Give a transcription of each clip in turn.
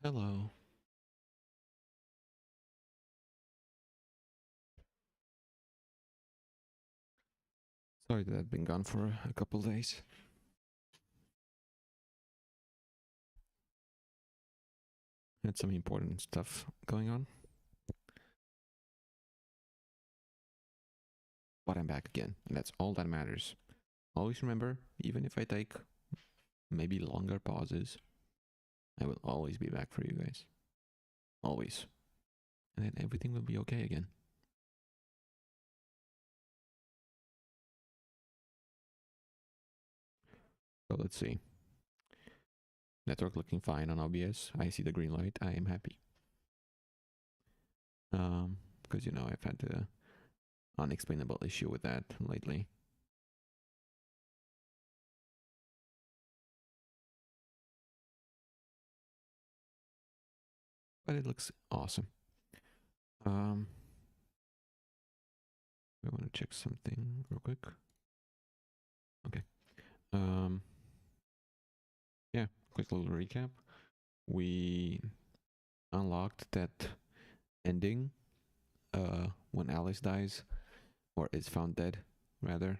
Hello. Sorry that I've been gone for a couple days. Had some important stuff going on. But I'm back again, and that's all that matters. Always remember, even if I take maybe longer pauses, I will always be back for you guys. Always. And then everything will be okay again. So let's see. Network looking fine on OBS. I see the green light. I am happy. Because you know I've had an unexplainable issue with that lately. But it looks awesome. I want to check something real quick. Okay. Yeah, quick little recap. We unlocked that ending when Alice dies, or is found dead, rather.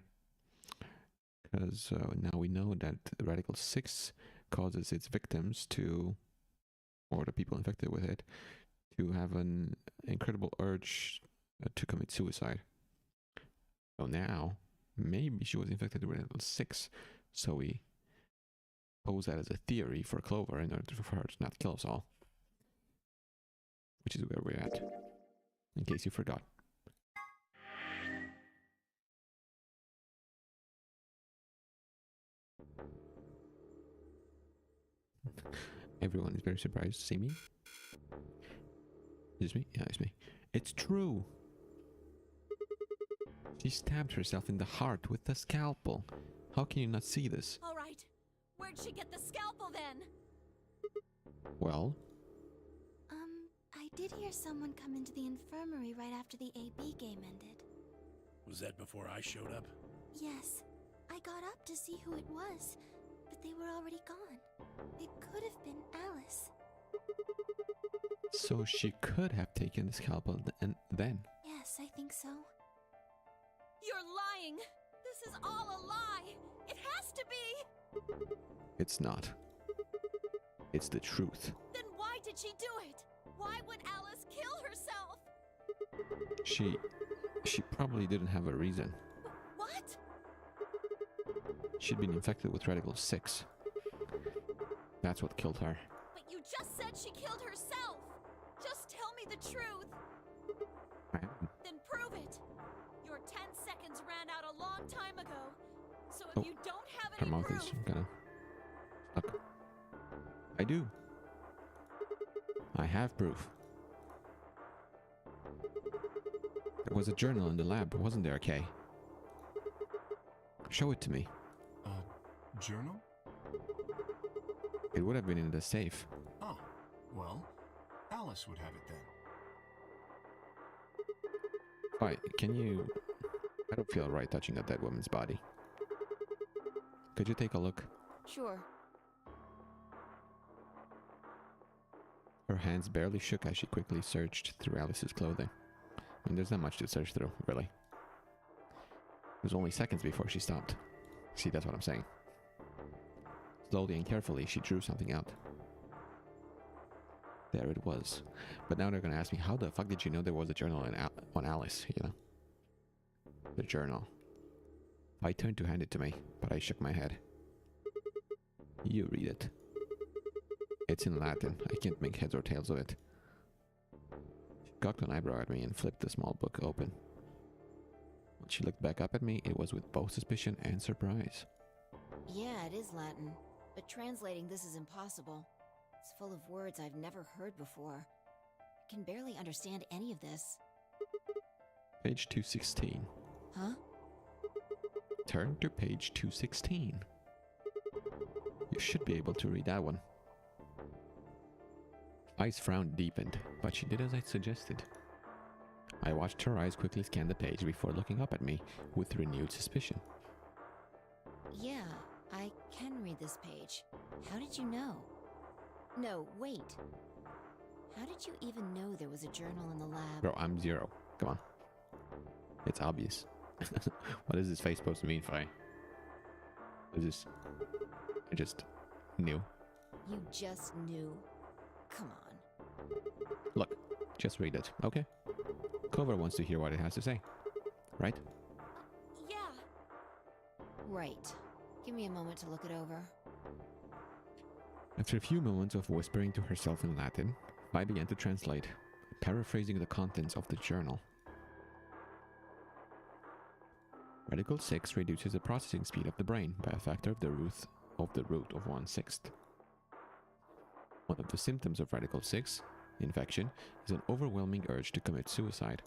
Because now we know that Radical 6 causes its victims to, or the people infected with it, to have an incredible urge to commit suicide. So now, maybe she was infected with Radical 6, so we pose that as a theory for Clover in order for her to not kill us all. Which is where we're at, in case you forgot. Everyone is very surprised to see me. Is it me? Yeah, it's me. It's true! She stabbed herself in the heart with the scalpel. How can you not see this? Alright, where'd she get the scalpel then? Well, I did hear someone come into the infirmary right after the AB game ended. Was that before I showed up? Yes, I got up to see who it was, but they were already gone. It could have been Alice. so she could have taken the scalpel and then. Yes, I think so. You're lying! This is all a lie! It has to be! It's not. It's the truth. Then why did she do it? Why would Alice kill herself? She probably didn't have a reason. What? She'd been infected with Radical 6. That's what killed her. But you just said she killed herself! Just tell me the truth! Then prove it! Your 10 seconds ran out a long time ago. So if you don't have Her any mouth proof... is kinda stuck. I do. I have proof. There was a journal in the lab, wasn't there, Kay? Show it to me. Journal? It would have been in the safe. Oh, well, Alice would have it then. Why, can you... I don't feel right touching a dead woman's body. Could you take a look? Sure. Her hands barely shook as she quickly searched through Alice's clothing. I mean, there's not much to search through, really. It was only seconds before she stopped. See, that's what I'm saying. Slowly and carefully, she drew something out. There it was. But now they're gonna ask me, how the fuck did you know there was a journal on Alice, you know? The journal. I turned to hand it to me, but I shook my head. You read it. It's in Latin. I can't make heads or tails of it. She cocked an eyebrow at me and flipped the small book open. When she looked back up at me, it was with both suspicion and surprise. Yeah, it is Latin, but translating this is impossible. It's full of words I've never heard before. I can barely understand any of this. Page 216. Huh? Turn to page 216. You should be able to read that one. I's frown deepened, but she did as I suggested. I watched her eyes quickly scan the page before looking up at me with renewed suspicion. Yeah, I can read this page. How did you know? No, wait. How did you even know there was a journal in the lab? Bro, I'm Zero. Come on. It's obvious. What is this face supposed to mean, Fi? What is this? I just knew. You just knew. Come on. Look, just read it, okay? Clover wants to hear what it has to say. Right? Yeah. Right. Give me a moment to look it over. After a few moments of whispering to herself in Latin, I began to translate, paraphrasing the contents of the journal. Radical 6 reduces the processing speed of the brain by a factor of the root of 1/6. One of the symptoms of Radical 6 infection is an overwhelming urge to commit suicide.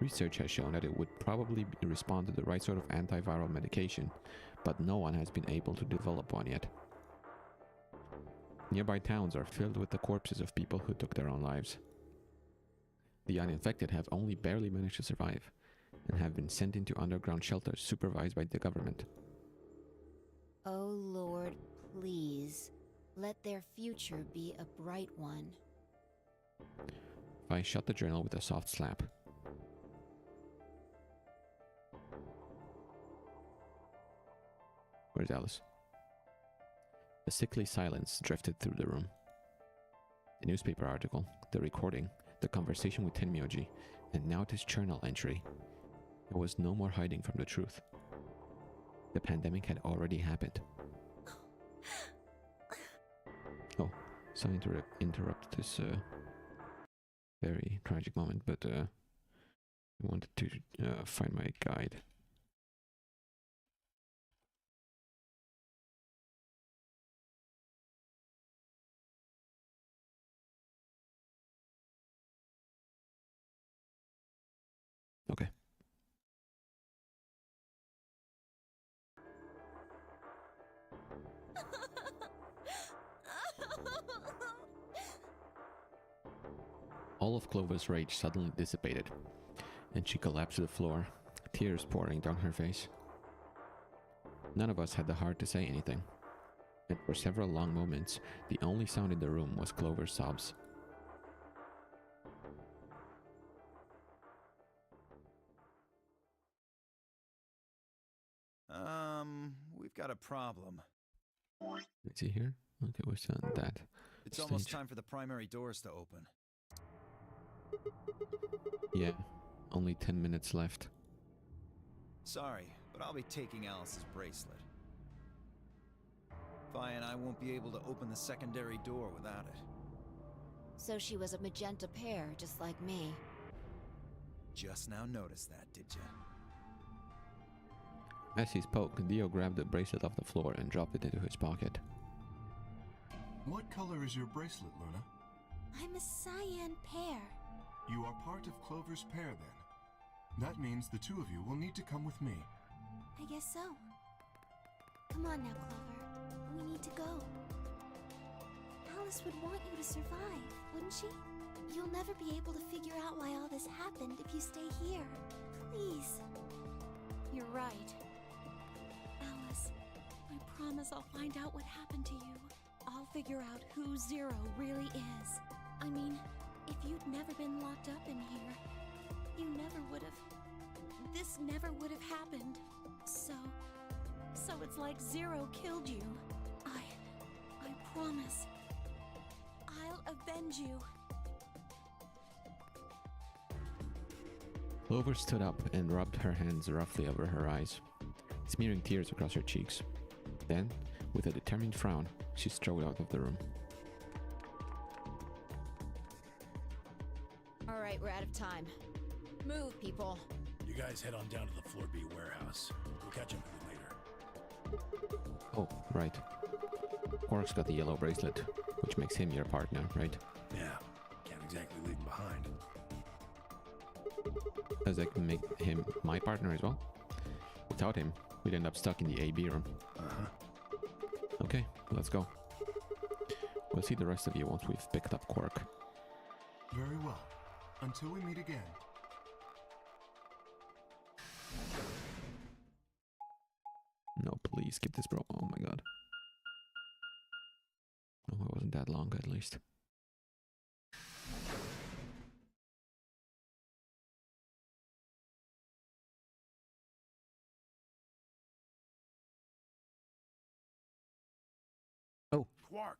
Research has shown that it would probably respond to the right sort of antiviral medication, but no one has been able to develop one yet. Nearby towns are filled with the corpses of people who took their own lives. The uninfected have only barely managed to survive, and have been sent into underground shelters supervised by the government. Oh Lord, please. Let their future be a bright one. I shut the journal with a soft slap. Where's Alice? A sickly silence drifted through the room. The newspaper article, the recording, the conversation with Tenmyoji, and now this journal entry. There was no more hiding from the truth. The pandemic had already happened. Oh, sorry to interrupt this very tragic moment, but I wanted to find my guide. Okay. All of Clover's rage suddenly dissipated, and she collapsed to the floor, tears pouring down her face. None of us had the heart to say anything, and for several long moments, the only sound in the room was Clover's sobs. We've got a problem. Let's see here. Okay, we're still on that. It's almost stage. time for the primary doors to open. Yeah, only 10 minutes left. Sorry, but I'll be taking Alice's bracelet. Vi and I won't be able to open the secondary door without it. So she was a magenta pair, just like me. Just now noticed that, did ya? As he spoke, Dio grabbed the bracelet off the floor and dropped it into his pocket. What color is your bracelet, Luna? I'm a cyan pair. You are part of Clover's pair, then. That means the two of you will need to come with me. I guess so. Come on now, Clover. We need to go. Alice would want you to survive, wouldn't she? You'll never be able to figure out why all this happened if you stay here. Please. You're right. Alice, I promise I'll find out what happened to you. I'll figure out who Zero really is. I mean, if you'd never been locked up in here, you never would have... This never would have happened. So it's like Zero killed you. I promise. I'll avenge you. Clover stood up and rubbed her hands roughly over her eyes, smearing tears across her cheeks. Then, with a determined frown, she strode out of the room. All right, we're out of time. Move, people. You guys head on down to the Floor B warehouse. We'll catch up with you later. Oh, right. Quark's got the yellow bracelet, which makes him your partner, right? Yeah, can't exactly leave him behind. Does that make him my partner as well? Without him, we'd end up stuck in the AB room. Uh-huh. Okay, let's go. We'll see the rest of you once we've picked up Quark. Very well. Until we meet again. No, please skip this, bro. Oh my god. No, I wasn't that long, at least. Oh. Quark,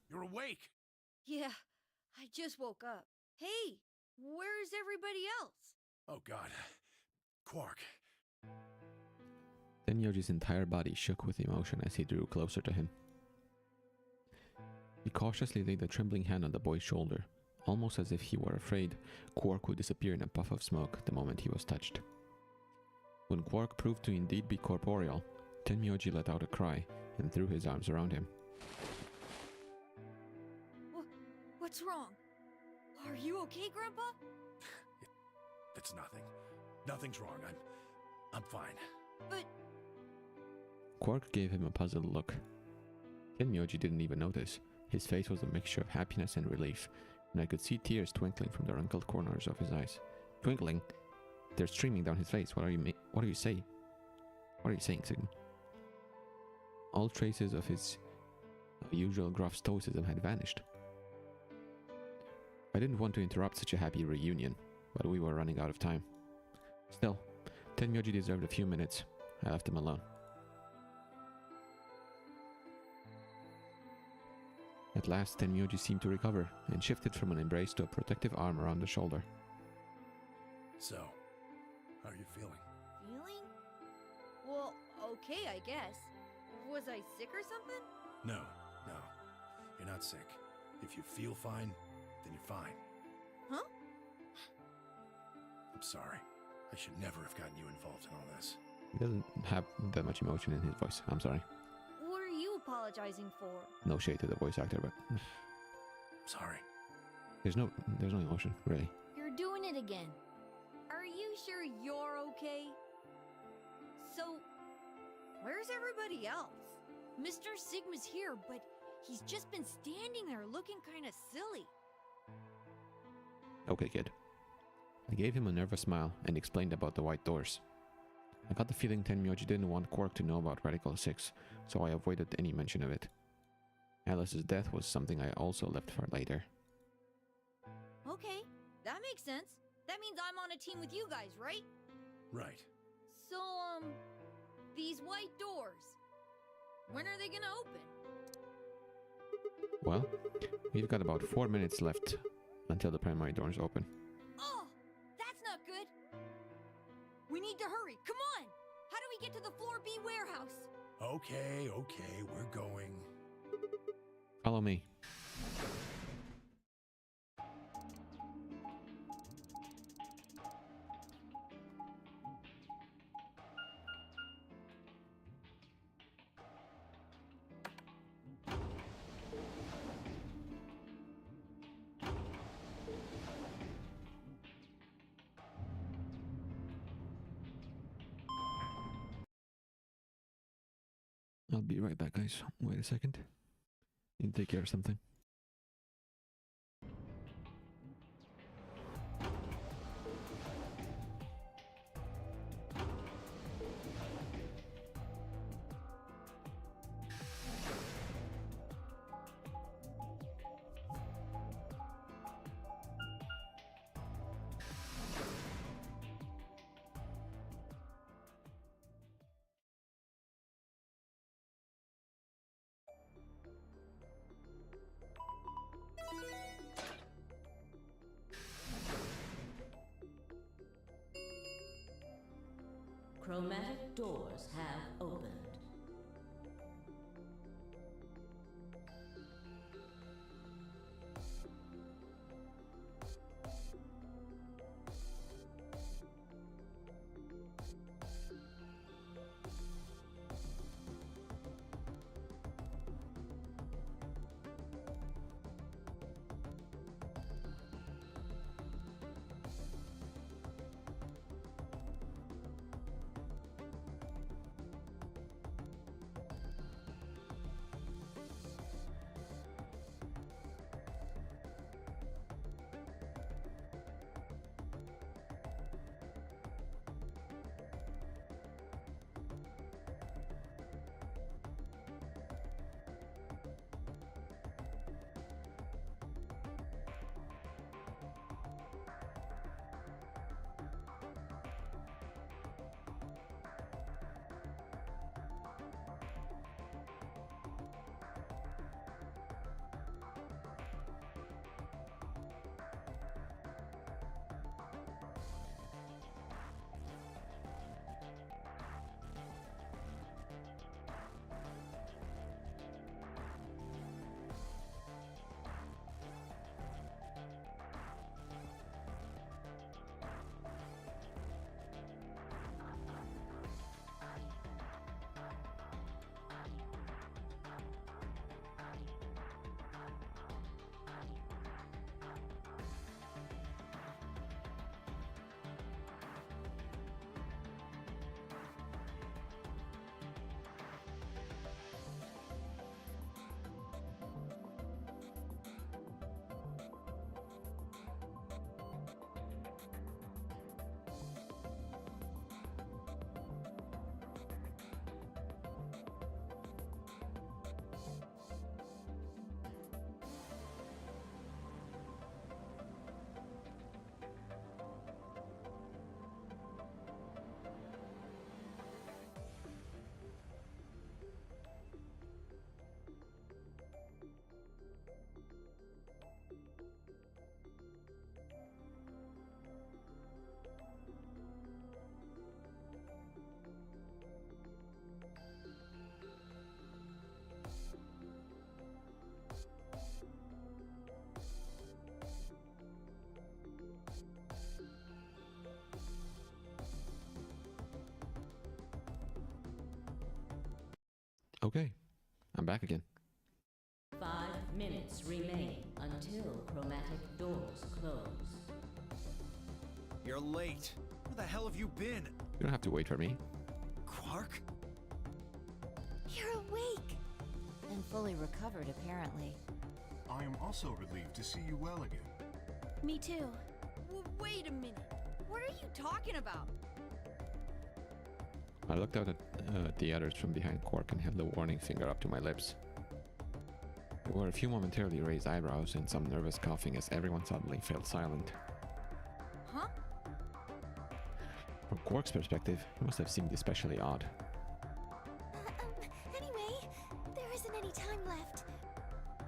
you're awake. Yeah, I just woke up. Hey, where's everybody else? Oh God. Quark. Tenyoji's entire body shook with emotion as he drew closer to him. He cautiously laid a trembling hand on the boy's shoulder, almost as if he were afraid Quark would disappear in a puff of smoke the moment he was touched. When Quark proved to indeed be corporeal, Tenmyoji let out a cry and threw his arms around him. What's wrong? Are you okay, Grandpa? It's nothing. Nothing's wrong. I'm fine. But... Quark gave him a puzzled look. Tenmyoji didn't even notice. His face was a mixture of happiness and relief, and I could see tears twinkling from the wrinkled corners of his eyes. Twinkling? They're streaming down his face. What are you saying? What are you saying, Sigma? All traces of his usual gruff stoicism had vanished. I didn't want to interrupt such a happy reunion, but we were running out of time. Still, Tenmyoji deserved a few minutes. I left him alone. At last, Tenmyoji seemed to recover and shifted from an embrace to a protective arm around the shoulder. So, how are you feeling? Feeling? Well, okay, I guess. Was I sick or something? No. You're not sick. If you feel fine, then you're fine. Huh? I'm sorry. I should never have gotten you involved in all this. He doesn't have that much emotion in his voice. I'm sorry. What are you apologizing for? No shade to the voice actor, but Sorry. there's no emotion, really. You're doing it again. Are you sure you're okay? So, where's everybody else? Mr. Sigma's here, but he's just been standing there looking kind of silly. Okay, kid. I gave him a nervous smile and explained about the white doors. I got the feeling Tenmyoji didn't want Quark to know about Radical 6, so I avoided any mention of it. Alice's death was something I also left for later. Okay, that makes sense. That means I'm on a team with you guys, right? Right. So, these white doors, when are they gonna open? Well, we've got about 4 minutes left until the primary doors open. Oh, that's not good. We need to hurry. Come on. How do we get to the Floor B warehouse? Okay, we're going. Follow me. I'll be right back, guys. Wait a second. Need to take care of something. Chromatic doors have opened. Okay, I'm back again. 5 minutes remain until chromatic doors close. You're late. Where the hell have you been? You don't have to wait for me. Quark? You're awake. And fully recovered, apparently. I am also relieved to see you well again. Me too. Wait a minute. What are you talking about? I looked out at the others from behind Quark and held the warning finger up to my lips. There were a few momentarily raised eyebrows and some nervous coughing as everyone suddenly fell silent. Huh? From Quark's perspective, it must have seemed especially odd. Anyway, there isn't any time left.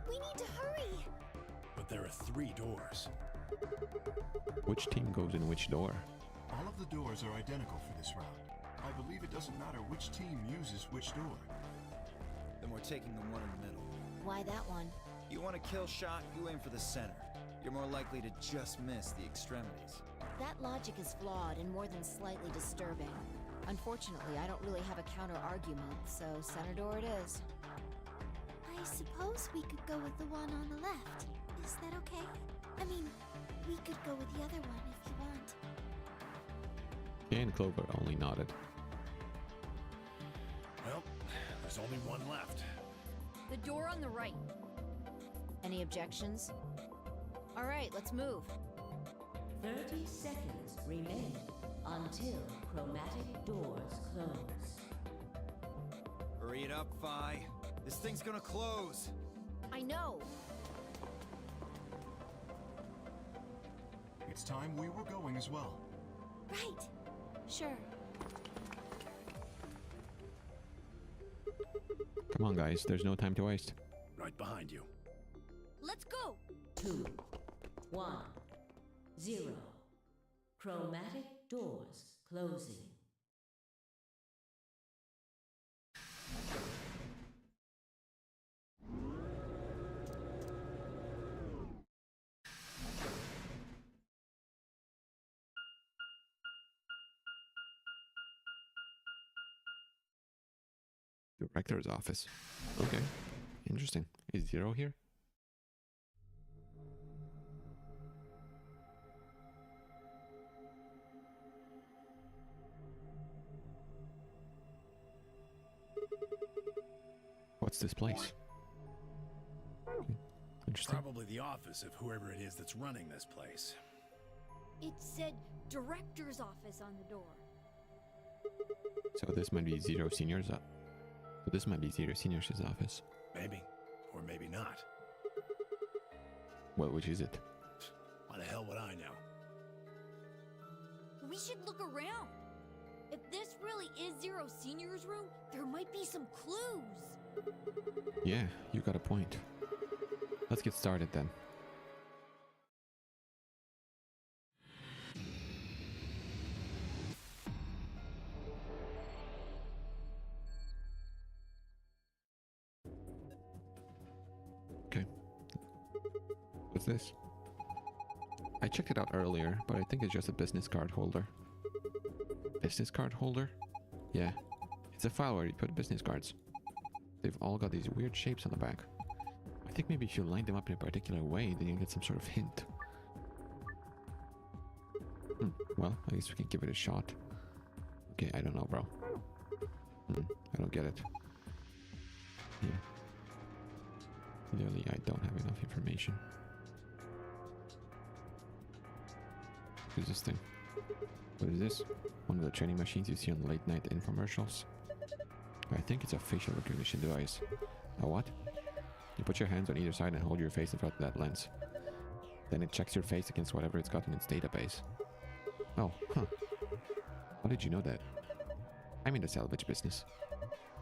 We need to hurry. But there are 3 doors. Which team goes in which door? All of the doors are identical for this round. I believe it doesn't matter which team uses which door. Then we're taking the one in the middle. Why that one? You want a kill shot, you aim for the center. You're more likely to just miss the extremities. That logic is flawed and more than slightly disturbing. Unfortunately, I don't really have a counter-argument, so center door it is. I suppose we could go with the one on the left. Is that okay? I mean, we could go with the other one if you want. Kay and Clover only nodded. Well, there's only one left. The door on the right. Any objections? All right, let's move. 30 seconds remain until chromatic doors close. Hurry it up, Vi. This thing's gonna close. I know. It's time we were going as well. Right. Sure. Come on, guys, there's no time to waste. Right behind you. Let's go. 2, 1, 0. Chromatic doors closing. Director's office. Okay, interesting. Is Zero here? What's this place? Interesting. Probably the office of whoever it is that's running this place. It said director's office on the door. So this might be Zero Senior's Senior's office. Maybe. Or maybe not. Well, which is it? Why the hell would I know? We should look around. If this really is Zero Senior's room, there might be some clues. Yeah, you got a point. Let's get started then. Okay. What's this? I checked it out earlier, but I think it's just a business card holder. Business card holder? Yeah. It's a file where you put business cards. They've all got these weird shapes on the back. I think maybe if you line them up in a particular way, then you get some sort of hint. Well, I guess we can give it a shot. Okay, I don't know, bro. I don't get it. Yeah. Clearly, I don't have enough information. What is this thing? What is this? One of the training machines you see on late night infomercials? I think it's a facial recognition device. A what? You put your hands on either side and hold your face in front of that lens. Then it checks your face against whatever it's got in its database. Oh, huh. How did you know that? I'm in the salvage business.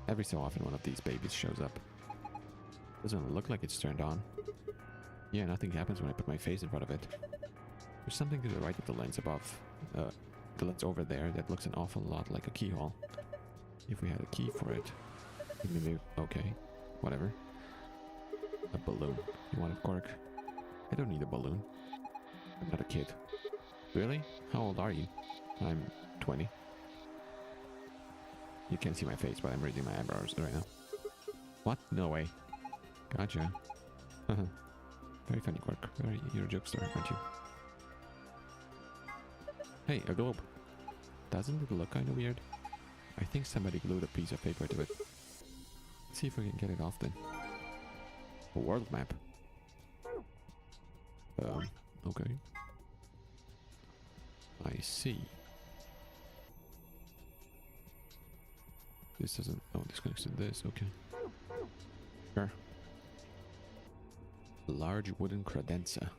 Every so often one of these babies shows up. Doesn't look like it's turned on. Yeah, nothing happens when I put my face in front of it. There's something to the right of the lens above, the lens over there that looks an awful lot like a keyhole. If we had a key for it, maybe, okay, whatever. A balloon. You want it, Quark? I don't need a balloon. I'm not a kid. Really? How old are you? I'm 20. You can't see my face, but I'm raising my eyebrows right now. What? No way. Gotcha. Very funny, Quark. You're a jokester, aren't you? Hey, a globe. Doesn't it look kind of weird? I think somebody glued a piece of paper to it. Let's see if we can get it off then. A world map. Okay. I see. This doesn't... Oh, this connects to this. Okay. Sure. Large wooden credenza.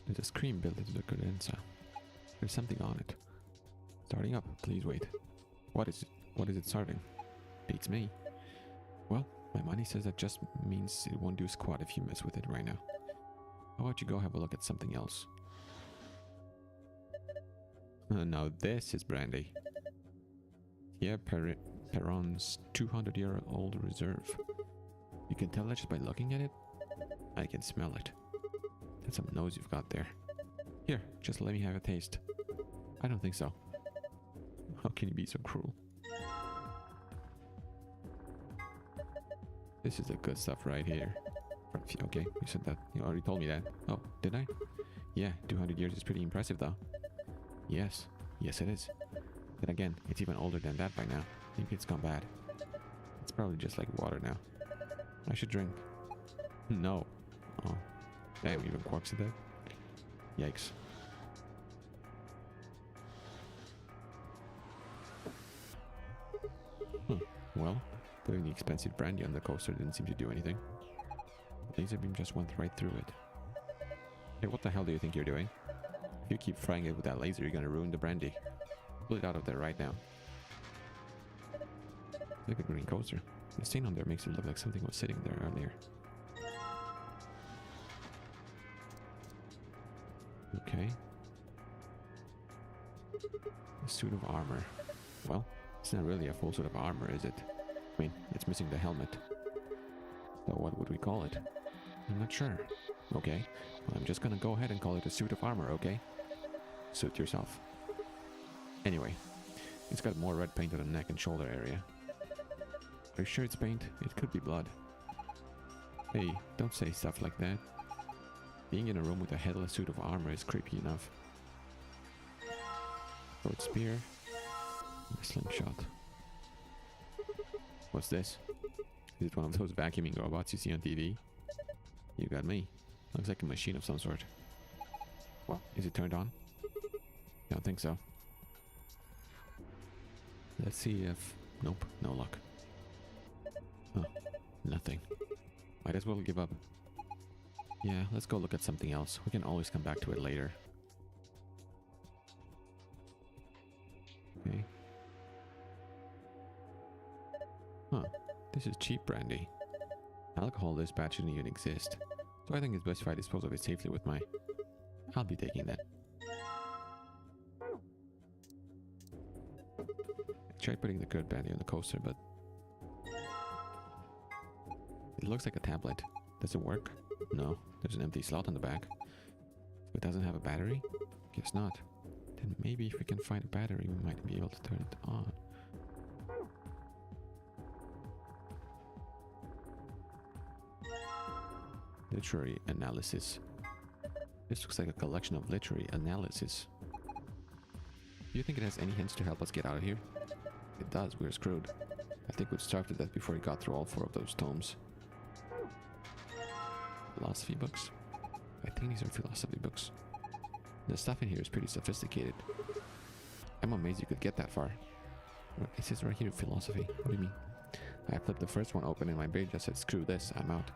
There's a screen built into the credenza. There's something on it. Starting up. Please wait. What is it? What is it starting? Beats me. Well, my money says that just means it won't do squat if you mess with it right now. How about you go have a look at something else? Now this is brandy. Yeah, Perron's 200-year-old reserve. You can tell that just by looking at it. I can smell it. That's some nose you've got there. Here, just let me have a taste. I don't think so. How can you be so cruel? This is the good stuff right here. Okay, you said that. You already told me that. Oh, did I? Yeah, 200 years is pretty impressive though. Yes. Yes it is. Then again, it's even older than that by now. Maybe it's gone bad. It's probably just like water now. I should drink. No. Oh. Damn, even Quark said that? Yikes. Well, putting the expensive brandy on the coaster didn't seem to do anything. The laser beam just went right through it. Hey, what the hell do you think you're doing? If you keep frying it with that laser, you're gonna ruin the brandy. Pull it out of there right now. Look at the green coaster. The stain on there makes it look like something was sitting there earlier. Okay. A suit of armor. Well, it's not really a full suit of armor, is it? I mean, it's missing the helmet. So what would we call it? I'm not sure. Okay, well, I'm just gonna go ahead and call it a suit of armor, okay? Suit yourself. Anyway, it's got more red paint on the neck and shoulder area. Are you sure it's paint? It could be blood. Hey, don't say stuff like that. Being in a room with a headless suit of armor is creepy enough. Sword spear. And a slingshot. What's this? Is it one of those vacuuming robots you see on TV? You got me. Looks like a machine of some sort. What? Is it turned on? Don't think so. Let's see if... Nope, no luck. Huh, nothing. Might as well give up. Yeah, let's go look at something else. We can always come back to it later. Okay. Huh, this is cheap brandy. Alcohol this batch shouldn't even exist. So I think it's best if I dispose of it safely with my... I'll be taking that. I tried putting the good brandy on the coaster, but... It looks like a tablet. Does it work? No, there's an empty slot on the back. So it doesn't have a battery? Guess not. Then maybe if we can find a battery, we might be able to turn it on. Literary analysis. This looks like a collection of literary analysis. Do you think it has any hints to help us get out of here? If it does, we're screwed. I think we'd starve to death before we got through all 4 of those tomes. Philosophy books? I think these are philosophy books. The stuff in here is pretty sophisticated. I'm amazed you could get that far. It says right here, philosophy. What do you mean? I flipped the first one open and my brain just said, screw this, I'm out.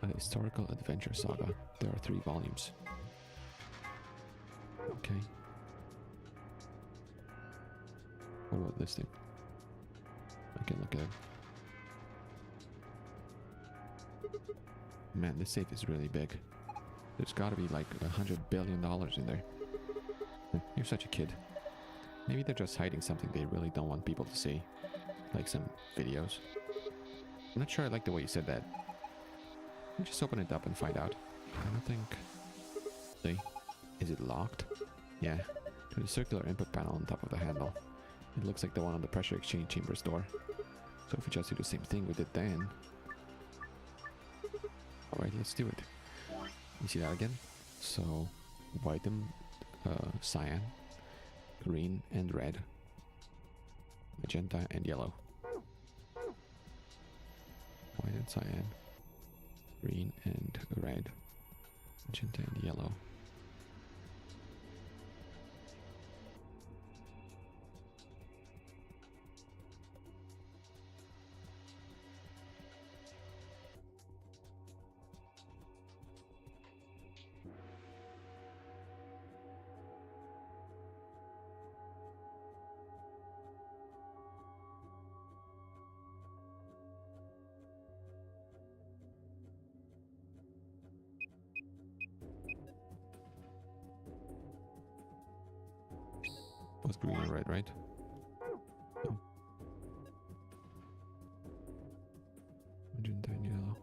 A historical adventure saga. There are 3 volumes. Okay. What about this thing? I can look at it. Man, this safe is really big. There's gotta be like $100 billion in there. You're such a kid. Maybe they're just hiding something they really don't want people to see. Like some videos. I'm not sure I like the way you said that. You just open it up and find out. I don't think... See? Is it locked? Yeah. There's a circular input panel on top of the handle. It looks like the one on the pressure exchange chambers door. So if we just do the same thing with it then... Alright, let's do it. You see that again? So, white and cyan, green and red, magenta and yellow. White and cyan, green and red, magenta and yellow. Was green and red, right? No. Magenta and yellow.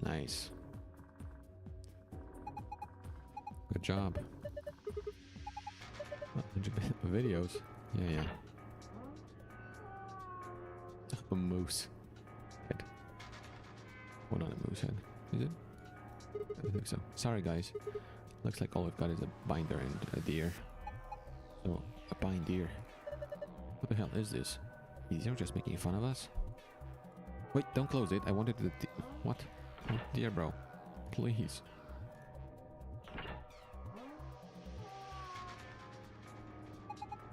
Nice. Good job. Videos. Yeah. A moose head. Well, not a moose head. Is it? I think so. Sorry, guys. Looks like all we've got is a binder and a deer. So, a bind deer. What the hell is this? Is you just making fun of us? Wait, don't close it. I wanted the... What? Oh, dear, bro. Please.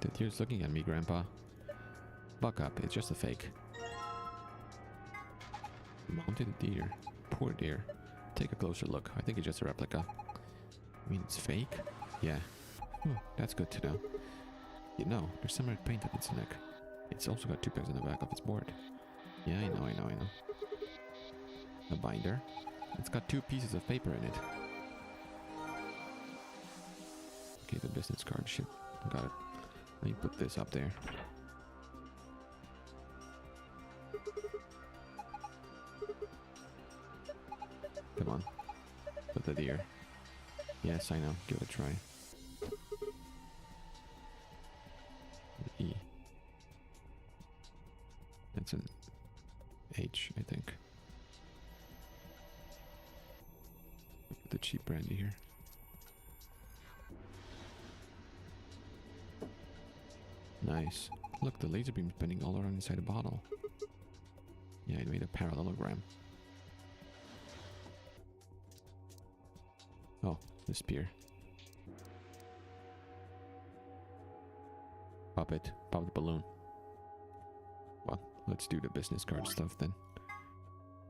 The deer's looking at me, Grandpa. Buck up. It's just a fake. Mounted deer. Poor deer. Take a closer look. I think it's just a replica. I mean, it's fake? Yeah. Oh, that's good to know. You know, there's some red paint on its neck. It's also got 2 pegs on the back of its board. Yeah, I know. A binder. It's got 2 pieces of paper in it. Okay, the business card. Shit. Got it. Let me put this up there. Come on. Put the deer. Yes, I know. Give it a try. E. That's an H, I think. The cheap brandy here. Nice. Look, the laser beam's bending all around inside the bottle. Yeah, it made a parallelogram. Oh, the spear. Pop it. Pop the balloon. Well, let's do the business card stuff then.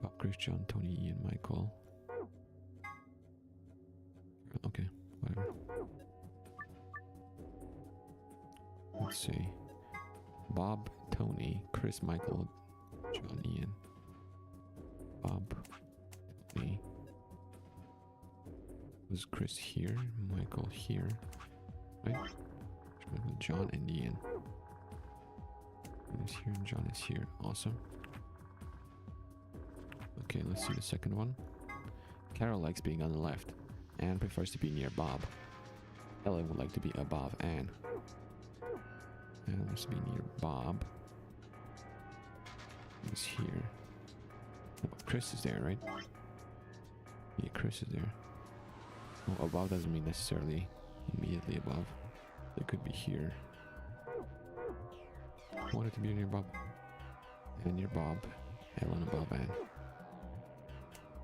Pop Chris, John, Tony, Ian, Michael. Okay, whatever. Let's see. Bob, Tony, Chris, Michael, John, Ian. Bob, Tony. Was Chris here? Michael here? Right? John and Ian. Ian is here and John is here. Awesome. Okay, let's see the second one. Carol likes being on the left. Anne prefers to be near Bob. Ellen would like to be above Anne. Anne wants to be near Bob. He's here. Oh, Chris is there, right? Yeah, Chris is there. Oh, above doesn't mean necessarily immediately above. They could be here. I wanted to be near Bob. And near Bob. Ellen above Anne.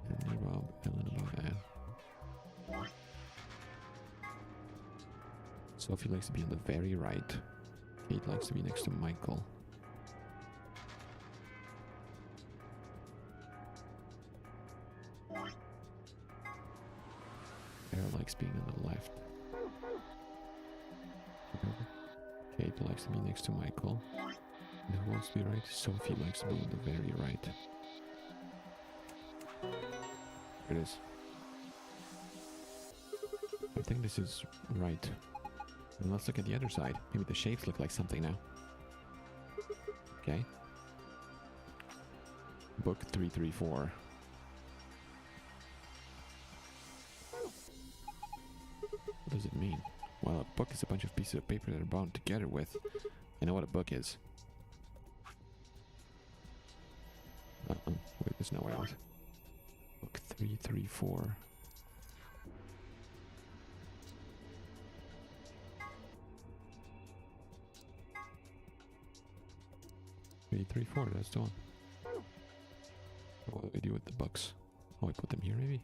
And near Bob. Ellen above Anne. Sophie likes to be on the very right. Kate likes to be next to Michael. Sarah likes being on the left. Kate likes to be next to Michael. And who wants to be right? Sophie likes to be on the very right. Here it is. I think this is right. And let's look at the other side. Maybe the shapes look like something now. Okay. Book 334. What does it mean? Well, a book is a bunch of pieces of paper that are bound together with... I know what a book is. Wait, there's no way out. Book 334. That's the one. What do I do with the books? Oh, I put them here maybe?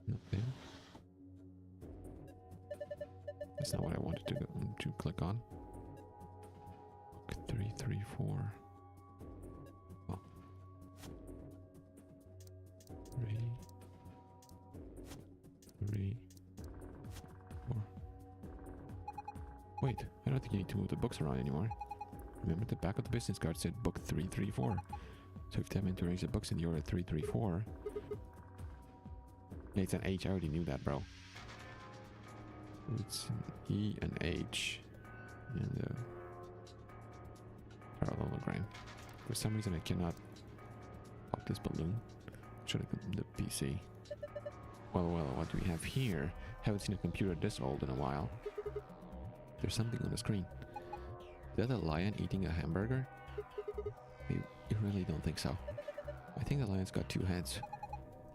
Nothing. That's not what I wanted to click on. Book 334. Oh. 3, 3, 4. Wait, I don't think you need to move the books around anymore. Remember, the back of the business card said book 334. So if they meant to arrange the books in the order 334. Yeah, it's an H. I already knew that, bro. It's an E, an H, and a parallelogram. For some reason, I cannot pop this balloon. Should I go the PC? Well, what do we have here? Haven't seen a computer this old in a while. There's something on the screen. Is that a lion eating a hamburger? I really don't think so. I think the lion's got 2 heads.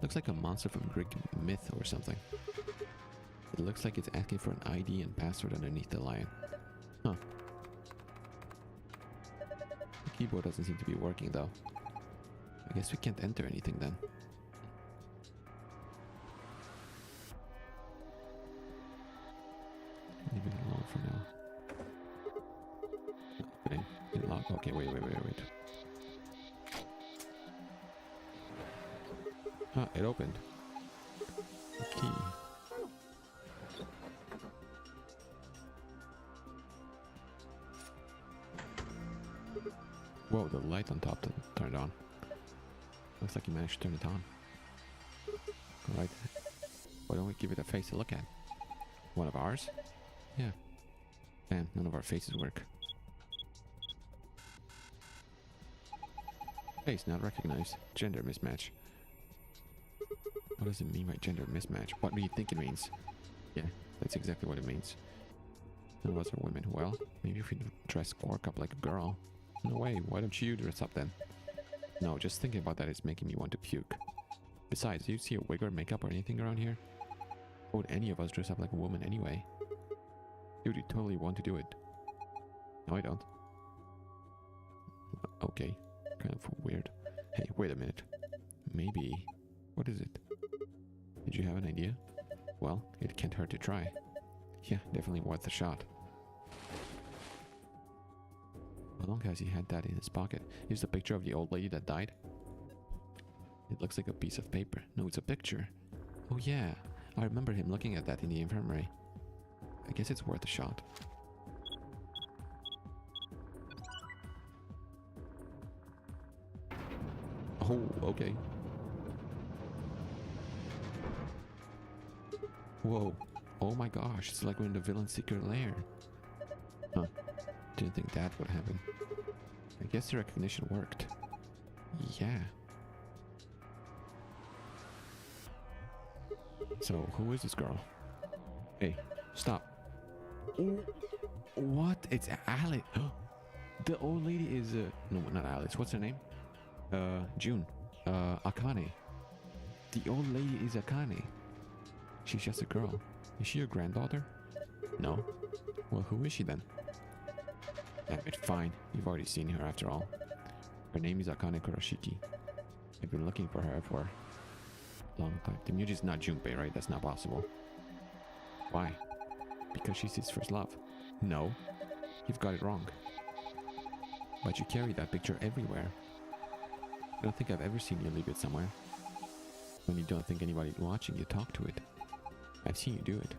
Looks like a monster from Greek myth or something. It looks like it's asking for an ID and password underneath the lion. Huh. The keyboard doesn't seem to be working though. I guess we can't enter anything then. Leave it alone for now. Opening. Didn't lock. Okay, wait. Ah, it opened. The key. Whoa, the light on top turned on. Looks like you managed to turn it on. Alright. Why don't we give it a face to look at? One of ours? Yeah. Damn, none of our faces work. Face not recognized. Gender mismatch. What does it mean by gender mismatch? What do you think it means? Yeah, that's exactly what it means. None of us are women. Well, maybe if we dress Quark up like a girl. No way, why don't you dress up then? No, just thinking about that is making me want to puke. Besides, do you see a wig or makeup or anything around here? Why would any of us dress up like a woman anyway? Dude, you totally want to do it. No, I don't. Okay, kind of weird. Hey, wait a minute. Maybe... What is it? Did you have an idea? Well, it can't hurt to try. Yeah, definitely worth a shot. How long has he had that in his pocket? Here's the picture of the old lady that died. It looks like a piece of paper. No, it's a picture. Oh yeah, I remember him looking at that in the infirmary. I guess it's worth a shot. Oh, okay. Whoa. Oh my gosh, it's like we're in the villain's secret lair. Huh. Didn't think that would happen. I guess the recognition worked. Yeah. So, who is this girl? Hey, stop. Oh, what? It's Alice. The old lady is, no, not Alice. What's her name? June. Akane. The old lady is Akane. She's just a girl. Is she your granddaughter? No. Well, who is she then? Damn it, fine. You've already seen her after all. Her name is Akane Kurashiki. I've been looking for her for a long time. Temyuji's not Junpei, right? That's not possible. Why? Because she's his first love. No. You've got it wrong. But you carry that picture everywhere. I don't think I've ever seen you leave it somewhere. When you don't think anybody's watching, you talk to it. I've seen you do it.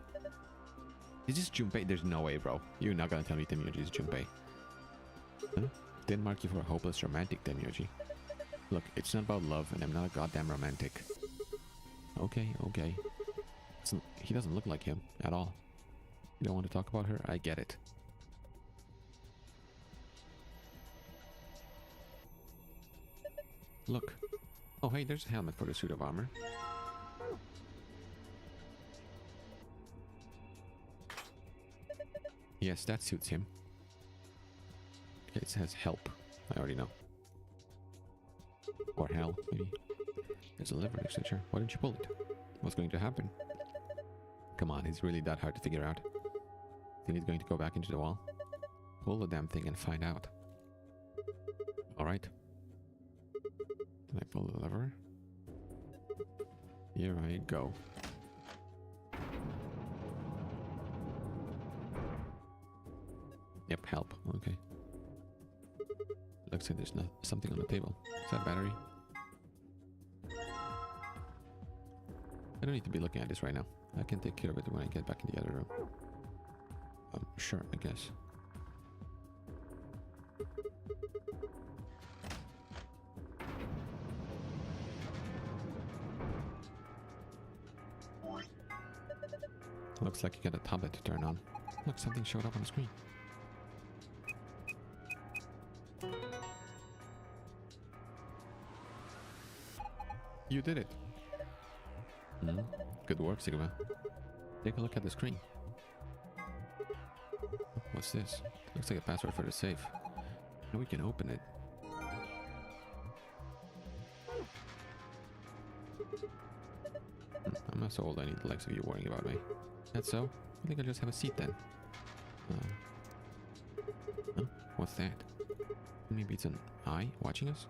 Is this Junpei? There's no way, bro. You're not gonna tell me Temyuji is Junpei. Huh? Didn't mark you for a hopeless romantic, Temyuji. Look, it's not about love, and I'm not a goddamn romantic. Okay, okay. He doesn't look like him at all. You don't want to talk about her? I get it. Look. Oh, hey, there's a helmet for the suit of armor. Yes, that suits him. Okay, it says help. I already know. Or hell, maybe. There's a lever signature. Why didn't you pull it? What's going to happen? Come on, it's really that hard to figure out. Think it's going to go back into the wall? Pull the damn thing and find out. Alright. Can I pull the lever? Here I go. Yep, help. Okay. Looks like there's something on the table. Is that battery? I don't need to be looking at this right now. I can take care of it when I get back in the other room. Sure, I guess. Looks like you got a tablet to turn on. Look, something showed up on the screen. You did it. Good work, Sigma. Take a look at the screen. What's this? Looks like a password for the safe. Now we can open it. I'm not so old I need the likes of you worrying about me. That's so? I think I'll just have a seat then. Huh? What's that? Maybe it's an eye watching us?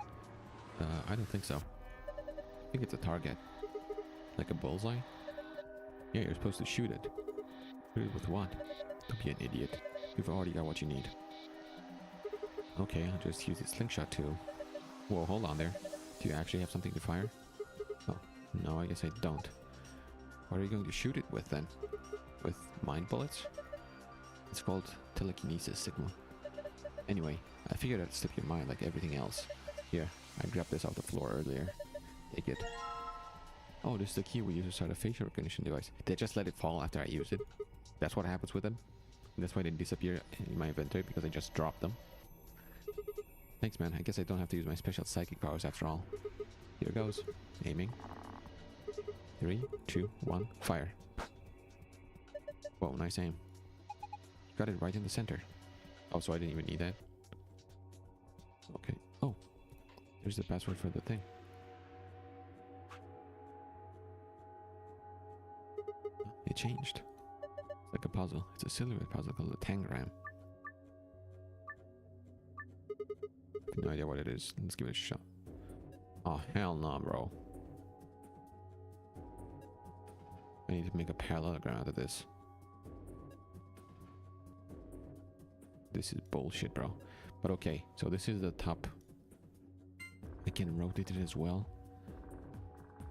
I don't think so. I think it's a target. Like a bullseye? Yeah, you're supposed to shoot it. Shoot it with what? Don't be an idiot. You've already got what you need. Okay, I'll just use the slingshot too. Whoa, hold on there. Do you actually have something to fire? Oh, no, I guess I don't. What are you going to shoot it with then? With mind bullets? It's called telekinesis, Sigma. Anyway, I figured I'd slip your mind like everything else. Here, I grabbed this off the floor earlier. Take it. Oh, this is the key we use to start a facial recognition device. Did I just let it fall after I used it? That's what happens with them? That's why they disappear in my inventory, because I just dropped them. Thanks, man. I guess I don't have to use my special psychic powers after all. Here goes. Aiming. 3, 2, 1, fire. Whoa, nice aim. You got it right in the center. Oh, so I didn't even need that. Okay. Oh, there's the password for the thing. It changed. It's like a puzzle. It's a silhouette puzzle called the Tangram. No idea what it is. Let's give it a shot. Oh, hell no, bro. I need to make a parallelogram out of this. This is bullshit, bro. But okay, so this is the top. I can rotate it as well.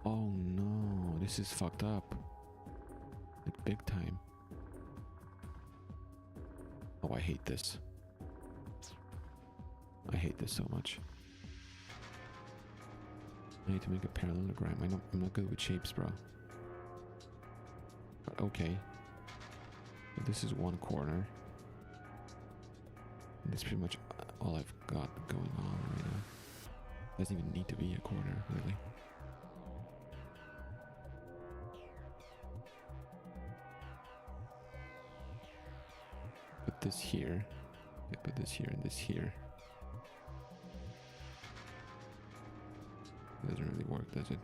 Oh no, this is fucked up. Like big time. Oh, I hate this. I hate this so much. I need to make a parallelogram. I'm not good with shapes, bro. But okay. So this is one corner. And that's pretty much all I've got going on right now. Doesn't even need to be a corner, really. Put this here. Yeah, put this here and this here. Doesn't really work, does it?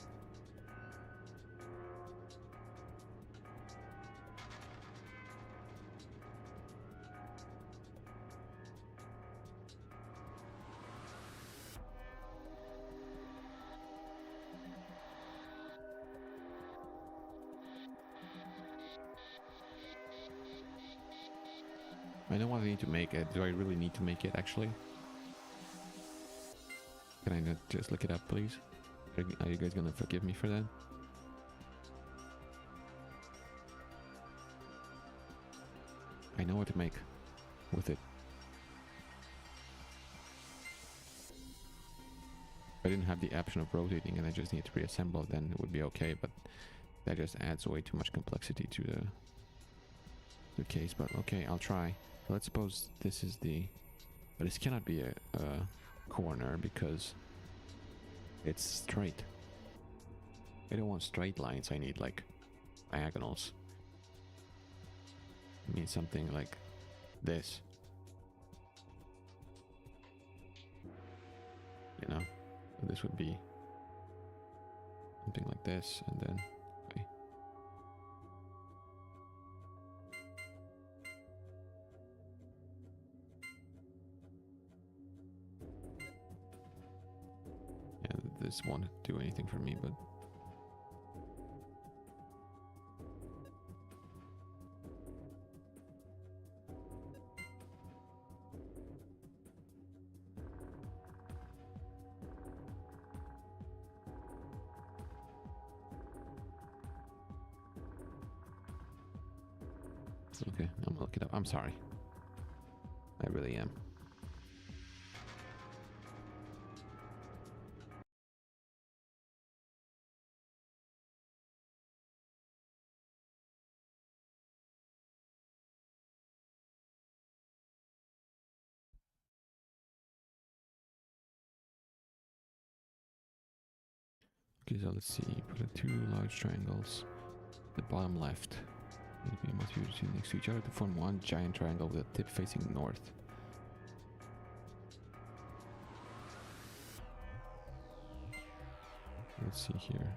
I know what I need to make it. Do I really need to make it, actually? Can I not just look it up, please? Are you guys gonna forgive me for that? I know what to make with it. I didn't have the option of rotating and I just need to reassemble, then it would be okay, but that just adds way too much complexity to the case. But okay, I'll try. Let's suppose this is the... But this cannot be a corner because it's straight. I don't want straight lines, I need like diagonals. I need something like this. You know? So this would be something like this, and then... Okay. Yeah, this won't do anything for me, but... Okay, I'm gonna look it up. I'm sorry. I really am. Okay, so let's see. Put the two large triangles. The bottom left. We must be next to each other to form one giant triangle with a tip facing north. Let's see here.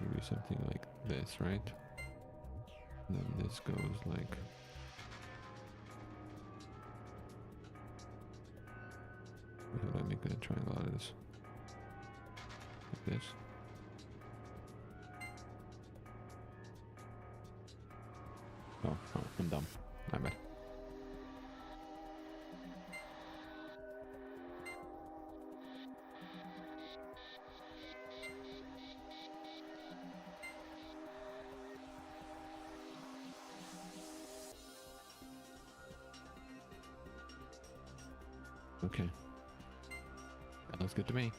Maybe something like this, right? And then this goes like... How do I make a triangle out of this? Like this. Oh, I'm dumb. My bad. Okay. That looks good to me.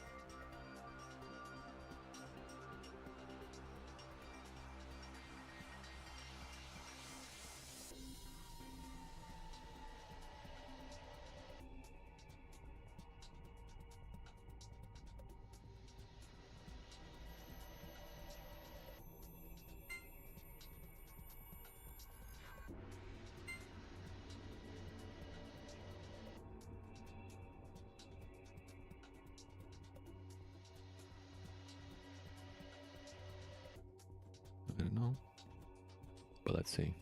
I don't know, but let's see.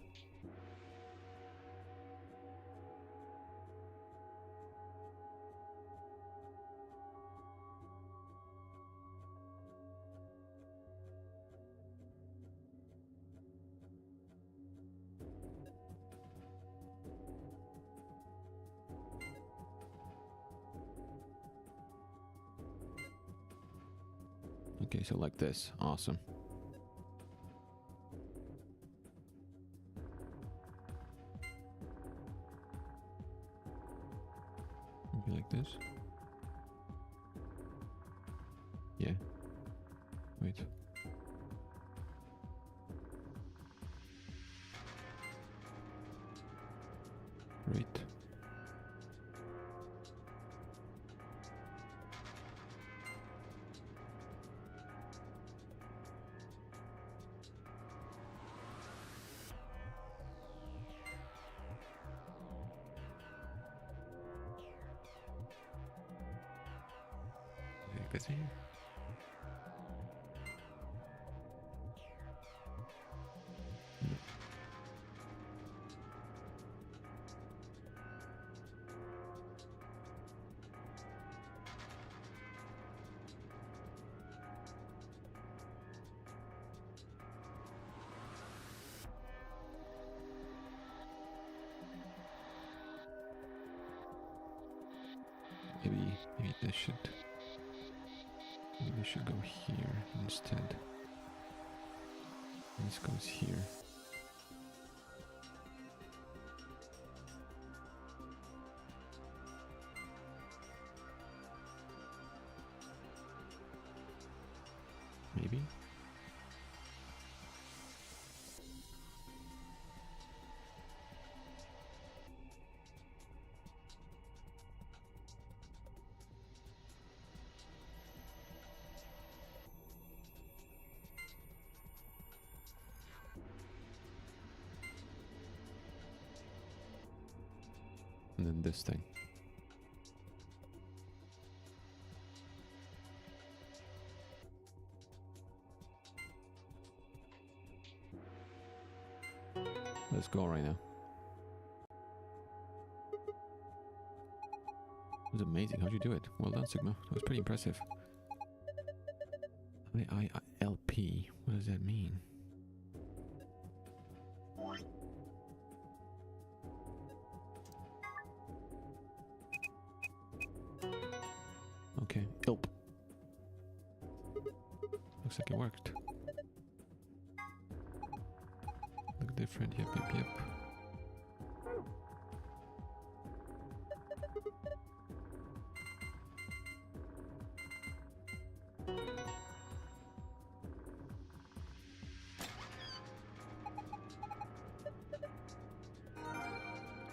Okay, so like this. Awesome. Maybe like this. Yeah. Wait. Right. Like this here. Maybe this should... Maybe this should go here instead. This goes here. maybe? And then this thing. Let's go right now. It was amazing. How'd you do it? Well done, Sigma. That was pretty impressive. IILP. What does that mean? Okay, ILP. Looks like it worked. Look different, yep.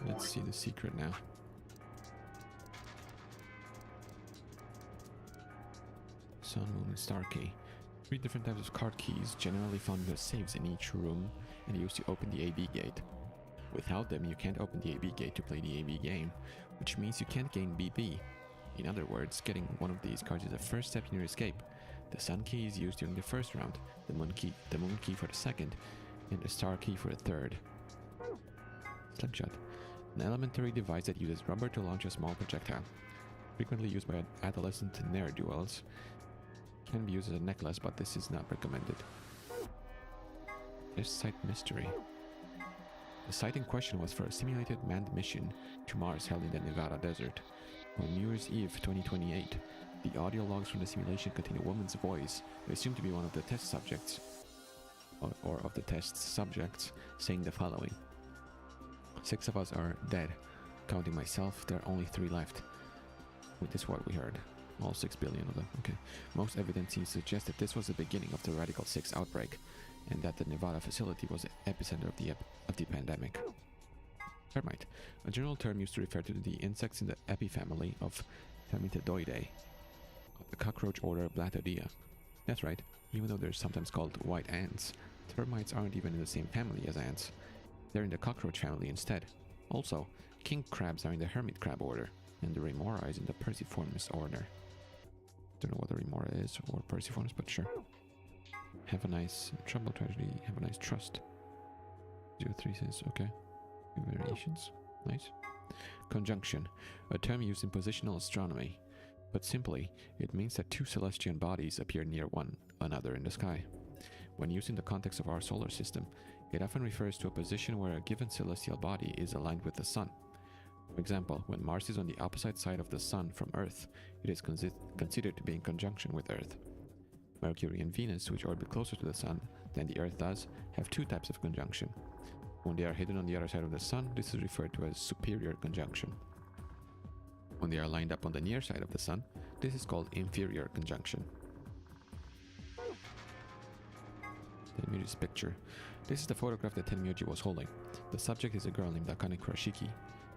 Let's see the secret now. Sun, Moon, and Star Key. 3 different types of card keys, generally found in the safes in each room and used to open the AB gate. Without them, you can't open the AB gate to play the AB game, which means you can't gain BB. In other words, getting one of these cards is the first step in your escape. The Sun key is used during the first round, the Moon key for the second, and the Star key for the third. Slingshot. An elementary device that uses rubber to launch a small projectile. Frequently used by adolescent ne'er-do-wells. Can be used as a necklace, but this is not recommended. Test site mystery. The site in question was for a simulated manned mission to Mars held in the Nevada desert. On New Year's Eve 2028, the audio logs from the simulation contain a woman's voice, assumed to be one of the test subjects, or of the test's subjects, saying the following. 6 of us are dead. Counting myself, there are only 3 left. Wait, this is what we heard. All 6 billion of them. Okay. Most evidence seems to suggest that this was the beginning of the Radical 6 outbreak, and that the Nevada facility was the epicenter of the pandemic. Termite, a general term used to refer to the insects in the epifamily of Termitidoidae, of the cockroach order Blattodea. That's right, even though they're sometimes called white ants, termites aren't even in the same family as ants. They're in the cockroach family instead. Also, king crabs are in the hermit crab order, and the Remora is in the Perciformis order. Don't know what the Remora is or Perciformis, but sure. Have a nice trouble tragedy, have a nice trust. 03 says, okay. Variations, nice. Conjunction, a term used in positional astronomy. But simply, it means that 2 celestial bodies appear near one another in the sky. When used in the context of our solar system, it often refers to a position where a given celestial body is aligned with the Sun. For example, when Mars is on the opposite side of the Sun from Earth, it is considered to be in conjunction with Earth. Mercury and Venus, which orbit closer to the Sun than the Earth does, have 2 types of conjunction. When they are hidden on the other side of the Sun, this is referred to as superior conjunction. When they are lined up on the near side of the Sun, this is called inferior conjunction. Tenmyuji's picture. This is the photograph that Tenmyuji was holding. The subject is a girl named Akane Kurashiki.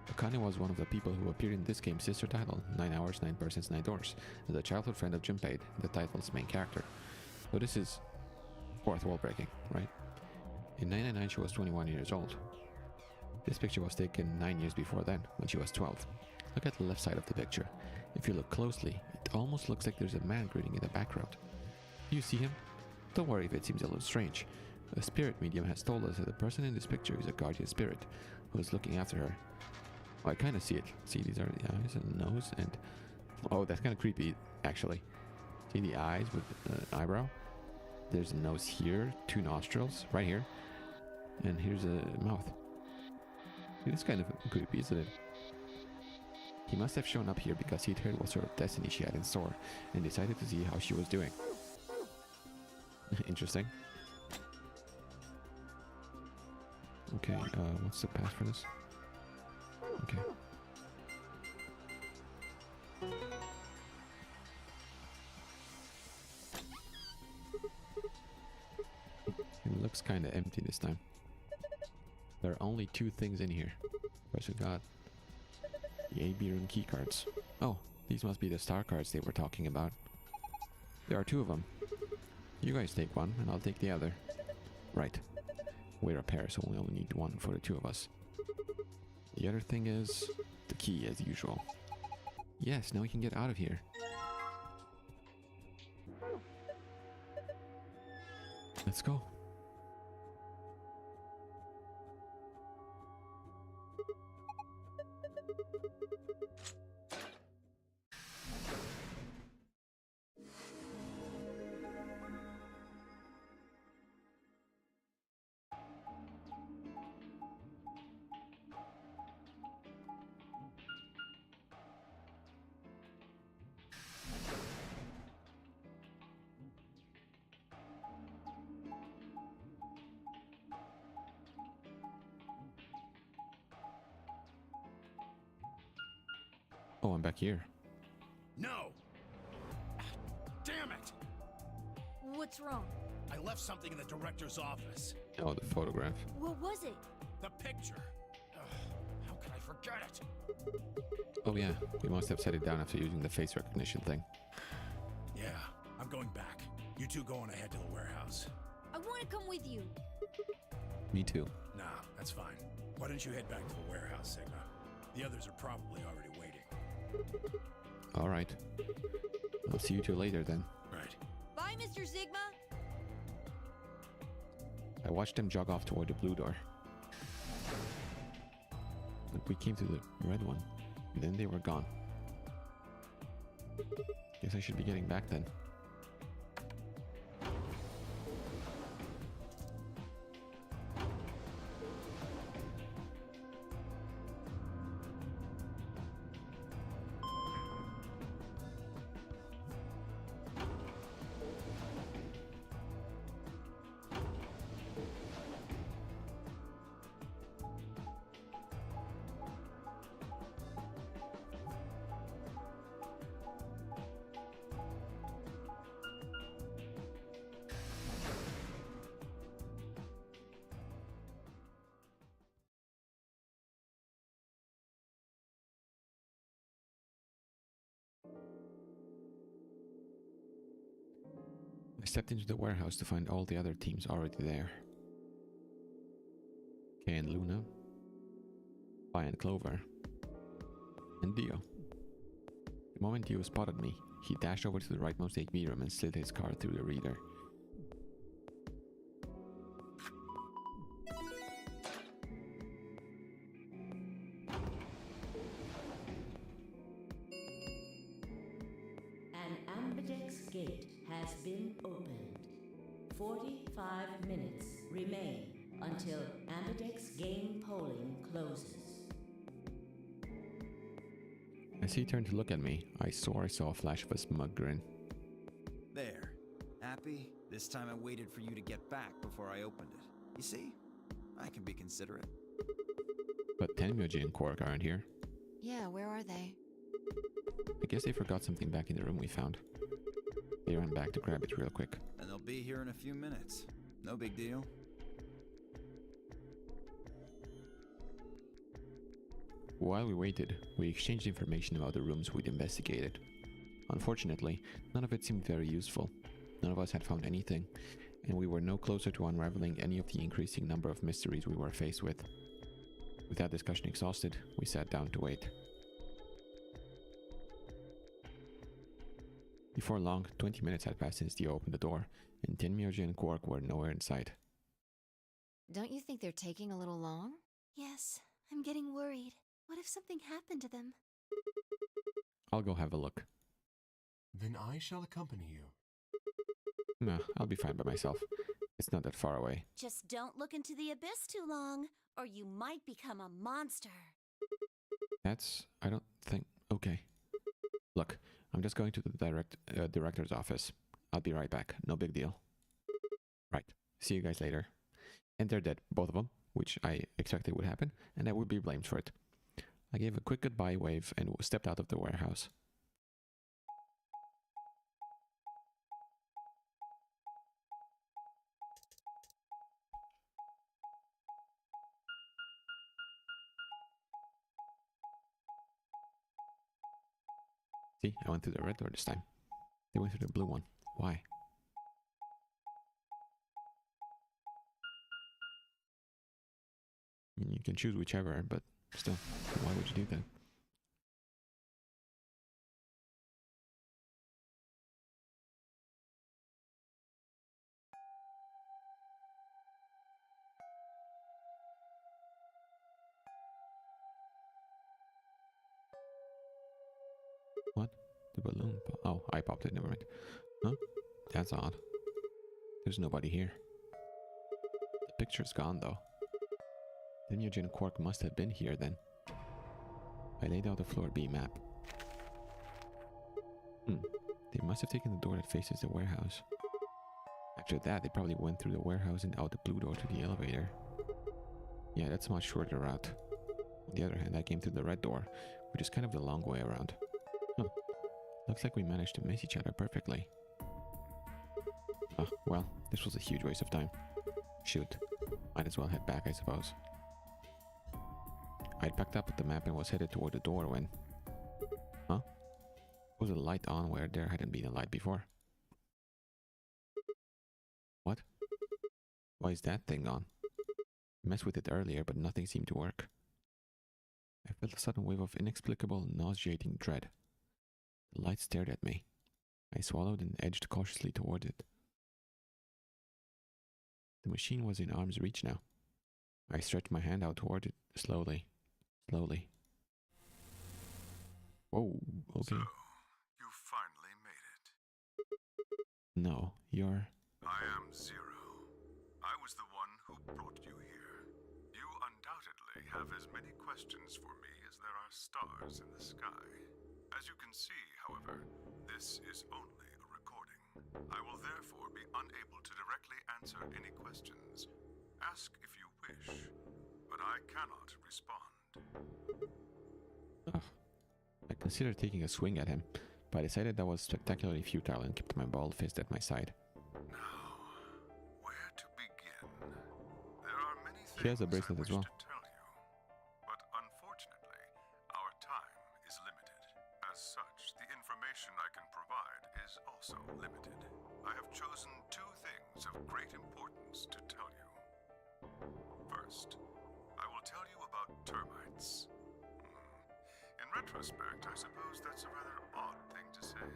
Akane was one of the people who appeared in this game's sister title, 9 Hours, 9 Persons, 9 Doors, as a childhood friend of Junpei, the title's main character. So this is 4th wall breaking, right? In 1999 she was 21 years old. This picture was taken 9 years before then, when she was 12. Look at the left side of the picture. If you look closely, it almost looks like there's a man grinning in the background. Do you see him? Don't worry if it seems a little strange. A spirit medium has told us that the person in this picture is a guardian spirit who is looking after her. Oh, I kind of see it. See, these are the eyes and the nose, and oh, that's kind of creepy, actually. See the eyes with the eyebrow? There's a nose here, 2 nostrils right here, and here's a mouth. See, that's kind of creepy, isn't it? He must have shown up here because he'd heard what sort of destiny she had in store, and decided to see how she was doing. Interesting. Okay, what's the path for this? Okay. Looks kinda empty this time. There are only 2 things in here. First we got the AB room keycards. Oh, these must be the star cards they were talking about. There are 2 of them. You guys take one and I'll take the other. Right. We're a pair, so we only need one for the 2 of us. The other thing is the key as usual. Yes, now we can get out of here. Let's go. Oh, I'm back here. No! Damn it! What's wrong? I left something in the director's office. Oh, the photograph. What was it? The picture. Ugh, how could I forget it? Oh yeah, we must have set it down after using the face recognition thing. Yeah, I'm going back. You two go on ahead to the warehouse. I want to come with you. Me too. Nah, that's fine. Why don't you head back to the warehouse, Sigma? The others are probably already waiting. Alright. I'll see you two later then. Right. Bye, Mr. Sigma. I watched them jog off toward the blue door. But we came to the red one, and then they were gone. Guess I should be getting back then. I stepped into the warehouse to find all the other teams already there. Kay and Luna, Vi and Clover, and Dio. The moment Dio spotted me, he dashed over to the rightmost HB room and slid his card through the reader. An ambidex gate has been opened. 45 minutes remain until ambidex game polling closes. As he turned to look at me, I swore I saw a flash of a smug grin. There. Happy? This time I waited for you to get back before I opened it. You see? I can be considerate. But Tenmyoji and Quark aren't here. Yeah, where are they? I guess they forgot something back in the room we found. They ran back to grab it real quick. And they'll be here in a few minutes. No big deal. While we waited, we exchanged information about the rooms we'd investigated. Unfortunately, none of it seemed very useful. None of us had found anything, and we were no closer to unraveling any of the increasing number of mysteries we were faced with. With that discussion exhausted, we sat down to wait. Before long, 20 minutes had passed since Dio opened the door, and Tenmyoji and Quark were nowhere in sight. Don't you think they're taking a little long? Yes, I'm getting worried. What if something happened to them? I'll go have a look. Then I shall accompany you. Nah, I'll be fine by myself. It's not that far away. Just don't look into the abyss too long, or you might become a monster. I don't think... Okay. Look, I'm just going to the director's office. I'll be right back. No big deal. Right. See you guys later. And they're dead, both of them, which I expected would happen, and I would be blamed for it. I gave a quick goodbye wave and stepped out of the warehouse. See, I went through the red door this time. They went through the blue one. Why? I mean, you can choose whichever, but still, why would you do that? What? The balloon? Oh, I popped it. Never mind. Huh? That's odd. There's nobody here. The picture's gone though. Then Eugene Quark must have been here then. I laid out the floor B map. They must have taken the door that faces the warehouse. After that, they probably went through the warehouse and out the blue door to the elevator. Yeah, that's a much shorter route. On the other hand, I came through the red door, which is kind of the long way around. Huh. Looks like we managed to miss each other perfectly. Well, this was a huge waste of time. Shoot. Might as well head back, I suppose. I'd packed up the map and was headed toward the door when... Huh? Was a light on where there hadn't been a light before? What? Why is that thing on? I messed with it earlier, but nothing seemed to work. I felt a sudden wave of inexplicable, nauseating dread. The light stared at me. I swallowed and edged cautiously toward it. The machine was in arm's reach now. I stretched my hand out toward it, slowly. Slowly. Whoa, okay. So, you finally made it. No, you're... I am Zero. I was the one who brought you here. You undoubtedly have as many questions for me as there are stars in the sky. As you can see, however, this is only a recording. I will therefore be unable to directly answer any questions. Ask if you wish, but I cannot respond. I considered taking a swing at him, but I decided that was spectacularly futile and kept my bald fist at my side. Now, where to begin? There are many things He has a bracelet I as wish well. to tell you, but unfortunately, our time is limited. As such, the information I can provide is also limited. I have chosen two things of great importance to tell you. First, I will tell you about termites. In retrospect, I suppose that's a rather odd thing to say.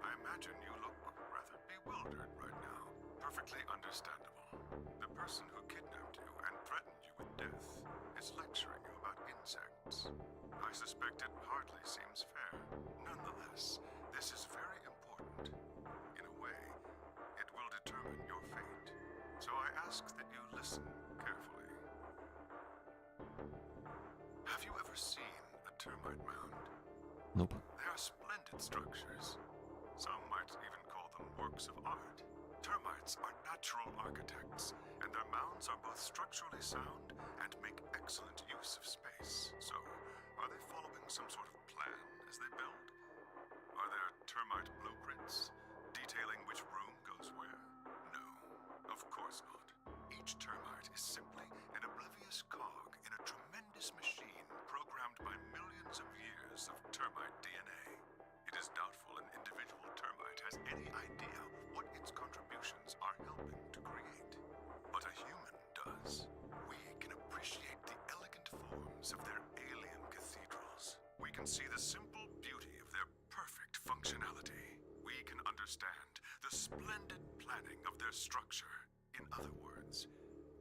I imagine you look rather bewildered right now. Perfectly understandable. The person who kidnapped you and threatened you with death is lecturing you about insects. I suspect it hardly seems fair. Nonetheless, this is very important. In a way, it will determine your fate. So I ask that you listen carefully. Have you ever seen a termite mound? Nope. They are splendid structures. Some might even call them works of art. Termites are natural architects, and their mounds are both structurally sound and make excellent use of space. So, are they following some sort of plan as they build? Are there termite blueprints detailing which room goes where? No, of course not. Each termite is simply an oblivious cog in a tremendous machine programmed by millions of years of termite DNA. It is doubtful an individual termite has any idea what its contributions are helping to create. But a human does. We can appreciate the elegant forms of their alien cathedrals. We can see the simple beauty of their perfect functionality. We can understand the splendid planning of their structure. In other words,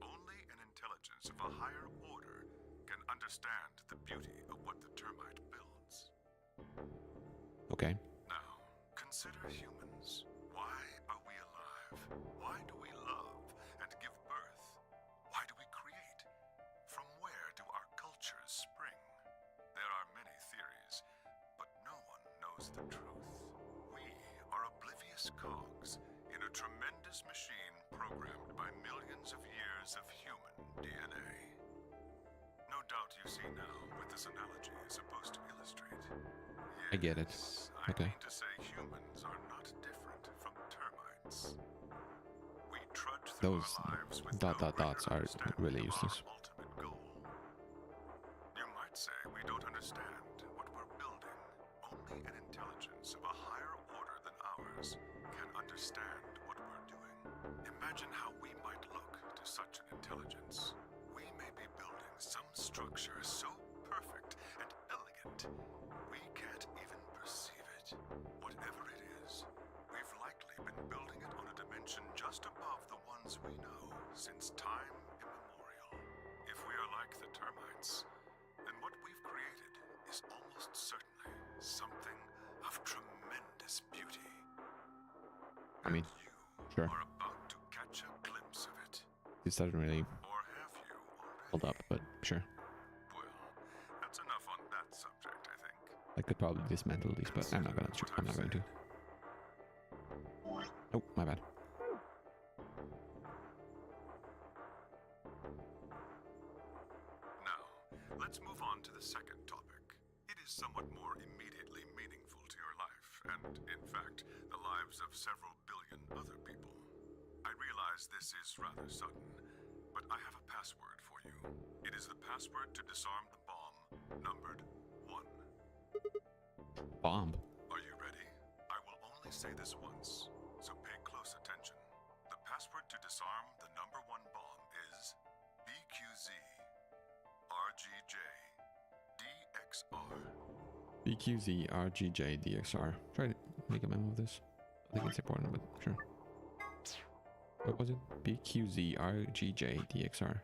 only an intelligence of a higher order can understand the beauty of what the termite builds. Okay. Now, consider humans. Why are we alive? Why do we love and give birth? Why do we create? From where do our cultures spring? There are many theories, but no one knows the truth. We are oblivious cogs in a tremendous machine programmed by millions of years of human DNA. No doubt you see now what this analogy is supposed to illustrate. I get it. Yes, Okay. I mean to say humans are not different from termites. We trudge through Those our lives with dot no dot dots greater are understanding really of useless. our ultimate goal. You might say we don't understand what we're building. Only only an intelligence of a higher order than ours can understand what we're doing. Imagine how we might look to such an intelligence. We may be building some structure so perfect and elegant, we can't even perceive it. Whatever it is, we've likely been building it on a dimension just above the ones we know since time immemorial. If we are like the termites, then what we've created is almost certainly something of tremendous beauty. I mean, You sure. are about to catch a glimpse of it. This doesn't really Or have you already? hold up, but sure. Well, that's enough on that subject, I think. I could probably dismantle these, but I'm not gonna. I'm not going to. Oh, my bad. Now, let's move on to the second topic. It is somewhat more immediately meaningful to your life, and, in fact, the lives of several billion other people. I realize this is rather sudden, but I have a password for you. It is the password to disarm the bomb, numbered 1. Bomb. Are you ready? I will only say this once, so pay close attention. The password to disarm the number 1 bomb is BQZ RGJ DXR. BQZ RGJ DXR. Try to make a memo of this. I think it's important, but sure. What was it? BQZ RGJ DXR.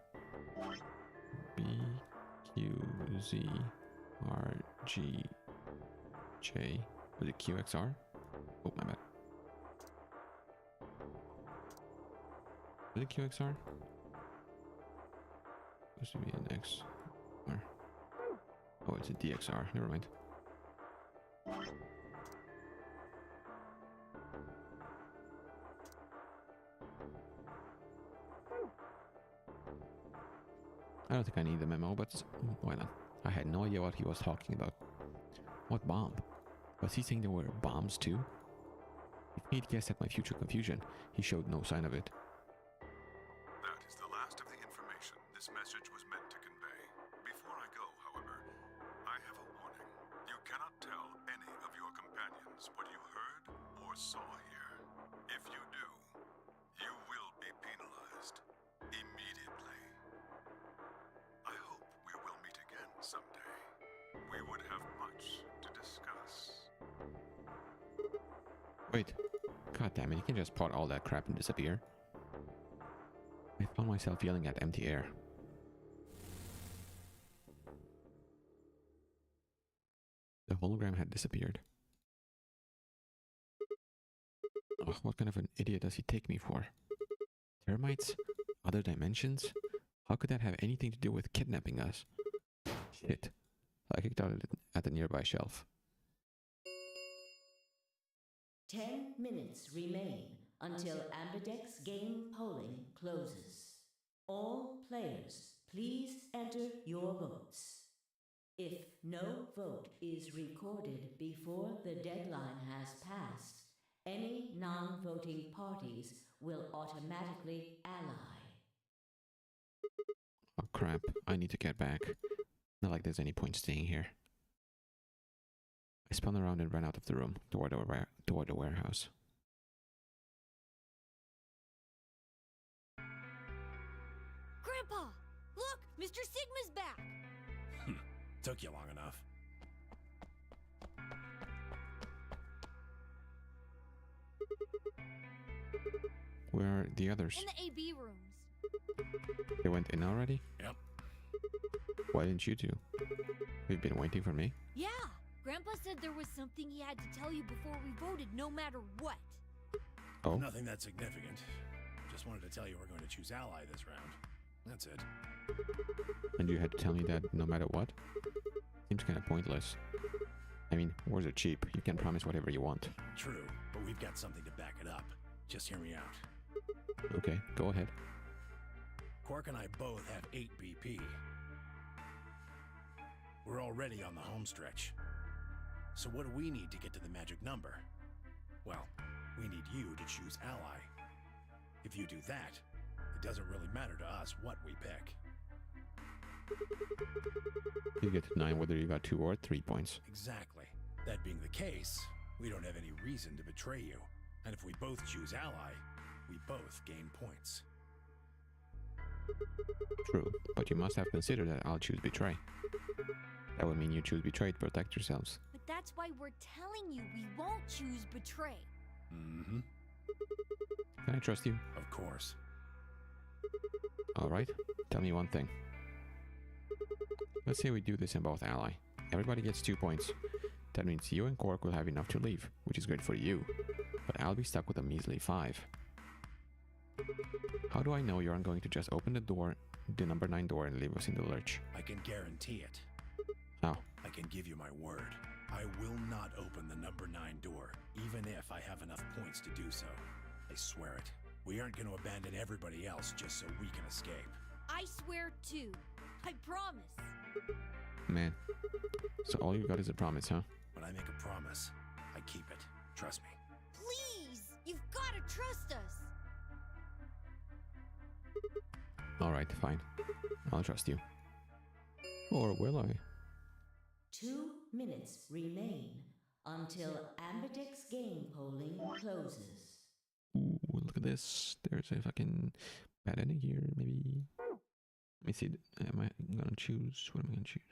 BQZ RGJ. Was it QXR? Oh, my bad. Was it QXR? Supposed to be an XR. Oh, it's a DXR. Never mind. I don't think I need the memo, but why not? I had no idea what he was talking about. What bomb? Was he saying there were bombs too? If he'd guessed at my future confusion, he showed no sign of it. That is the last of the information this message was meant to convey. Before I go, however, I have a warning. You cannot tell any of your companions what you heard or saw here. If you do, you will be penalized immediately. I hope we will meet again someday. We would have much to discuss. Wait. God damn it, you can just pot all that crap and disappear. I found myself yelling at empty air. The hologram had disappeared. Ugh, what kind of an idiot does he take me for? Termites? Other dimensions? How could that have anything to do with kidnapping us? Shit. I kicked out at the nearby shelf. 10 minutes remain until Ambidex game polling closes. All players, please enter your votes. If no vote is recorded before the deadline has passed, any non-voting parties will automatically ally. Oh crap, I need to get back. Not like there's any point staying here. I spun around and ran out of the room, toward the warehouse. Grandpa! Look! Mr. Sigma's back! Took you long enough. Where are the others? In the AB rooms. They went in already? Yep. Why didn't you two? You've been waiting for me? Yeah! Grandpa said there was something he had to tell you before we voted, no matter what. Oh? Nothing that significant. Just wanted to tell you we're going to choose ally this round. That's it. And you had to tell me that no matter what? Seems kind of pointless. I mean, wars are cheap. You can promise whatever you want. True, but we've got something to back it up. Just hear me out. Okay, go ahead. Quark and I both have 8 BP. We're already on the home stretch. So what do we need to get to the magic number? Well, we need you to choose ally. If you do that, it doesn't really matter to us what we pick. You get to 9 whether you got 2 or 3 points. Exactly. That being the case, we don't have any reason to betray you. And if we both choose ally, we both gain points. True, but you must have considered that I'll choose betray. That would mean you choose betray to protect yourselves. But that's why we're telling you we won't choose betray. Mm-hmm. Can I trust you? Of course. Alright, tell me one thing. Let's say we do this in both ally. Everybody gets 2 points. That means you and Cork will have enough to leave, which is great for you. But I'll be stuck with a measly 5. How do I know you aren't going to just open the door, the number 9 door, and leave us in the lurch? I can guarantee it. How? I can give you my word. I will not open the number 9 door, even if I have enough points to do so. I swear it. We aren't going to abandon everybody else just so we can escape. I swear too. I promise. Man. So all you got is a promise, huh? When I make a promise, I keep it. Trust me. Please! You've got to trust us! Alright, fine. I'll trust you. Or will I? 2 minutes remain until Ambidex game polling closes. Ooh, look at this. There's a fucking bad ending here, maybe. Let me see. Am I gonna choose? What am I gonna choose?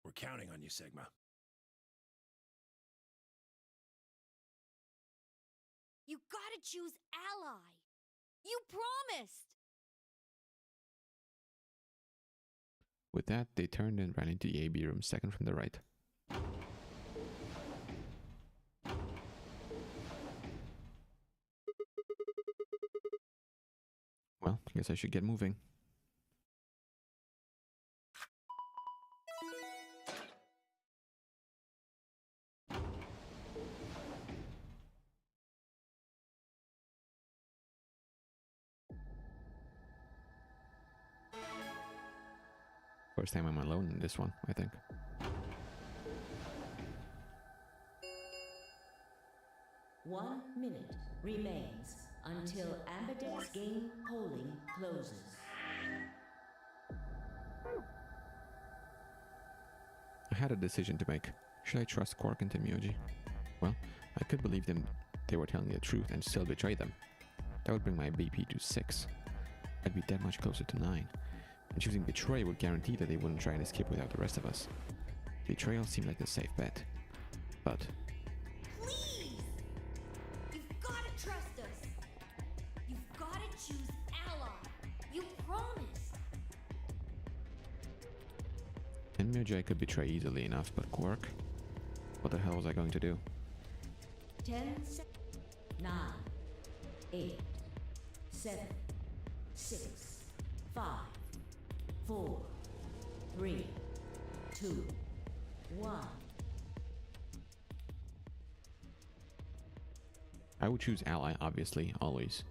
We're counting on you, Sigma. You gotta choose ally! You promised! With that, they turned and ran into the AB room, second from the right. Well, I guess I should get moving. First time I'm alone in this one, I think. One minute remains until Ambidex game polling closes. I had a decision to make. Should I trust Quark and Temyoji? Well, I could believe them they were telling the truth and still betray them. That would bring my BP to 6. I'd be that much closer to 9. And choosing betray would guarantee that they wouldn't try and escape without the rest of us. Betrayal seemed like the safe bet. But Please! You've gotta trust us! You've gotta choose ally! You promised! Temyoji I could betray easily enough, but Quark? What the hell was I going to do? 10 seconds. 9, 8, 7, 6, 5, 4, 3, 2, 1. I would choose ally, obviously, always.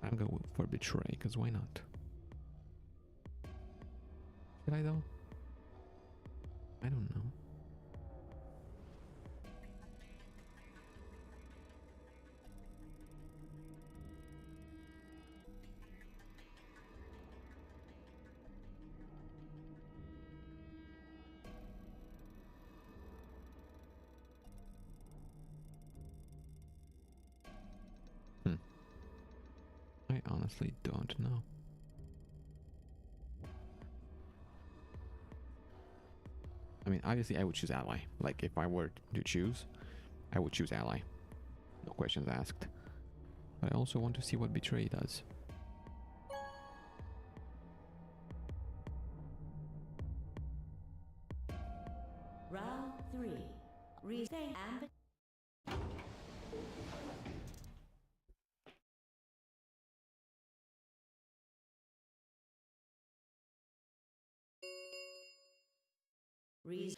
I'm going for betray, because why not? Should I though? I don't know. I honestly don't know. I mean, obviously I would choose ally. Like, if I were to choose, I would choose ally. No questions asked. But I also want to see what betray does. Round 3. Rethink Ambit. Please.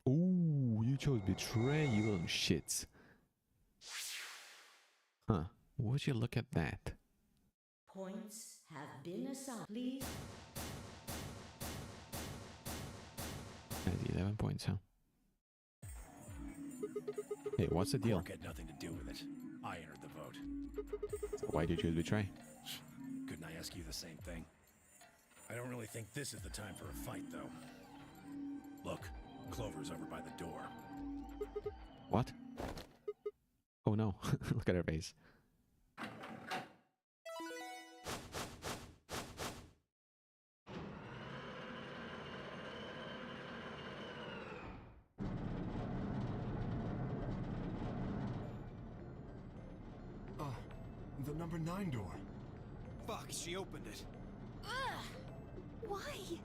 Ooh, you chose betray, you little shits. Huh. Would you look at that? Points have been assigned. Please. That's 11 points, huh? Hey, what's the deal? Quark had nothing to do with it. I entered the vote. Why did you choose betray? Couldn't I ask you the same thing? I don't really think this is the time for a fight, though. Look, Clover's over by the door. What? Oh no, look at her face. The number 9 door. Fuck, she opened it. Ugh! Why?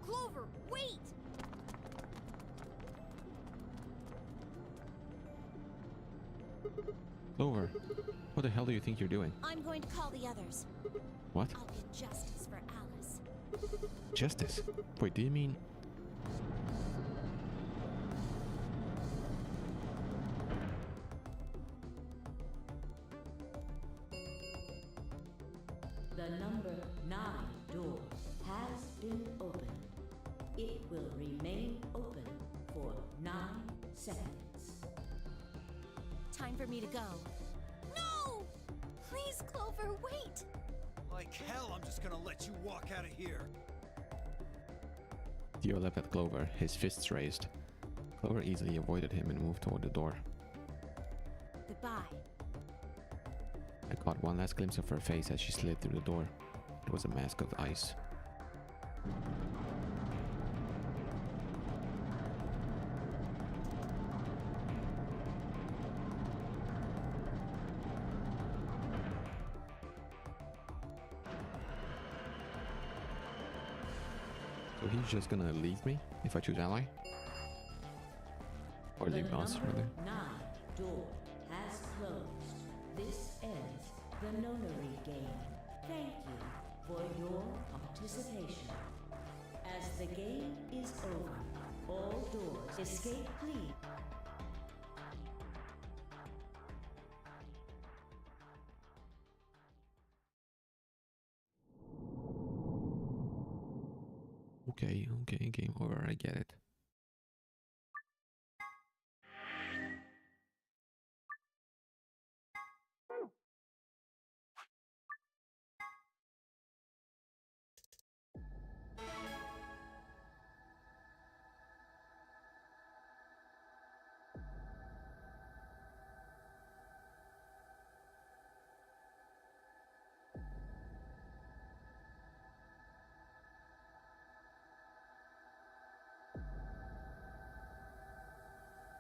Clover, wait! Clover, what the hell do you think you're doing? I'm going to call the others. What? I'll get justice for Alice. Justice? Wait, do you mean... The number 9 door has been opened. It will remain open for 9 seconds. Time for me to go. No! Please, Clover, wait! Like hell, I'm just gonna let you walk out of here. Theo leapt at Clover, his fists raised. Clover easily avoided him and moved toward the door. Goodbye. I caught one last glimpse of her face as she slid through the door. It was a mask of ice. So he's just gonna leave me if I choose ally? Or The leave us, number rather. 9 door has closed. This ends the nonary game. Thank you for your participation. As the game is over, all doors escape, please. Okay, game over, I get it.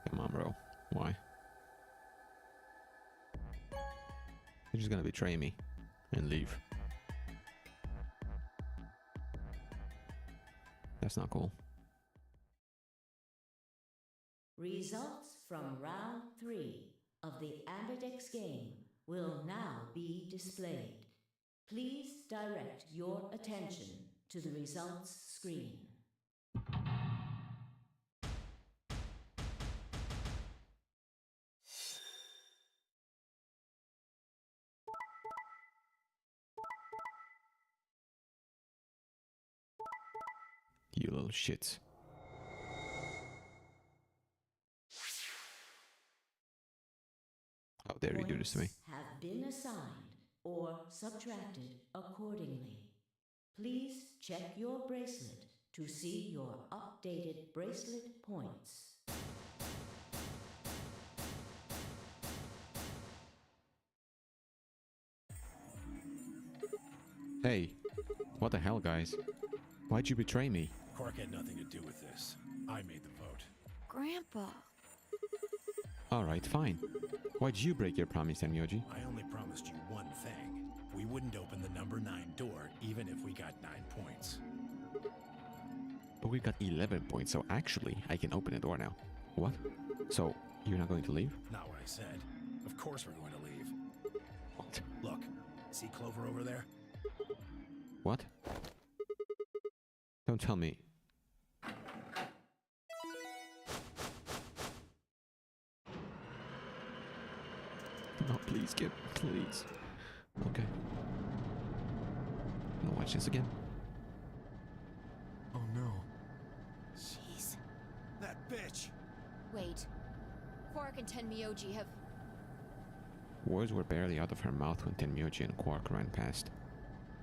Come on, bro. Why? You're just gonna betray me and leave. That's not cool. Results from round 3 of the Ambidex game will now be displayed. Please direct your attention to the results screen. You little shits. How dare you do this to me? Points have been assigned or subtracted accordingly. Please check your bracelet to see your updated bracelet points. Hey, what the hell, guys? Why'd you betray me? Quark had nothing to do with this. I made the vote. Grandpa. Alright, fine. Why'd you break your promise, Tenmyoji? I only promised you one thing. We wouldn't open the number 9 door, even if we got 9 points. But we got 11 points, so actually, I can open the door now. What? So, you're not going to leave? Not what I said. Of course we're going to leave. What? Look, see Clover over there? What? Don't tell me. No, please, Kip, please. Okay. I'll watch this again. Oh no. Jeez. That bitch! Wait. Quark and Tenmyoji have... Words were barely out of her mouth when Tenmyoji and Quark ran past.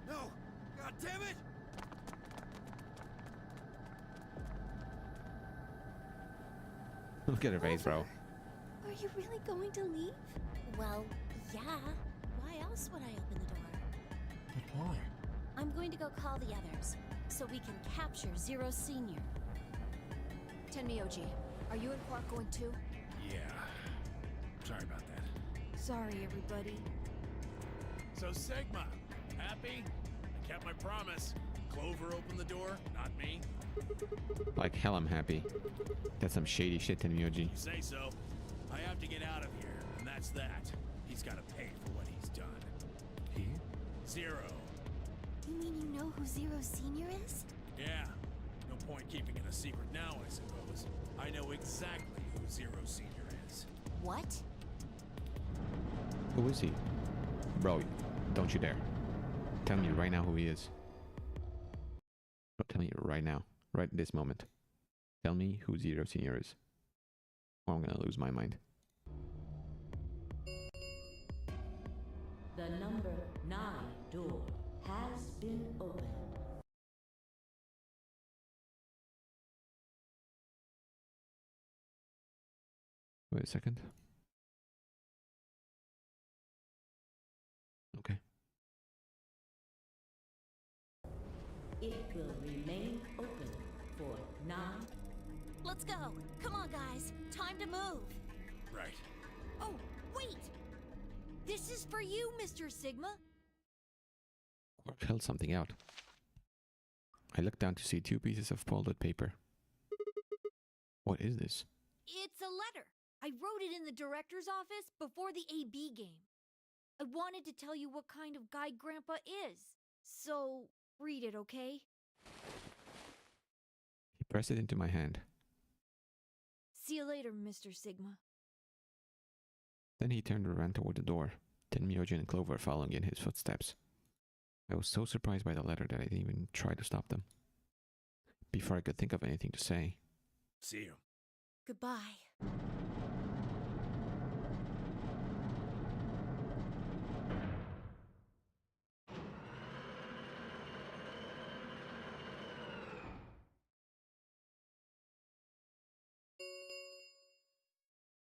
No! God damn it! Look at her face, bro. Are you really going to leave? Well, yeah. Why else would I open the door? But why? I'm going to go call the others, so we can capture Zero Senior. Tenmyoji, are you and Quark going too? Yeah. Sorry about that. Sorry, everybody. So, Sigma, happy? I kept my promise. Clover opened the door, not me. Like hell I'm happy. That's some shady shit, Tenmyoji. You say so. I have to get out of here, and that's that. He's got to pay for what he's done. He? Zero. You mean you know who Zero Senior is? Yeah. No point keeping it a secret now, I suppose. I know exactly who Zero Senior is. What? Who is he? Bro, don't you dare. Tell me right now who he is. Bro, tell me right now. Right this moment. Tell me who Zero Senior is. Or I'm gonna lose my mind. The number 9 door has been opened. Wait a second. Okay. It will remain open for 9. Let's go. Come on, guys. Time to move. Right. Oh, wait! This is for you, Mr. Sigma. Quark held something out. I looked down to see 2 pieces of folded paper. What is this? It's a letter. I wrote it in the director's office before the AB game. I wanted to tell you what kind of guy Grandpa is. So, read it, okay? He pressed it into my hand. See you later, Mr. Sigma. Then he turned and ran toward the door, Tenmyoji and Clover following in his footsteps. I was so surprised by the letter that I didn't even try to stop them. Before I could think of anything to say, See you. Goodbye.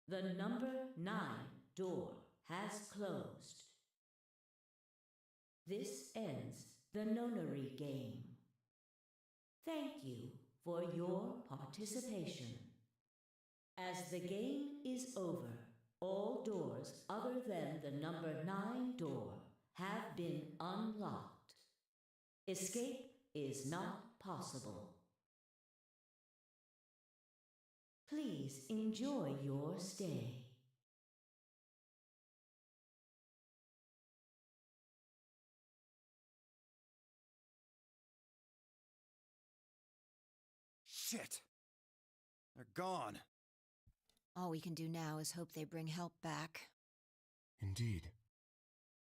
The number 9 door has closed. This ends the nonary game. Thank you for your participation. As the game is over, all doors other than the number 9 door have been unlocked. Escape is not possible. Please enjoy your stay. Shit! They're gone. All we can do now is hope they bring help back. Indeed.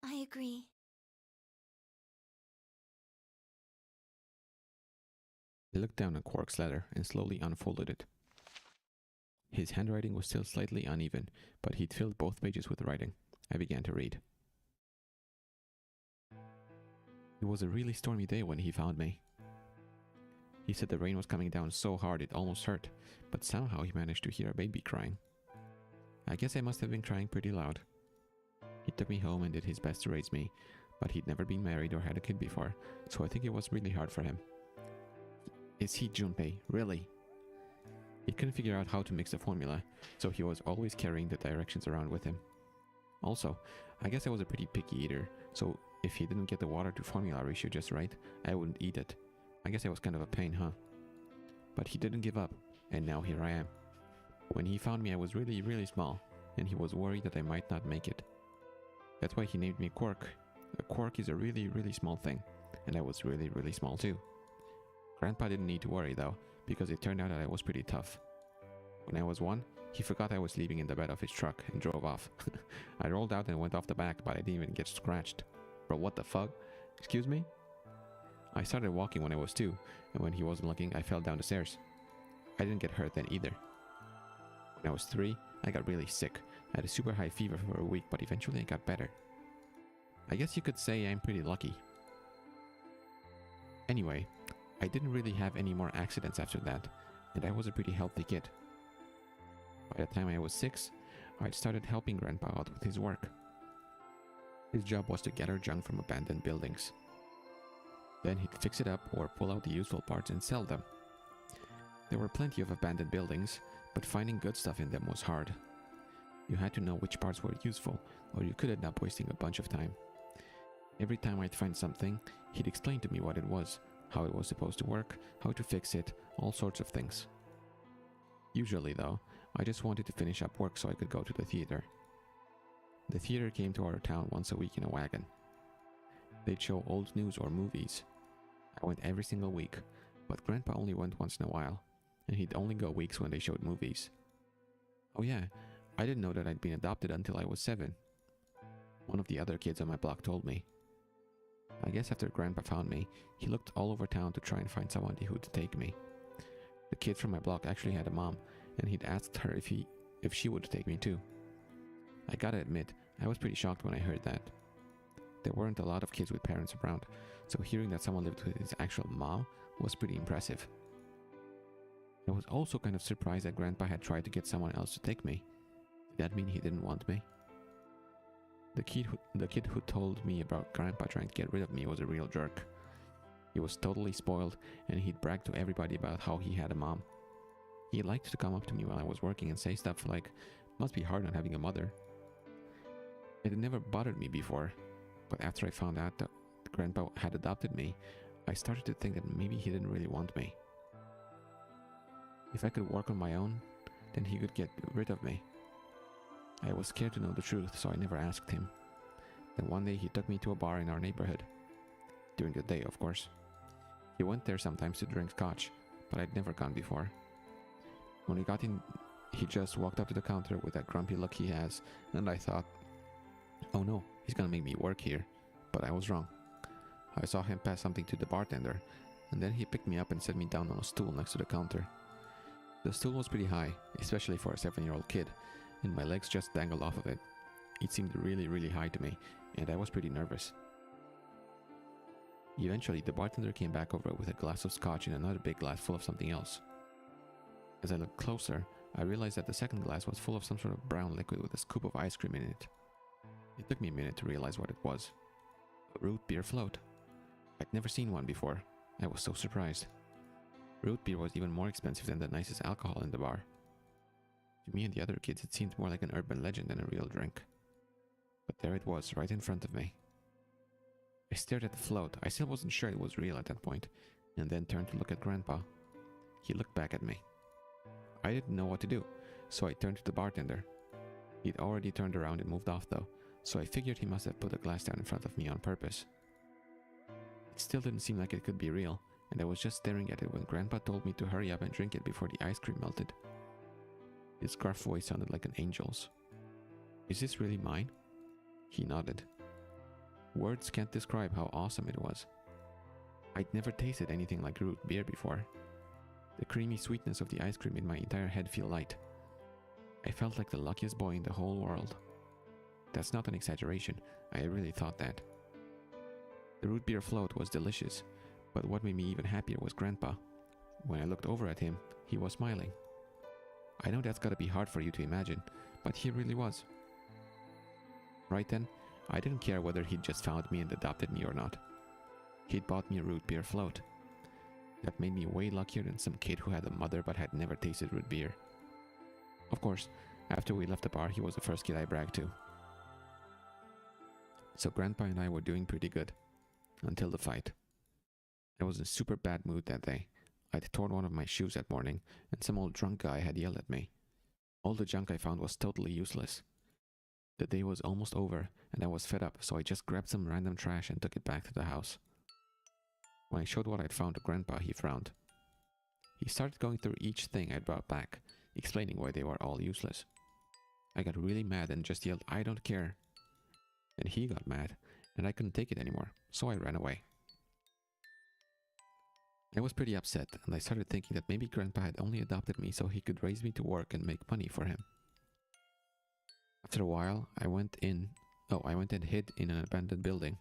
I agree. I looked down at Quark's letter and slowly unfolded it. His handwriting was still slightly uneven, but he'd filled both pages with writing. I began to read. It was a really stormy day when he found me. He said the rain was coming down so hard it almost hurt, but somehow he managed to hear a baby crying. I guess I must have been crying pretty loud. He took me home and did his best to raise me, but he'd never been married or had a kid before, so I think it was really hard for him. Is he Junpei? Really? He couldn't figure out how to mix the formula, so he was always carrying the directions around with him. Also, I guess I was a pretty picky eater, so if he didn't get the water to formula ratio just right, I wouldn't eat it. I guess I was kind of a pain, huh? But he didn't give up, and now here I am. When he found me, I was really, really small, and he was worried that I might not make it. That's why he named me Quark. A quark is a really, really small thing, and I was really, really small too. Grandpa didn't need to worry though, because it turned out that I was pretty tough. When I was 1, He forgot I was sleeping in the bed of his truck and drove off. I rolled out and went off the back, but I didn't even get scratched. Bro, what the fuck? Excuse me? I started walking when I was 2, and when he wasn't looking, I fell down the stairs. I didn't get hurt then either. When I was 3, I got really sick. I had a super high fever for a week, but eventually I got better. I guess you could say I'm pretty lucky. Anyway, I didn't really have any more accidents after that, and I was a pretty healthy kid. By the time I was 6, I'd started helping Grandpa out with his work. His job was to gather junk from abandoned buildings. Then he'd fix it up or pull out the useful parts and sell them. There were plenty of abandoned buildings, but finding good stuff in them was hard. You had to know which parts were useful, or you could end up wasting a bunch of time. Every time I'd find something, he'd explain to me what it was, how it was supposed to work, how to fix it, all sorts of things. Usually though, I just wanted to finish up work so I could go to the theater. The theater came to our town once a week in a wagon. They'd show old news or movies. I went every single week, but Grandpa only went once in a while, and he'd only go weeks when they showed movies. Oh yeah, I didn't know that I'd been adopted until I was 7. One of the other kids on my block told me. I guess after Grandpa found me, he looked all over town to try and find someone who would take me. The kid from my block actually had a mom, and he'd asked her if she would take me too. I gotta admit, I was pretty shocked when I heard that. There weren't a lot of kids with parents around, so hearing that someone lived with his actual mom was pretty impressive. I was also kind of surprised that Grandpa had tried to get someone else to take me. Did that mean he didn't want me? The kid who told me about Grandpa trying to get rid of me was a real jerk. He was totally spoiled, and he'd brag to everybody about how he had a mom. He liked to come up to me while I was working and say stuff like, "Must be hard not having a mother." It had never bothered me before, but after I found out that Grandpa had adopted me, I started to think that maybe he didn't really want me. If I could work on my own, then he could get rid of me. I was scared to know the truth, so I never asked him. Then one day he took me to a bar in our neighborhood. During the day, of course. He went there sometimes to drink scotch, but I'd never gone before. When we got in, he just walked up to the counter with that grumpy look he has, and I thought, oh no, he's gonna make me work here. But I was wrong. I saw him pass something to the bartender, and then he picked me up and set me down on a stool next to the counter. The stool was pretty high, especially for a 7-year-old kid, and my legs just dangled off of it. It seemed really, really high to me, and I was pretty nervous. Eventually, the bartender came back over with a glass of scotch and another big glass full of something else. As I looked closer, I realized that the second glass was full of some sort of brown liquid with a scoop of ice cream in it. It took me a minute to realize what it was. A root beer float. I'd never seen one before. I was so surprised. Root beer was even more expensive than the nicest alcohol in the bar. To me and the other kids, it seemed more like an urban legend than a real drink. But there it was, right in front of me. I stared at the float. I still wasn't sure it was real at that point, and then turned to look at Grandpa. He looked back at me. I didn't know what to do, so I turned to the bartender. He'd already turned around and moved off though, so I figured he must have put a glass down in front of me on purpose. It still didn't seem like it could be real, and I was just staring at it when Grandpa told me to hurry up and drink it before the ice cream melted. His gruff voice sounded like an angel's. "Is this really mine?" He nodded. Words can't describe how awesome it was. I'd never tasted anything like root beer before. The creamy sweetness of the ice cream made my entire head feel light. I felt like the luckiest boy in the whole world. That's not an exaggeration, I really thought that. The root beer float was delicious, but what made me even happier was Grandpa. When I looked over at him, he was smiling. I know that's gotta be hard for you to imagine, but he really was. Right then, I didn't care whether he'd just found me and adopted me or not. He'd bought me a root beer float. That made me way luckier than some kid who had a mother but had never tasted root beer. Of course, after we left the bar, he was the first kid I bragged to. So Grandpa and I were doing pretty good. Until the fight. I was in a super bad mood that day. I'd torn one of my shoes that morning, and some old drunk guy had yelled at me. All the junk I found was totally useless. The day was almost over, and I was fed up, so I just grabbed some random trash and took it back to the house. When I showed what I'd found to Grandpa, he frowned. He started going through each thing I'd brought back, explaining why they were all useless. I got really mad and just yelled, "I don't care." And he got mad, and I couldn't take it anymore, so I ran away. I was pretty upset, and I started thinking that maybe Grandpa had only adopted me so he could raise me to work and make money for him. After a while, I went and hid in an abandoned building,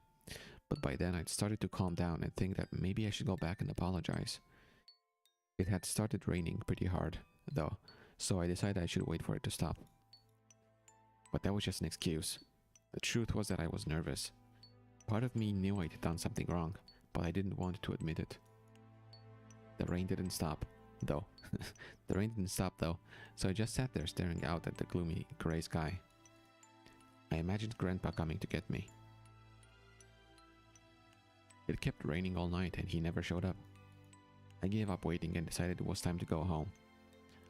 but by then I'd started to calm down and think that maybe I should go back and apologize. It had started raining pretty hard, though, so I decided I should wait for it to stop. But that was just an excuse. The truth was that I was nervous. Part of me knew I'd done something wrong, but I didn't want to admit it. The rain didn't stop, though. So I just sat there staring out at the gloomy gray sky. I imagined Grandpa coming to get me. It kept raining all night and he never showed up. I gave up waiting and decided it was time to go home.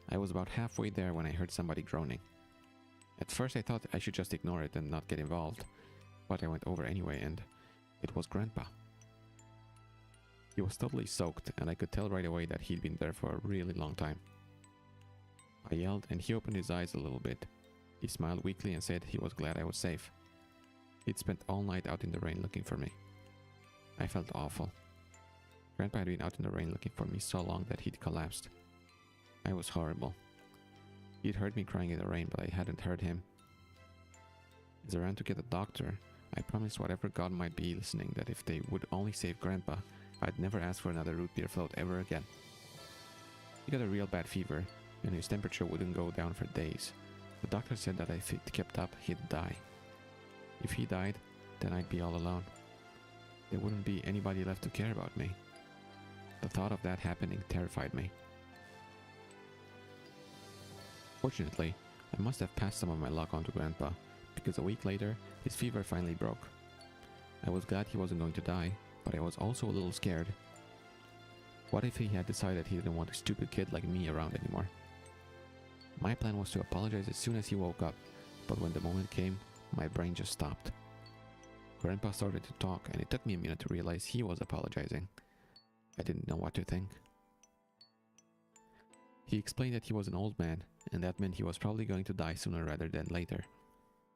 I was about halfway there when I heard somebody groaning. At first I thought I should just ignore it and not get involved, but I went over anyway and it was Grandpa. He was totally soaked and I could tell right away that he'd been there for a really long time. I yelled and he opened his eyes a little bit. He smiled weakly and said he was glad I was safe. He'd spent all night out in the rain looking for me. I felt awful. Grandpa had been out in the rain looking for me so long that he'd collapsed. I was horrible. He'd heard me crying in the rain, but I hadn't heard him. As I ran to get a doctor, I promised whatever god might be listening that if they would only save Grandpa, I'd never ask for another root beer float ever again. He got a real bad fever, and his temperature wouldn't go down for days. The doctor said that if it kept up, he'd die. If he died, then I'd be all alone. There wouldn't be anybody left to care about me. The thought of that happening terrified me. Fortunately, I must have passed some of my luck on to Grandpa, because a week later, his fever finally broke. I was glad he wasn't going to die, but I was also a little scared. What if he had decided he didn't want a stupid kid like me around anymore? My plan was to apologize as soon as he woke up, but when the moment came, my brain just stopped. Grandpa started to talk, and it took me a minute to realize he was apologizing. I didn't know what to think. He explained that he was an old man, and that meant he was probably going to die sooner rather than later.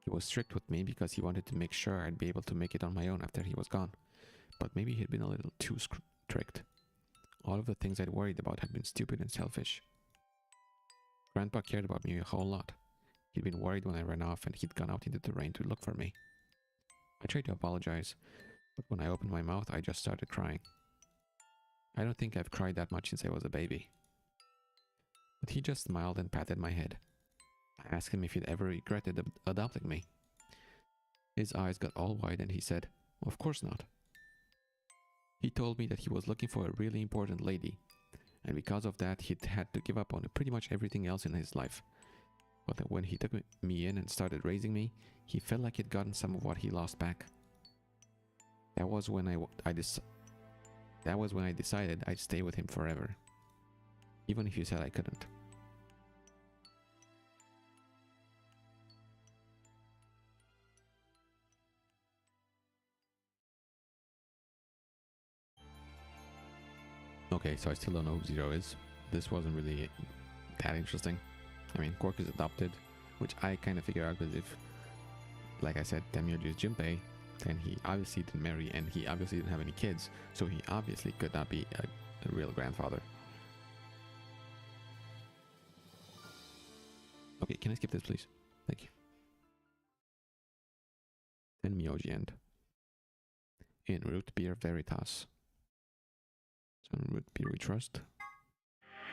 He was strict with me because he wanted to make sure I'd be able to make it on my own after he was gone, but maybe he'd been a little too strict. All of the things I'd worried about had been stupid and selfish. Grandpa cared about me a whole lot. He'd been worried when I ran off and he'd gone out into the rain to look for me. I tried to apologize, but when I opened my mouth, I just started crying. I don't think I've cried that much since I was a baby. But he just smiled and patted my head. I asked him if he'd ever regretted adopting me. His eyes got all wide and he said, "Of course not." He told me that he was looking for a really important lady, and because of that he'd had to give up on pretty much everything else in his life. But that when he took me in and started raising me, he felt like he'd gotten some of what he lost back. That was when I decided I'd stay with him forever, even if he said I couldn't. Okay, so I still don't know who Zero is. This wasn't really that interesting. I mean, Quark is adopted, which I kind of figured out because if, like I said, Temyoji is Junpei, then he obviously didn't marry and he obviously didn't have any kids, so he obviously could not be a real grandfather. Okay, can I skip this, please? Thank you. Tenmyoji end. In Root Beer Veritas. So in Root Beer we trust.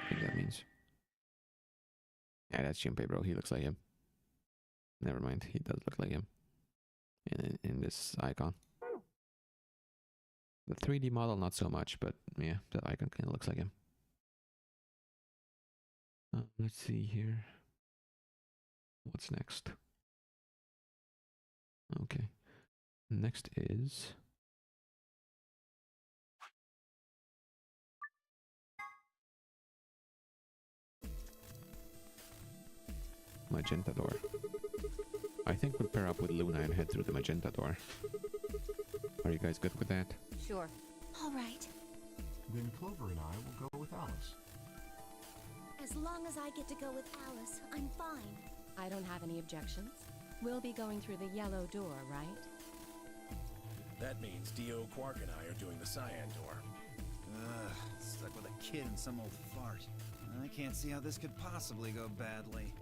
I think that means. Yeah, that's Junpei, bro. He looks like him. Never mind, he does look like him. In this icon. The 3D model, not so much, but yeah, the icon kind of looks like him. Let's see here. What's next? Okay. Next is... Magenta door. I think we'll pair up with Luna and head through the magenta door. Are you guys good with that? Sure. All right. Then Clover and I will go with Alice. As long as I get to go with Alice, I'm fine. I don't have any objections. We'll be going through the yellow door, right? That means Dio, Quark, and I are doing the cyan door. Ugh, stuck with a kid and some old fart. I can't see how this could possibly go badly.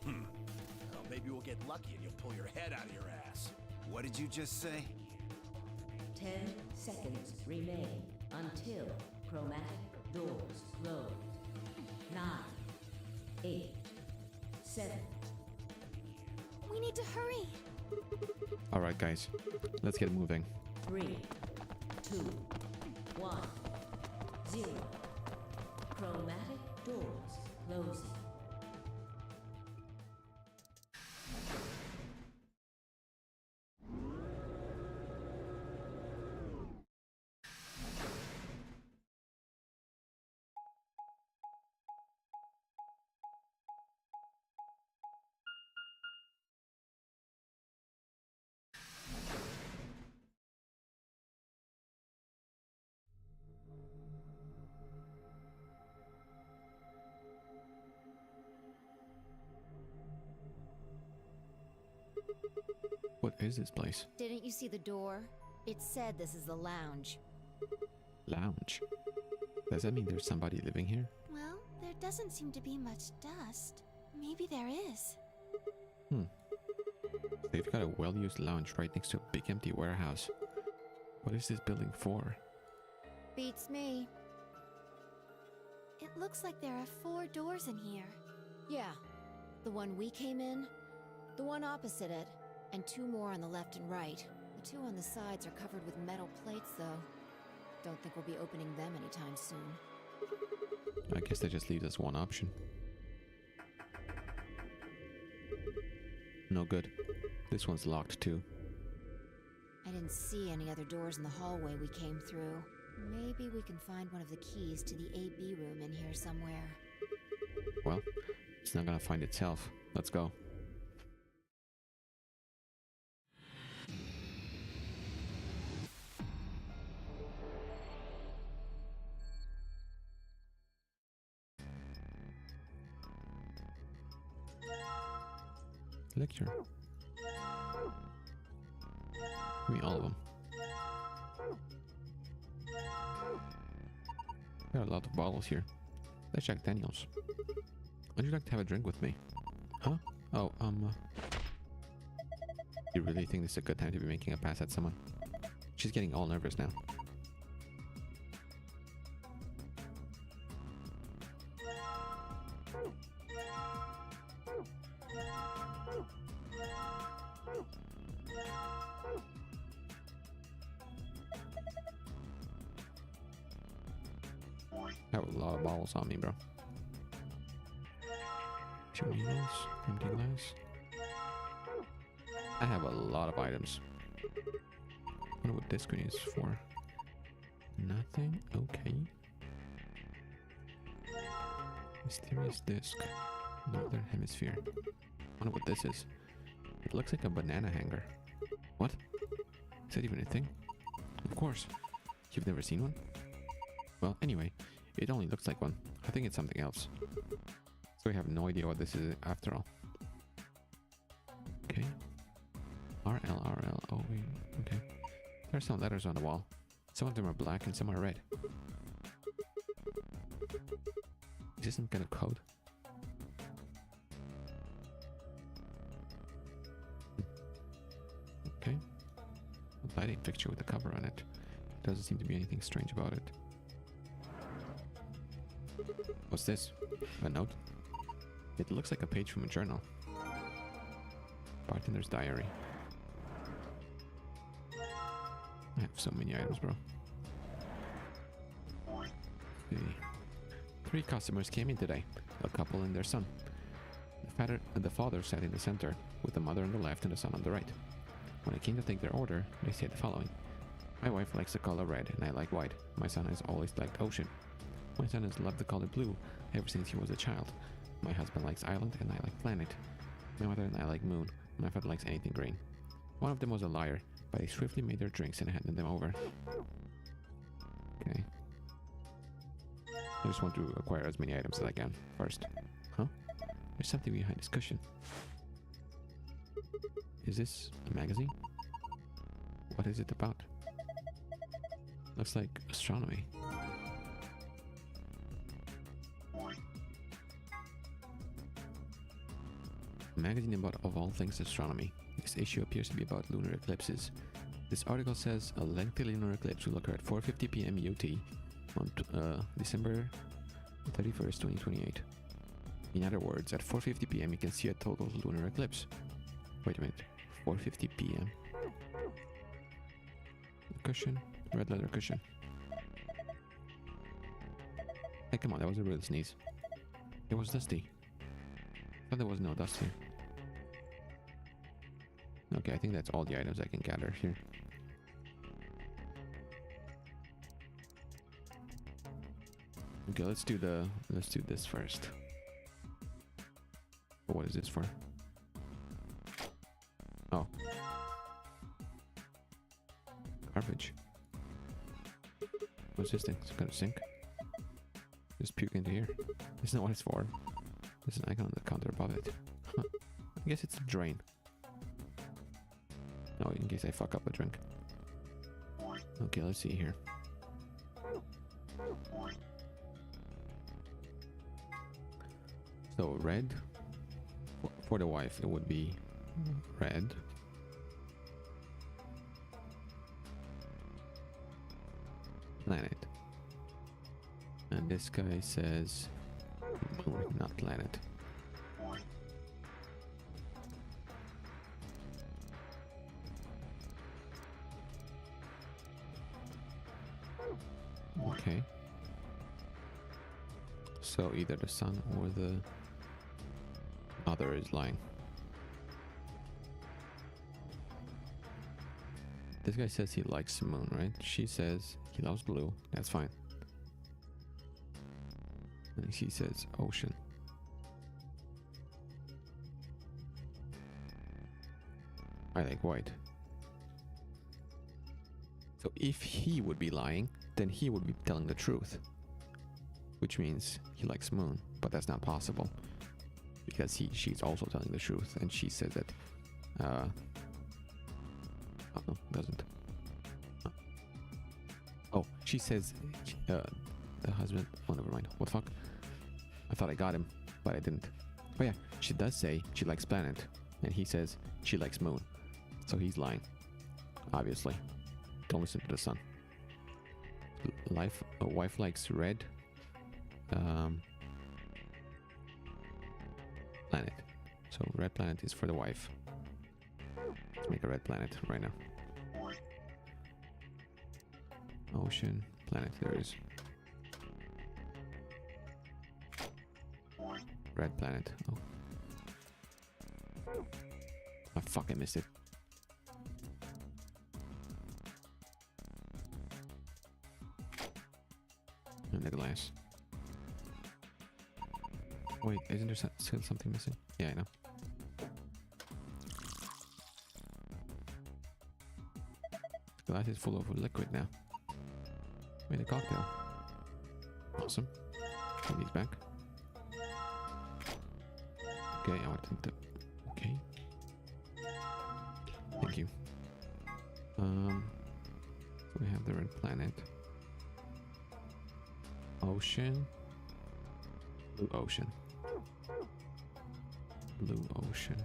Well, maybe we'll get lucky and you'll pull your head out of your ass. What did you just say? 10 seconds remain until chromatic doors close. 9, 8, 7. We need to hurry. Alright, guys. Let's get moving. 3, 2, 1, 0. Chromatic doors closing. What is this place? Didn't you see the door? It said this is the lounge. Lounge? Does that mean there's somebody living here? Well, there doesn't seem to be much dust. Maybe there is. They've got a well-used lounge right next to a big empty warehouse. What is this building for? Beats me. It looks like there are 4 doors in here. Yeah. The one we came in, the one opposite it, and 2 more on the left and right. The 2 on the sides are covered with metal plates, though. Don't think we'll be opening them anytime soon. I guess that just leaves us one option. No good. This one's locked too. I didn't see any other doors in the hallway we came through. Maybe we can find one of the keys to the AB room in here somewhere. Well, it's not gonna find itself. Let's go. Lecture. Give me all of them. There are a lot of bottles here. That's Jack Daniels. Would you like to have a drink with me? Huh? Oh, You really think this is a good time to be making a pass at someone? She's getting all nervous now. I have a lot of bottles on me, bro. 2 needles, empty glass. I have a lot of items. I wonder what this screen is for. Nothing? Okay. Mysterious disc. Northern hemisphere. I wonder what this is. It looks like a banana hanger. What? Is that even a thing? Of course. You've never seen one? Well, anyway, it only looks like one. I think it's something else. So we have no idea what this is after all. Okay. RL. Okay. There are some letters on the wall. Some of them are black and some are red. Is this some kind of code? Okay. A lighting fixture with a cover on it. Doesn't seem to be anything strange about it. What's this? A note? It looks like a page from a journal. Bartender's diary. I have so many items, bro. Okay. 3 customers came in today. A couple and their son. The father sat in the center, with the mother on the left and the son on the right. When I came to take their order, they said the following. My wife likes the color red and I like white. My son has always liked ocean. My son has loved the color blue ever since he was a child. My husband likes island and I like planet. My mother and I like moon. My father likes anything green. One of them was a liar, but they swiftly made their drinks and handed them over. Okay. I just want to acquire as many items as I can first. Huh? There's something behind this cushion. Is this a magazine? What is it about? Looks like astronomy. A magazine about, of all things, astronomy. This issue appears to be about lunar eclipses. This article says a lengthy lunar eclipse will occur at 4:50 p.m. UT on December 31st, 2028. In other words, at 4:50 p.m. you can see a total lunar eclipse. Wait a minute, 4:50 p.m. Cushion, red leather cushion. Hey, come on, that was a real sneeze. It was dusty. I thought there was no dust here. Okay, I think that's all the items I can gather here. Okay, let's do this first. What is this for? Oh. Garbage. What's this thing? Some kind of sink? Just puke into here. That's not what it's for. There's an icon on the counter above it. Huh. I guess it's a drain. Oh, in case I fuck up a drink. Okay, let's see here. So red. For the wife, it would be red. Planet. And this guy says moon, not planet. Okay. So either the sun or the other is lying. This guy says he likes moon, right? She says he loves blue. That's fine. And she says ocean. I like white. So if he would be lying, then he would be telling the truth. Which means he likes moon, but that's not possible. Because she's also telling the truth, and she says that oh no, doesn't. Oh, she says the husband. Oh, never mind. What the fuck? I thought I got him, but I didn't. Oh yeah, she does say she likes planet, and he says she likes moon. So he's lying. Obviously. Don't listen to the sun. A wife likes red. Planet. So red planet is for the wife. Let's make a red planet right now. Ocean, planet, there is. Red planet. Oh. Oh fuck, I missed it. And the glass. Wait, isn't there still something missing? Yeah, I know. The glass is full of liquid now. Made a cocktail. Awesome. Put these back. Okay, I want to. Okay. Thank you. So we have the red planet. Ocean. Blue ocean. Blue ocean.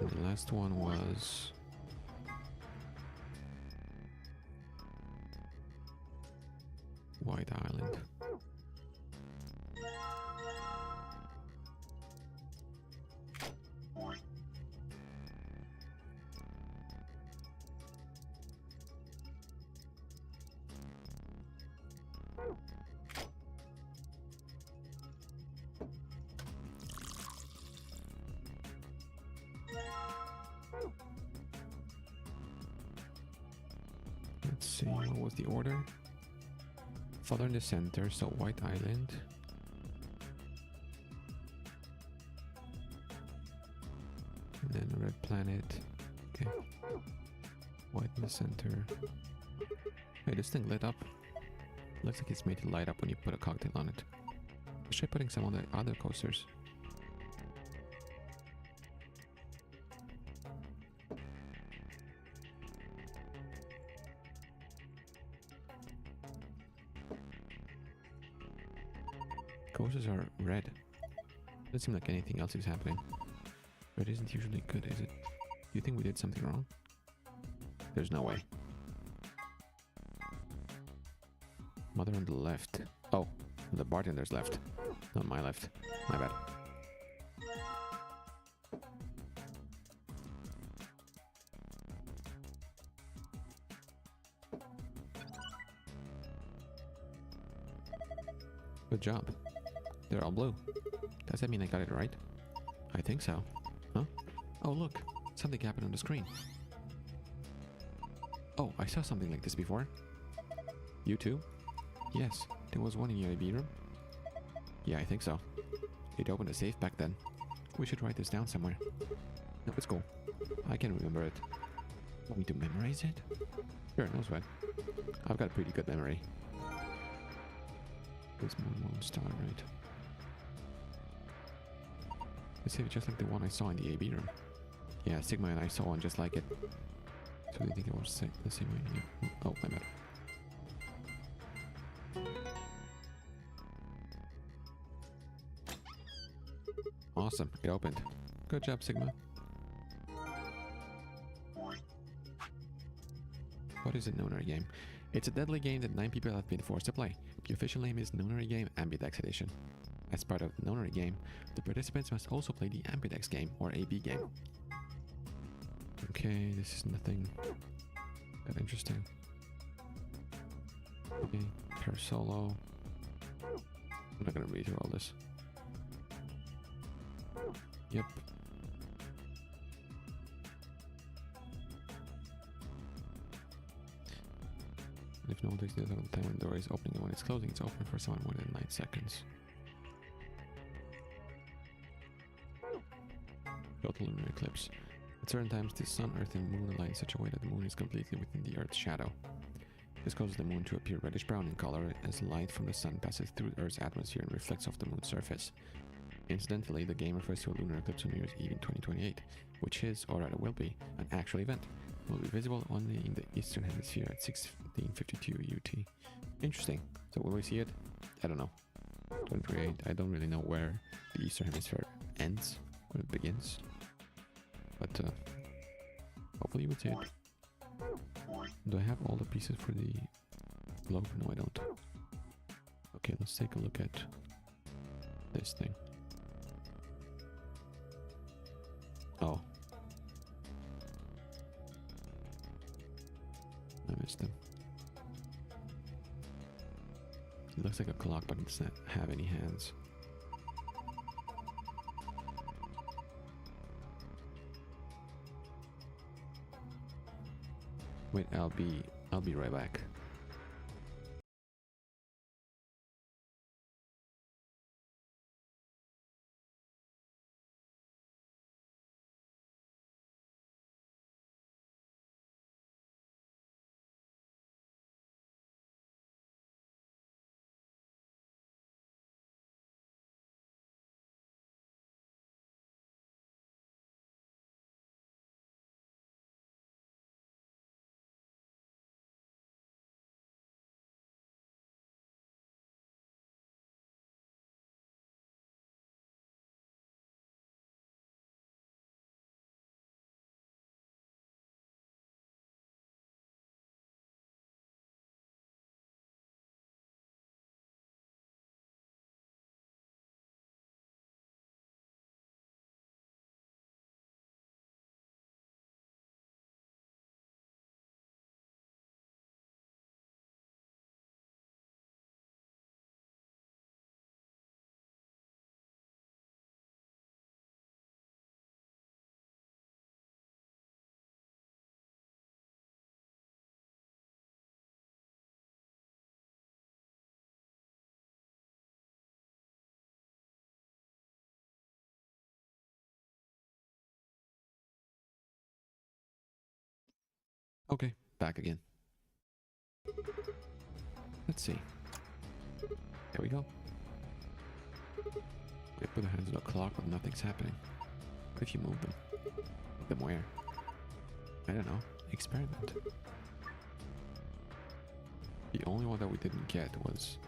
And the last one was White Island. Let's see, what was the order? Father in the center, so White Island. And then Red Planet. Okay. White in the center. Hey, this thing lit up. Looks like it's made to light up when you put a cocktail on it. Let's try putting some on the other coasters. Coasters are red. Doesn't seem like anything else is happening. Red isn't usually good, is it? Do you think we did something wrong? There's no way. Mother on the left. Oh, the bartender's left. Not my left. My bad. Good job. They're all blue. Does that mean I got it right? I think so. Huh? Oh, look. Something happened on the screen. Oh, I saw something like this before. You too? Yes, there was one in your AB room. Yeah, I think so. It opened a safe back then. We should write this down somewhere. No, it's cool. I can remember it. Want me to memorize it? Sure, no sweat. I've got a pretty good memory. This Moon Star, right? It's just like the one I saw in the AB room. Yeah, Sigma and I saw one just like it. So do you think it was the same way? Yeah. Oh, my bad. Awesome, it opened. Good job, Sigma. What is a Nonary game? It's a deadly game that 9 people have been forced to play. The official name is Nonary Game Ambidex Edition. As part of the Nonary game, the participants must also play the Ambidex game, or AB game. Okay, this is nothing that interesting. Okay, Per Solo. I'm not gonna read through all this. Yep. If no one takes the other time when the door is opening and when it's closing, it's open for someone more than 9 seconds. Total lunar eclipse. At certain times, the sun, earth, and moon align in such a way that the moon is completely within the earth's shadow. This causes the moon to appear reddish-brown in color as light from the sun passes through Earth's atmosphere and reflects off the moon's surface. Incidentally, the game refers to a lunar eclipse on New Year's Eve in 2028, which is, or rather will be, an actual event. It will be visible only in the Eastern Hemisphere at 1652 UT. Interesting. So will we see it? I don't know. I don't really know where the Eastern Hemisphere ends or it begins. But hopefully you will see it. Do I have all the pieces for the globe? No, I don't. Okay, let's take a look at this thing. Oh. I missed them. It looks like a clock, but it doesn't have any hands. Wait, I'll be right back. Okay, back again. Let's see. There we go. We put our hands on the clock, but nothing's happening. What if you move them? Move them where? I don't know. Experiment. The only one that we didn't get was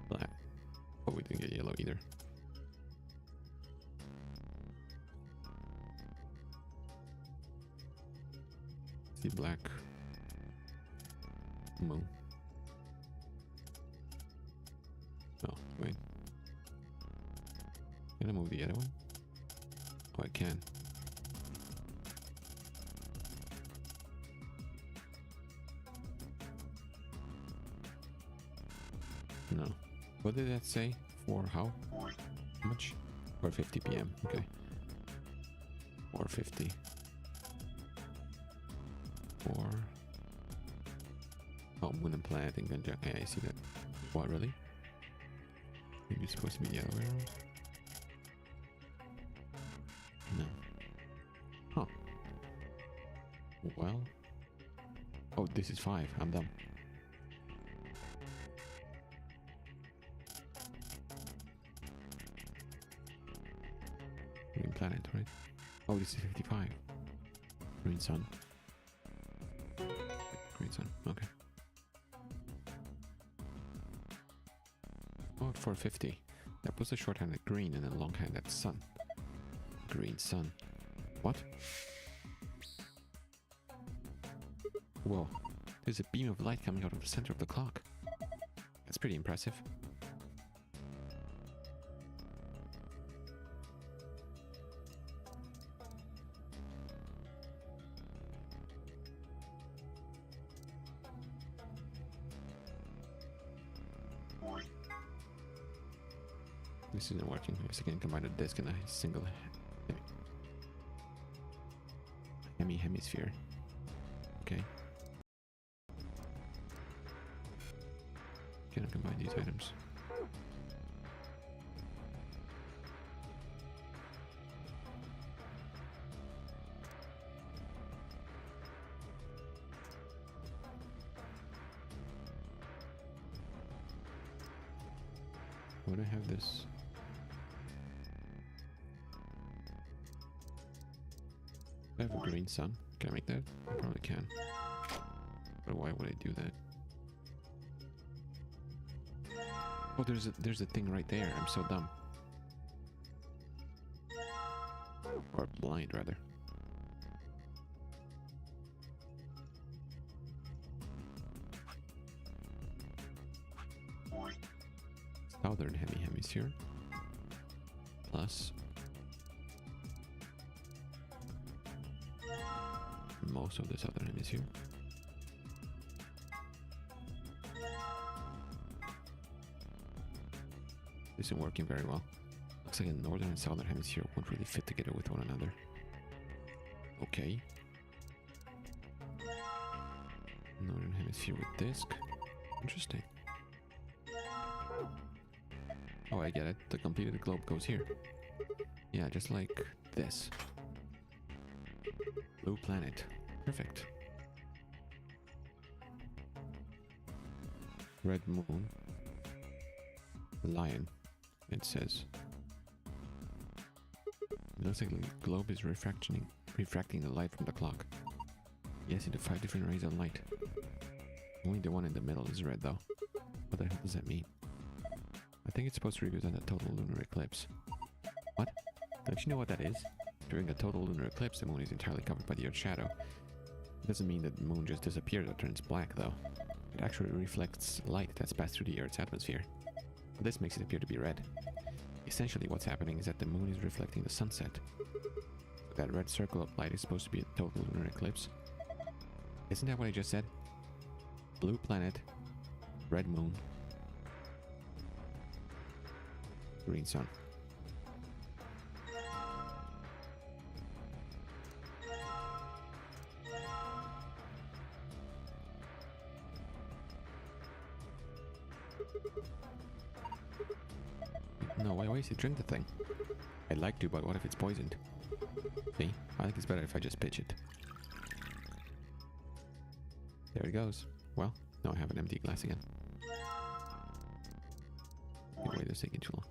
black. But we didn't get yellow either. See black. Moon. Oh, wait. Can I move the other one? Oh, I can. No. What did that say? For how much? 4:50 p.m. Okay. 4:50. Or oh, moon and planet in conjunction. Yeah, I see that. What, really? Maybe it's supposed to be the other way around? No. Huh. Well. Oh, this is 5. I'm dumb. Green planet, right? Oh, this is 55. Green sun. Green sun, okay. Oh, 4:50. That was a short-handed green and a long-handed sun. Green sun. What? Whoa. There's a beam of light coming out of the center of the clock. That's pretty impressive. This isn't working. I guess I can combine a disc and a single hemisphere. Okay. Can I combine these items? Would I have this? I have a green sun. Can I make that? I probably can. But why would I do that? Oh, there's a thing right there. I'm so dumb. Or blind, rather. Southern hemisphere. Plus most of the southern hemisphere. This isn't working very well. Looks like the northern and southern hemisphere won't really fit together with one another. Okay. Northern hemisphere with disc. Interesting. Oh, I get it. The completed globe goes here. Yeah, just like this. Blue planet. Perfect. Red moon. Lion. It says. It looks like the globe is refracting the light from the clock. Yes, into 5 different rays of light. Only the one in the middle is red, though. What the hell does that mean? I think it's supposed to represent a total lunar eclipse. What? Don't you know what that is? During a total lunar eclipse, the moon is entirely covered by the Earth's shadow. It doesn't mean that the moon just disappears or turns black, though. It actually reflects light that's passed through the Earth's atmosphere. This makes it appear to be red. Essentially, what's happening is that the moon is reflecting the sunset. That red circle of light is supposed to be a total lunar eclipse. Isn't that what I just said? Blue planet, red moon, green sun. No, why waste it? Drink the thing. I'd like to, but what if it's poisoned? See? I think it's better if I just pitch it. There it goes. Well, now I have an empty glass again. Wait, this is taking too long.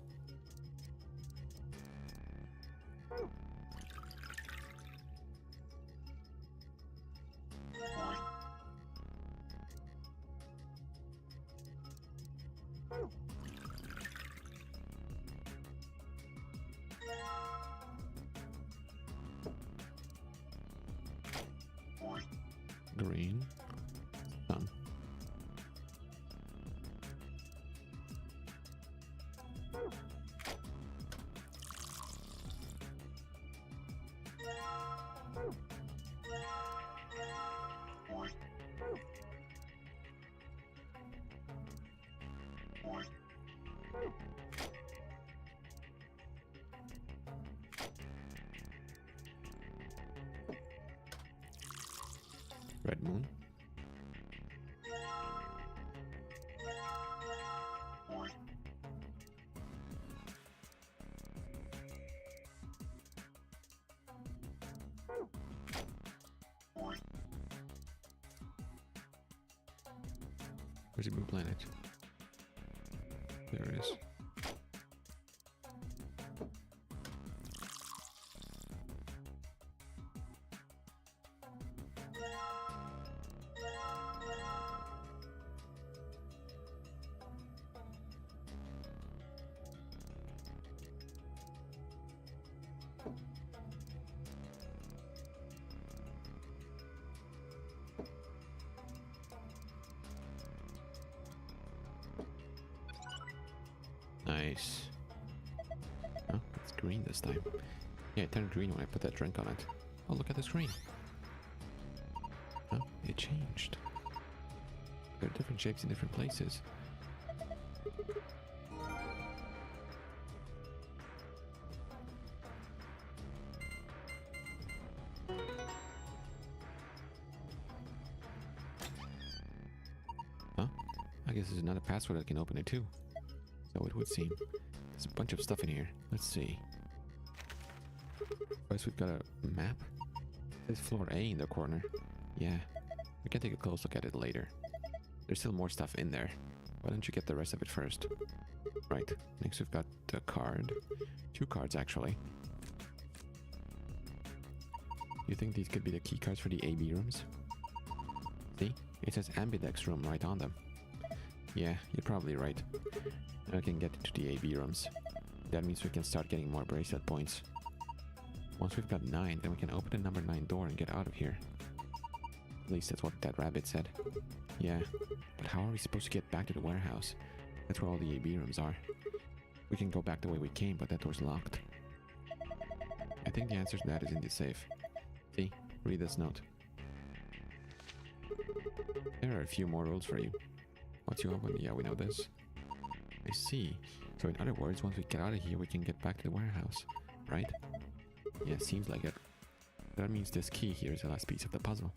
Green. Done. Red moon. Where's the blue planet? There it is. Nice. Oh, it's green this time. Yeah, it turned green when I put that drink on it. Oh, look at the screen. Oh, it changed. There are different shapes in different places. Huh? I guess there's another password that can open it too. So it would seem. There's a bunch of stuff in here. Let's see. First, we've got a map. There's floor A in the corner. Yeah, we can take a close look at it later. There's still more stuff in there. Why don't you get the rest of it first? Right, next we've got the card. 2 cards, actually. You think these could be the key cards for the AB rooms? See? It says Ambidex room right on them. Yeah, you're probably right. Now I can get into the AB rooms. That means we can start getting more bracelet points. Once we've got 9, then we can open the number 9 door and get out of here. At least that's what that rabbit said. Yeah, but how are we supposed to get back to the warehouse? That's where all the AB rooms are. We can go back the way we came, but that door's locked. I think the answer to that is in the safe. See, read this note. There are a few more rules for you. Once you open, yeah, we know this. I see. So in other words, once we get out of here, we can get back to the warehouse, right? Yeah, seems like it. That means this key here is the last piece of the puzzle.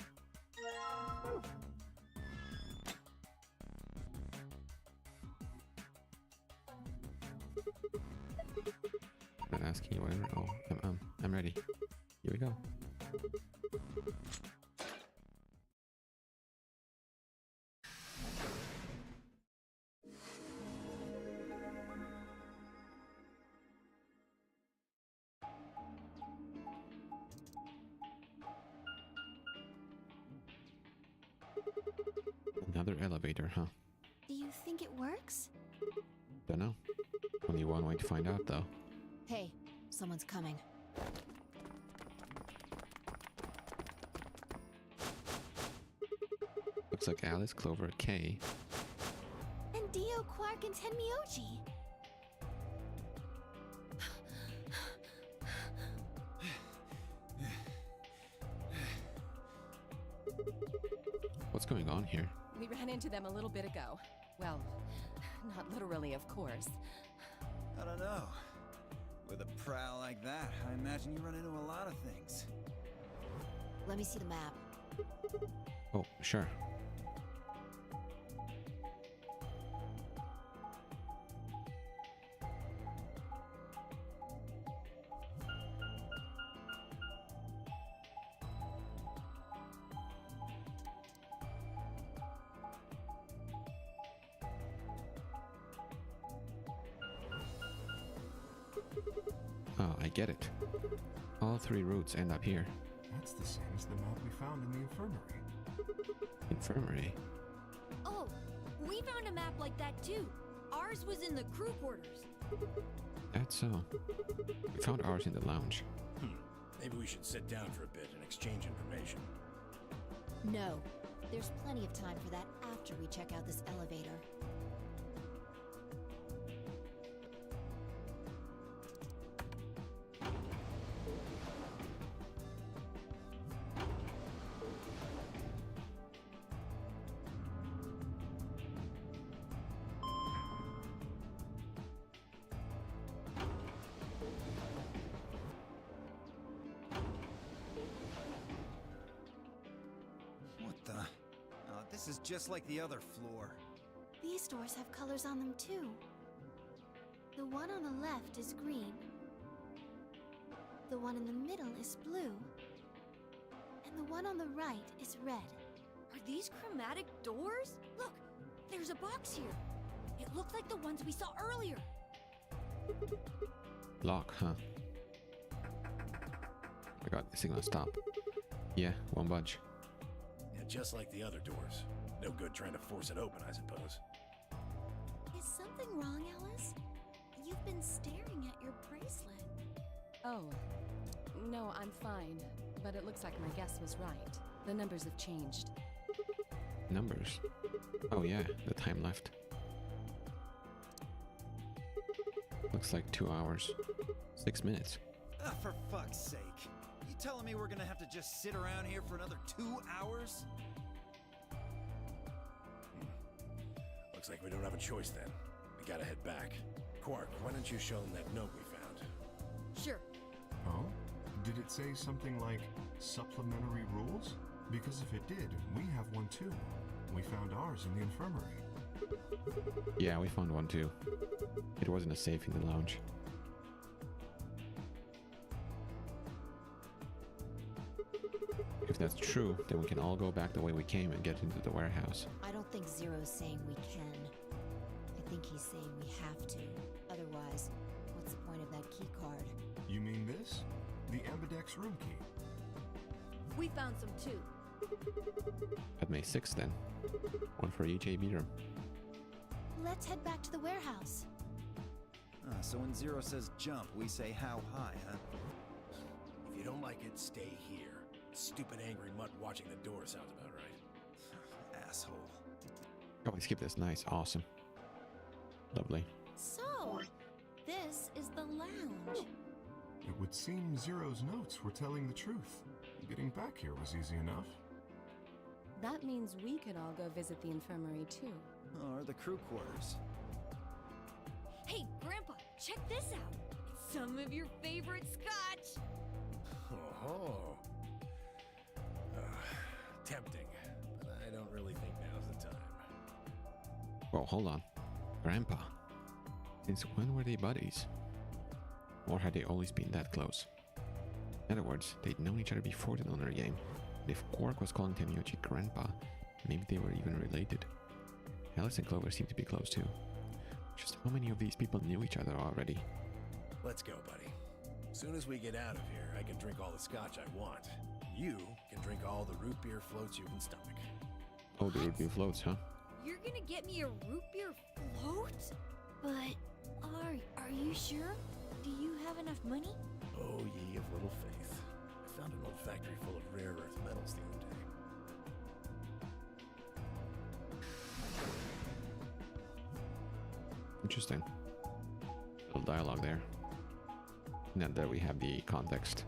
Not asking you whatever. Oh, I'm ready. Here we go. Another elevator, huh? Do you think it works? Dunno. Only one way to find out, though. Hey, someone's coming. Looks like Alice, Clover, Kay. And Dio, Quark, and Tenmyoji. What's going on here? We ran into them a little bit ago. Well, not literally, of course. I don't know. With a prowl like that, I imagine you run into a lot of things. Let me see the map. Oh, sure. Oh, I get it. All 3 routes end up here. That's the same as the map we found in the infirmary. Infirmary? Oh, we found a map like that too. Ours was in the crew quarters. That's so. We found ours in the lounge. Maybe we should sit down for a bit and exchange information. No. There's plenty of time for that after we check out this elevator. What the? This is just like the other floor. These doors have colors on them too. The one on the left is green. The one in the middle is blue. And the one on the right is red. Are these chromatic doors? Look, there's a box here. It looked like the ones we saw earlier. Lock, huh? Oh my god, this thing gonna stop. Yeah, won't budge. Yeah, just like the other doors. No good trying to force it open, I suppose. Is something wrong, Alice? You've been staring at your bracelet. Oh, no, I'm fine. But it looks like my guess was right. The numbers have changed. Numbers? Oh yeah, the time left. Looks like 2 hours. 6 minutes. For fuck's sake. You telling me we're gonna have to just sit around here for another 2 hours? Looks like we don't have a choice then. We gotta head back. Quark, why don't you show them that note we found? Sure. Oh? Did it say something like supplementary rules? Because if it did, we have one too. We found ours in the infirmary. Yeah, we found one too. It wasn't a safe in the lounge. If that's true, then we can all go back the way we came and get into the warehouse. I don't think Zero's saying we can. I think he's saying we have to. Otherwise, what's the point of that key card? You mean this? The Ambidex room key. We found some too. That makes 6 then. One for each AB room. Let's head back to the warehouse. So when Zero says jump, we say how high, huh? If you don't like it, stay here. Stupid angry mutt watching the door sounds about right. Asshole. Oh, we skipped this. Nice. Awesome. Lovely. So, this is the lounge. It would seem Zero's notes were telling the truth. Getting back here was easy enough. That means we could all go visit the infirmary too. Or the crew quarters. Hey, Grandpa, check this out. It's some of your favorite scotch. Oh. Tempting, but I don't really think now's the time. Well, hold on. Grandpa. Since when were they buddies? Or had they always been that close? In other words, they'd known each other before the Lunar game. And if Quark was calling Tenyoji Grandpa, maybe they were even related. Alice and Clover seem to be close too. Just how many of these people knew each other already? Let's go, buddy. As soon as we get out of here, I can drink all the scotch I want. You can drink all the root beer floats you can stomach. Oh, the root beer floats, huh? You're gonna get me a root beer float? But are you sure? Do you have enough money? Oh, ye of little faith. I found an old factory full of rare earth metals the other day. Interesting. Little dialogue there. Now that we have the context.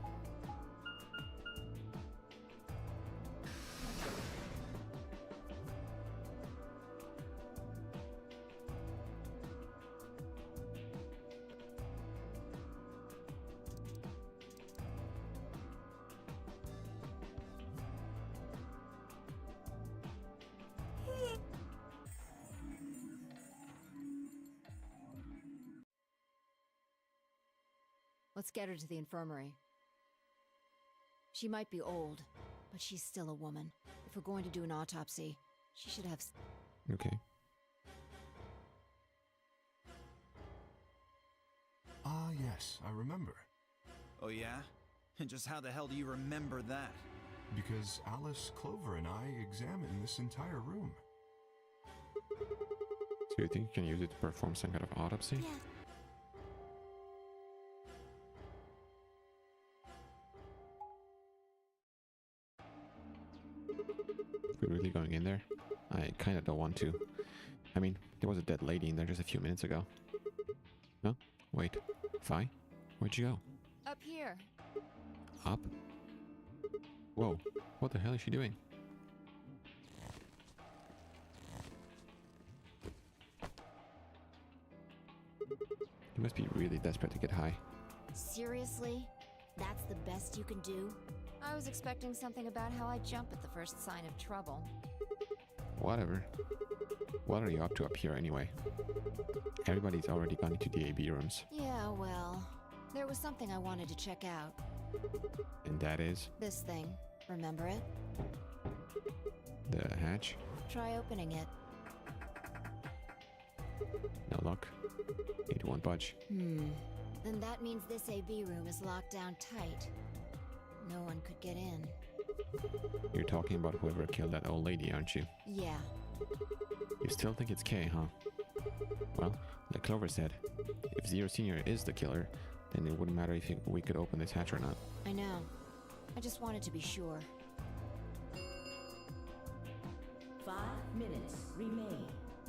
Let's get her to the infirmary. She might be old, but she's still a woman. If we're going to do an autopsy, she should have... Okay. Ah, yes, I remember. Oh yeah? And just how the hell do you remember that? Because Alice, Clover, and I examined this entire room. So you think you can use it to perform some kind of autopsy? Yeah. We're really going in there? I kind of don't want to. I mean, there was a dead lady in there just a few minutes ago. No? Wait. Fi? Where'd you go? Up here. Up? Whoa. What the hell is she doing? You must be really desperate to get high. Seriously? That's the best you can do? I was expecting something about how I jump at the first sign of trouble. Whatever. What are you up to up here anyway? Everybody's already gone into the AB rooms. Yeah, well, there was something I wanted to check out. And that is? This thing. Remember it? The hatch? Try opening it. No luck. It won't budge. Then that means this AB room is locked down tight. No one could get in. You're talking about whoever killed that old lady, aren't you? Yeah. You still think it's Kay, huh? Well, like Clover said, if Zero Senior is the killer, then it wouldn't matter if we could open this hatch or not. I know. I just wanted to be sure. 5 minutes remain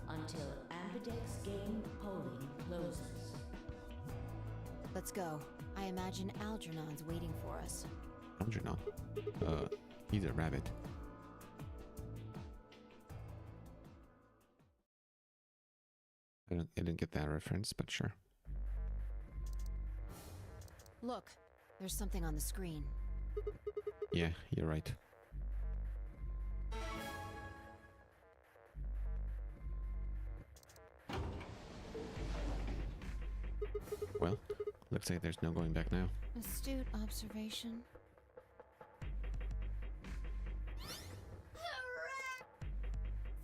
until Ambidex game polling closes. Let's go. I imagine Algernon's waiting for us. Algernon? He's a rabbit. I didn't get that reference, but sure. Look, there's something on the screen. Yeah, you're right. Well, looks like there's no going back now. Astute observation.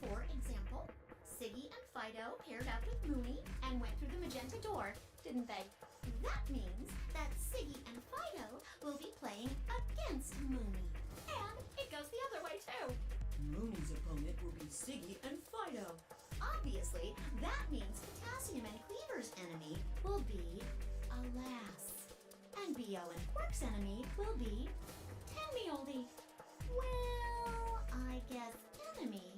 For example, Siggy and Fido paired up with Mooney and went through the magenta door, didn't they? That means that Siggy and Fido will be playing against Mooney. And it goes the other way too. Mooney's opponent will be Siggy and Fido. Obviously, that means Potassium and Cleaver's enemy will be Alas. And BO and Quark's enemy will be Tell Me Oldie. Well, I guess enemy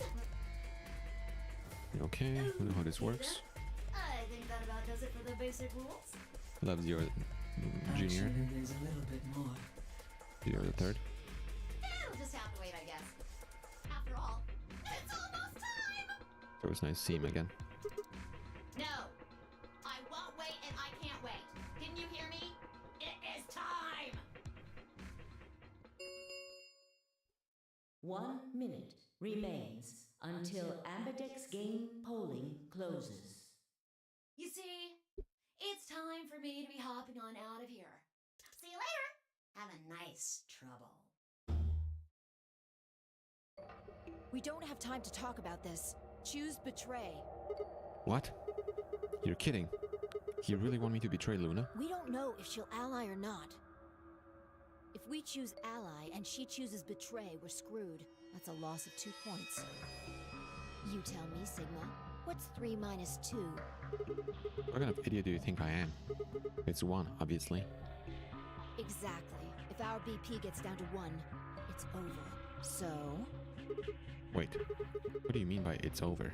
isn't. Okay, I know how this works. I think that about does it for the basic rules. Love Zero Junior. Actually, there's a little bit more. Zero the third. It'll just have to wait, I guess. After all, it's almost time! So it's nice to see him again. No, I won't wait and I can't wait. Didn't you hear me? It is time! 1 minute remains until Ambidex game polling closes. You see, it's time for me to be hopping on out of here. See you later. Have a nice trouble. We don't have time to talk about this. Choose betray. What? You're kidding. You really want me to betray Luna? We don't know if she'll ally or not. If we choose ally and she chooses betray, we're screwed. That's a loss of 2 points. You tell me, Sigma. What's 3 minus 2? What kind of idiot do you think I am? It's 1, obviously. Exactly. If our BP gets down to 1, it's over. So... Wait, what do you mean by it's over?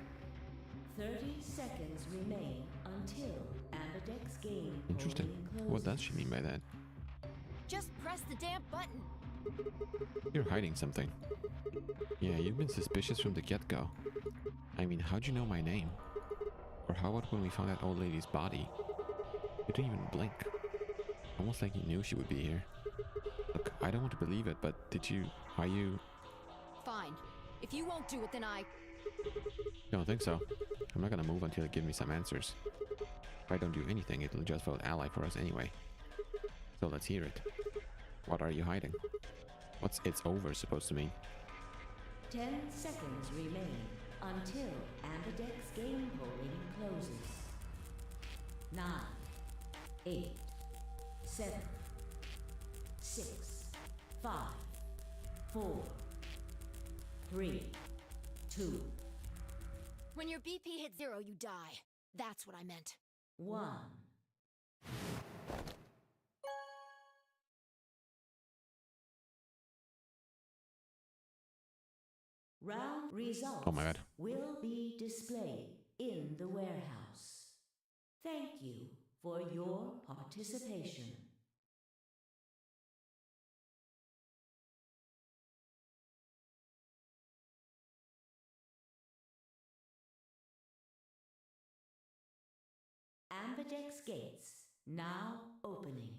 30 seconds remain until Ambidex game Interesting. polling What does closes. she mean by that? just press the damn button. You're hiding something. Yeah, you've been suspicious from the get-go. I mean, how'd you know my name? Or how about when we found that old lady's body? You didn't even blink. Almost like you knew she would be here. Look, I don't want to believe it, but are you... Fine. If you won't do it, then I... You don't think so? I'm not gonna move until you give me some answers. If I don't do anything, it'll just vote ally for us anyway. So let's hear it. What are you hiding? What's it's over supposed to mean? 10 seconds remain until Ambidex game polling closes. 9, 8, 7, 6, 5, 4, 3, 2, When your BP hits 0, you die. That's what I meant. 1. Round results Oh my god. will be displayed in the warehouse. Thank you for your participation. Ambidex gates now opening.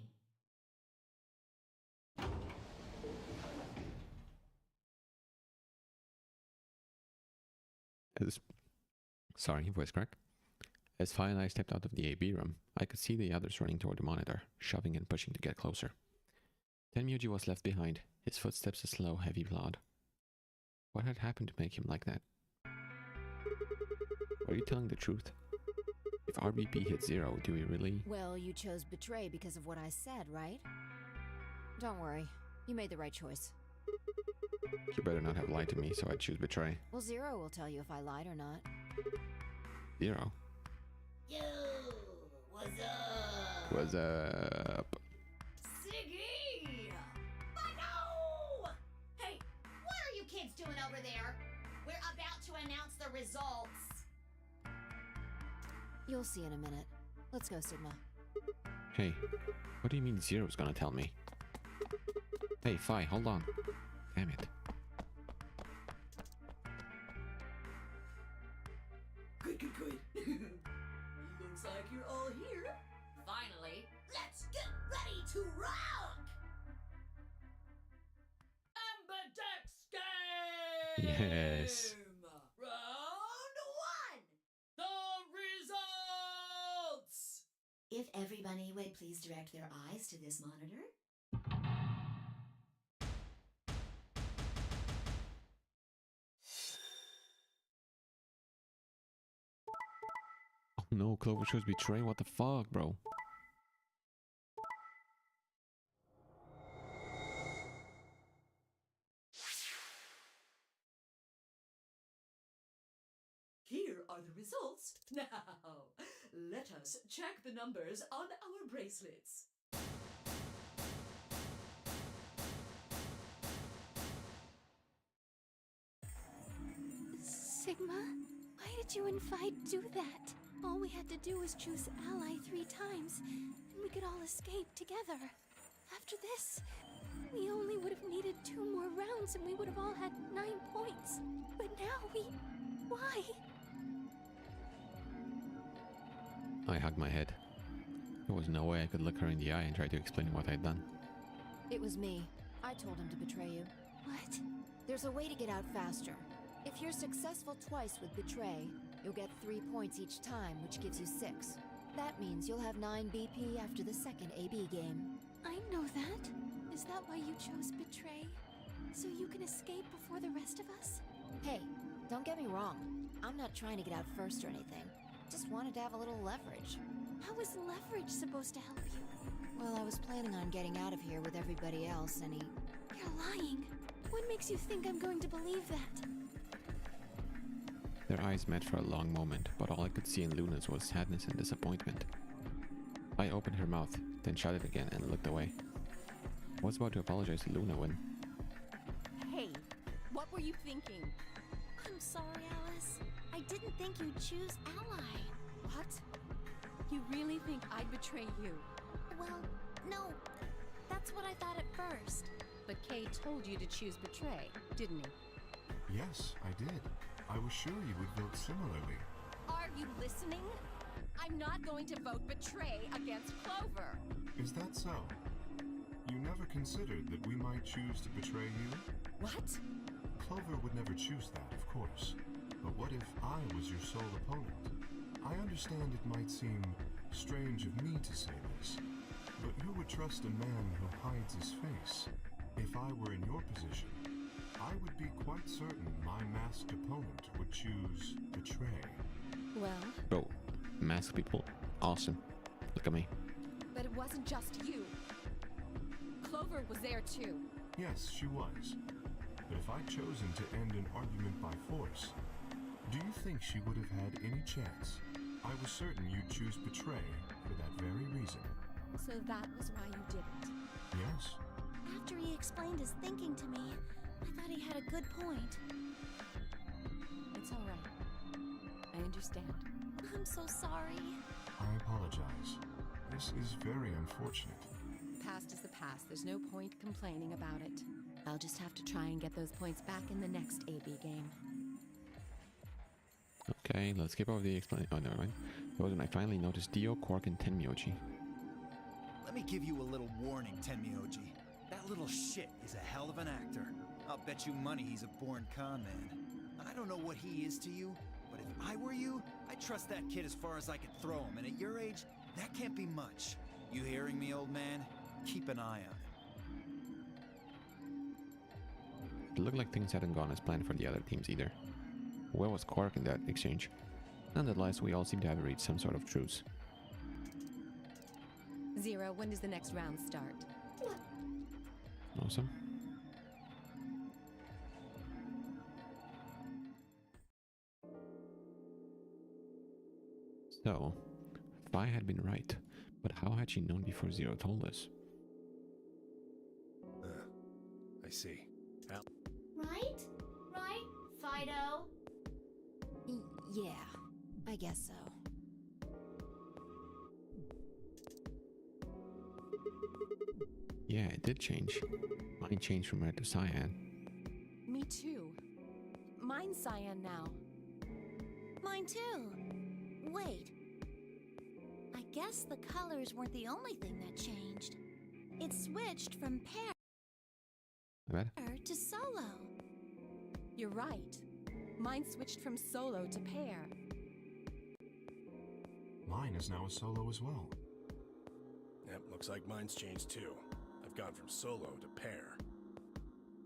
Sorry, voice crack. As Fi and I stepped out of the AB room, I could see the others running toward the monitor, shoving and pushing to get closer. Tenmyuji was left behind, his footsteps a slow, heavy plod. What had happened to make him like that? Are you telling the truth? If RBP hit 0, do we really? Well, you chose betray because of what I said, right? Don't worry. You made the right choice. You better not have lied to me, so I'd choose betray. Well, 0 will tell you if I lied or not. 0? Yo, what's up? What's up? Siggy! No! Hey, what are you kids doing over there? We're about to announce the results. You'll see in a minute. Let's go, Sigma. Hey, what do you mean 0's gonna tell me? Hey, Fi, hold on. Damn it. Good. Looks like you're all here. Finally, Let's get ready to rock! Ambidex game! Yes. Round 1! The results! If everybody would please direct their eyes to this monitor. Oh no, Clover chose betray? What the fuck, bro? Here are the results. Now, let us check the numbers on our bracelets. Sigma, why did you and Fi do that? All we had to do was choose ally 3 times, and we could all escape together. After this, we only would have needed 2 more rounds and we would have all had 9 points. But now why? I hugged my head. There was no way I could look her in the eye and try to explain what I'd done. It was me. I told him to betray you. What? There's a way to get out faster. If you're successful twice with betray, you'll get 3 points each time, which gives you 6. That means you'll have 9 BP after the second AB game. I know that. Is that why you chose betray? So you can escape before the rest of us? Hey, don't get me wrong. I'm not trying to get out first or anything. Just wanted to have a little leverage. How is leverage supposed to help you? Well, I was planning on getting out of here with everybody else, and You're lying. What makes you think I'm going to believe that? Their eyes met for a long moment, but all I could see in Luna's was sadness and disappointment. I opened her mouth, then shut it again and looked away. I was about to apologize to Luna when... Hey, what were you thinking? I'm sorry, Alice. I didn't think you'd choose ally. What? You really think I'd betray you? Well, no. That's what I thought at first. But Kay told you to choose betray, didn't he? Yes, I did. I was sure you would vote similarly. Are you listening? I'm not going to vote betray against Clover. Is that so? You never considered that we might choose to betray you? What? Clover would never choose that, of course. But what if I was your sole opponent? I understand it might seem strange of me to say this, but who would trust a man who hides his face? If I were in your position, I would be quite certain my masked opponent would choose betray. Well, Bro, masked people, awesome. Look at me. but it wasn't just you. Clover was there too. Yes, she was. But if I'd chosen to end an argument by force, do you think she would have had any chance? I was certain you'd choose betray for that very reason. So that was why you did it. Yes. After he explained his thinking to me, I thought he had a good point. It's all right. I understand. I'm so sorry. I apologize. This is very unfortunate. The past is the past. There's no point complaining about it. I'll just have to try and get those points back in the next AB game. Okay, let's skip over the explanation. Oh, never mind. That was when I finally noticed Dio, Quark, and Tenmyoji. Let me give you a little warning, Tenmyoji. That little shit is a hell of an actor. I'll bet you money he's a born con man. I don't know what he is to you, but if I were you, I'd trust that kid as far as I could throw him, and at your age, that can't be much. You hearing me, old man? Keep an eye on him. It looked like things hadn't gone as planned for the other teams either. Where was Quark in that exchange? Nonetheless, we all seem to have reached some sort of truce. Zero, when does the next round start? Awesome. So, Phi had been right, but how had she known before Zero told us? I see. Right? Right, Fido? Yeah, I guess so. Yeah, it did change. Mine changed from red to cyan. Me too. Mine's cyan now. Mine too. Wait. I guess the colors weren't the only thing that changed. It switched from What? pair to solo. You're right. Mine switched from solo to pair. Mine is now a solo as well. Yep, looks like mine's changed too. I've gone from solo to pair.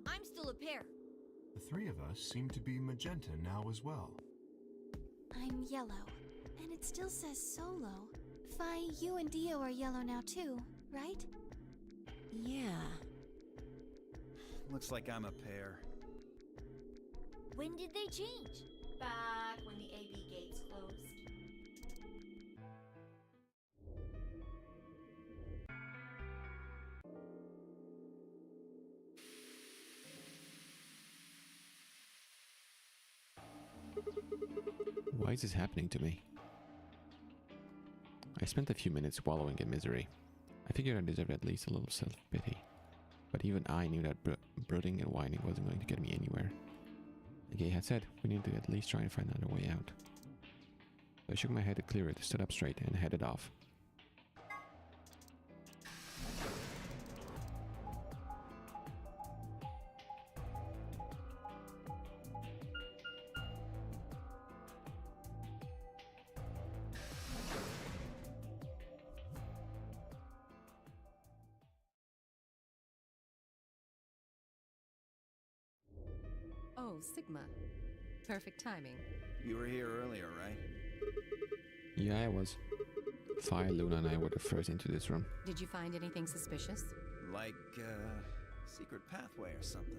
I'm still a pair. The three of us seem to be magenta now as well. I'm yellow, and it still says solo. Phi, you and Dio are yellow now too, right? Yeah. Looks like I'm a pair. When did they change? Back when the AB gates closed. Why is this happening to me? I spent a few minutes wallowing in misery. I figured I deserved at least a little self-pity. But even I knew that brooding and whining wasn't going to get me anywhere. Like I had said, we needed to at least try and find another way out. So I shook my head to clear it, stood up straight, and headed off. Oh, Sigma. Perfect timing. You were here earlier, right? Yeah, I was. Phi, Luna, and I were the first into this room. Did you find anything suspicious? Like, secret pathway or something.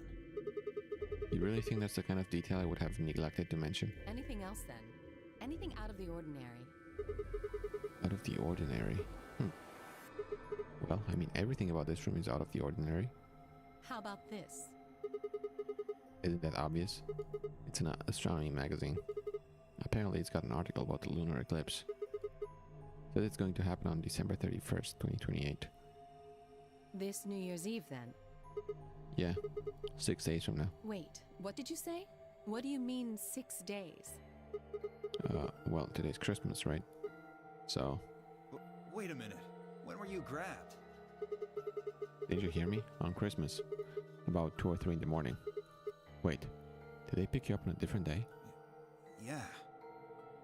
You really think that's the kind of detail I would have neglected to mention? Anything else then? Anything out of the ordinary? Out of the ordinary? Well, I mean, everything about this room is out of the ordinary. How about this? Isn't that obvious? It's an astronomy magazine. Apparently it's got an article about the lunar eclipse. Says it's going to happen on December 31st, 2028. This New Year's Eve then? Yeah, 6 days from now. Wait, what did you say? What do you mean 6 days? Well, today's Christmas, right? So... Wait a minute. When were you grabbed? Did you hear me? On Christmas. About 2 or 3 in the morning. Wait, did they pick you up on a different day? Yeah.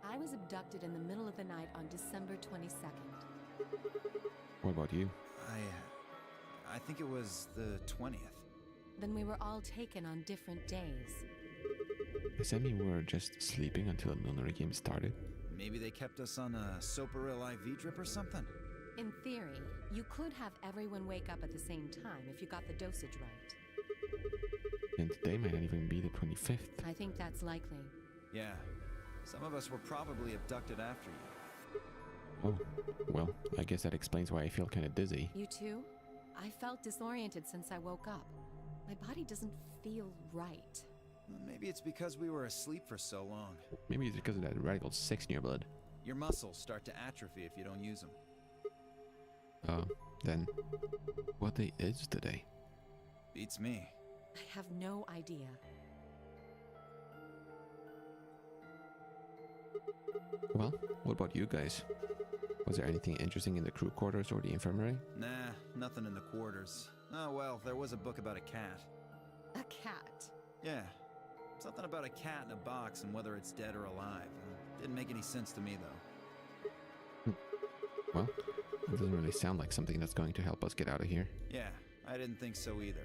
I was abducted in the middle of the night on December 22nd. What about you? I think it was the 20th. Then we were all taken on different days. Does that mean we were just sleeping until the lunar game started? Maybe they kept us on a Soparil IV drip or something? In theory, you could have everyone wake up at the same time if you got the dosage right. And today might not even be the 25th. I think that's likely. Yeah. Some of us were probably abducted after you. Oh, well, I guess that explains why I feel kind of dizzy. You too? I felt disoriented since I woke up. My body doesn't feel right. Well, maybe it's because we were asleep for so long. Maybe it's because of that Radical 6 in your blood. Your muscles start to atrophy if you don't use them. Then, what day is today? Beats me. I have no idea. Well, what about you guys? Was there anything interesting in the crew quarters or the infirmary? Nah, nothing in the quarters. Oh well, there was a book about a cat. A cat? Yeah. Something about a cat in a box and whether it's dead or alive. Didn't make any sense to me though. Well, it doesn't really sound like something that's going to help us get out of here. Yeah, I didn't think so either.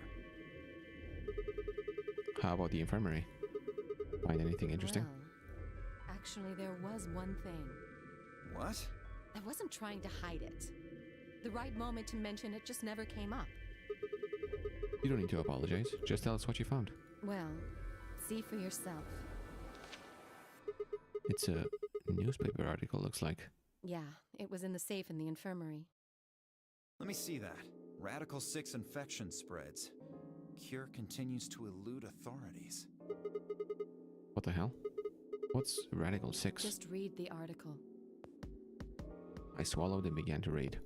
How about the infirmary? Find anything interesting? Well, actually, there was one thing. What? I wasn't trying to hide it. The right moment to mention it just never came up. You don't need to apologize. Just tell us what you found. Well, see for yourself. It's a newspaper article, looks like. Yeah, it was in the safe in the infirmary. Let me see that. Radical 6 infection spreads. Cure continues to elude authorities. What the hell? What's Radical 6? Just read the article. I swallowed and began to read.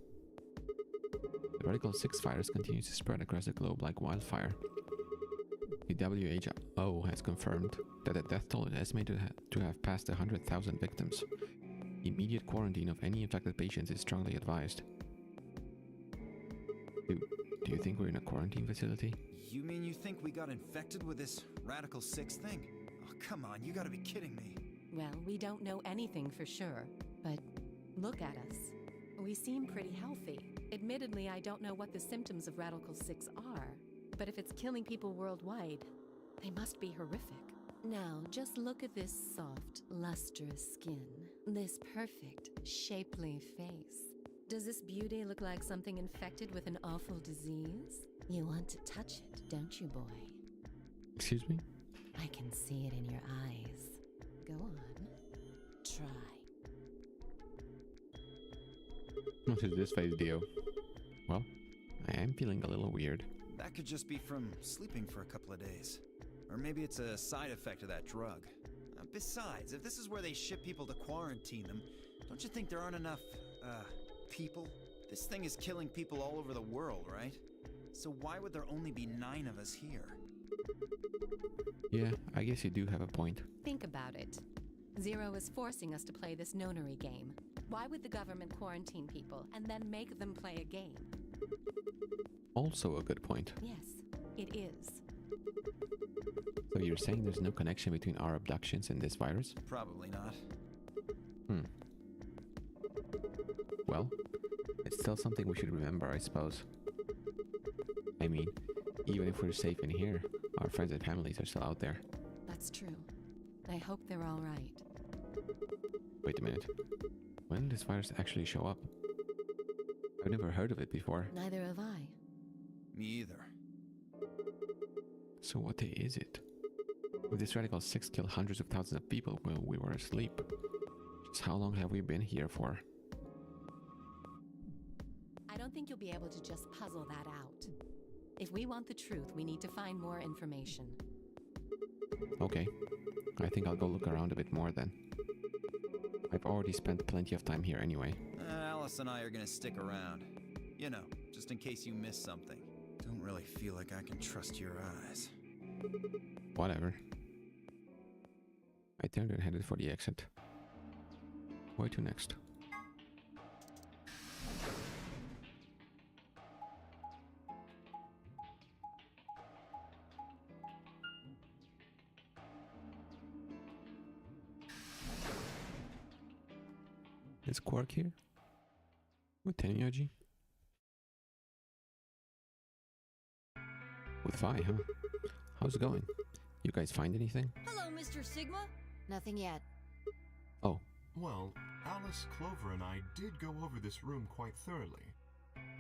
The Radical 6 virus continues to spread across the globe like wildfire. The WHO has confirmed that the death toll is estimated to have passed 100,000 victims. Immediate quarantine of any infected patients is strongly advised. Do you think we're in a quarantine facility? You mean you think we got infected with this Radical 6 thing? Oh, come on, you gotta be kidding me. Well, we don't know anything for sure, but look at us. We seem pretty healthy. Admittedly, I don't know what the symptoms of Radical 6 are, but if it's killing people worldwide, they must be horrific. Now, just look at this soft, lustrous skin. This perfect, shapely face. Does this beauty look like something infected with an awful disease? You want to touch it, don't you, boy? Excuse me? I can see it in your eyes. Go on. Try. What is this face, Dio? Well, I am feeling a little weird. That could just be from sleeping for a couple of days. Or maybe it's a side effect of that drug. Besides, if this is where they ship people to quarantine them, don't you think there aren't enough, people? This thing is killing people all over the world, right? So why would there only be 9 of us here? Yeah, I guess you do have a point. Think about it. Zero is forcing us to play this nonary game. Why would the government quarantine people and then make them play a game? Also a good point. Yes, it is. So you're saying there's no connection between our abductions and this virus? Probably not. Well, it's still something we should remember, I suppose. I mean, even if we're safe in here, our friends and families are still out there. That's true. I hope they're all right. Wait a minute. When did this virus actually show up? I've never heard of it before. Neither have I. Me either. So what day is it? If this Radical 6 killed hundreds of thousands of people while we were asleep, just how long have we been here for? I don't think you'll be able to just puzzle that out. If we want the truth, we need to find more information. Okay. I think I'll go look around a bit more then. I've already spent plenty of time here anyway. Alice and I are gonna stick around. You know, just in case you miss something. Don't really feel like I can trust your eyes. Whatever. I turned and headed for the exit. Where to next? Is Quark here? With Tenmyoji? With Phi, huh? How's it going? You guys find anything? Hello, Mr. Sigma. Nothing yet. Oh, Well, Alice, Clover, and I did go over this room quite thoroughly.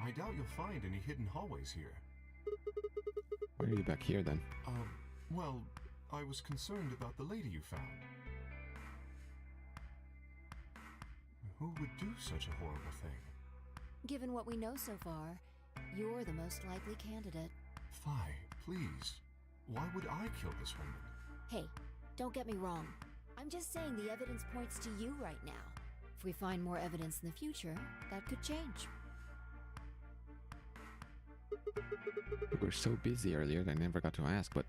I doubt you'll find any hidden hallways here. Why are you back here then? Well, I was concerned about the lady you found. Who would do such a horrible thing? Given what we know so far, you're the most likely candidate. Fi, please. Why would I kill this woman? Hey, don't get me wrong. I'm just saying the evidence points to you right now. If we find more evidence in the future, that could change. We were so busy earlier that I never got to ask, but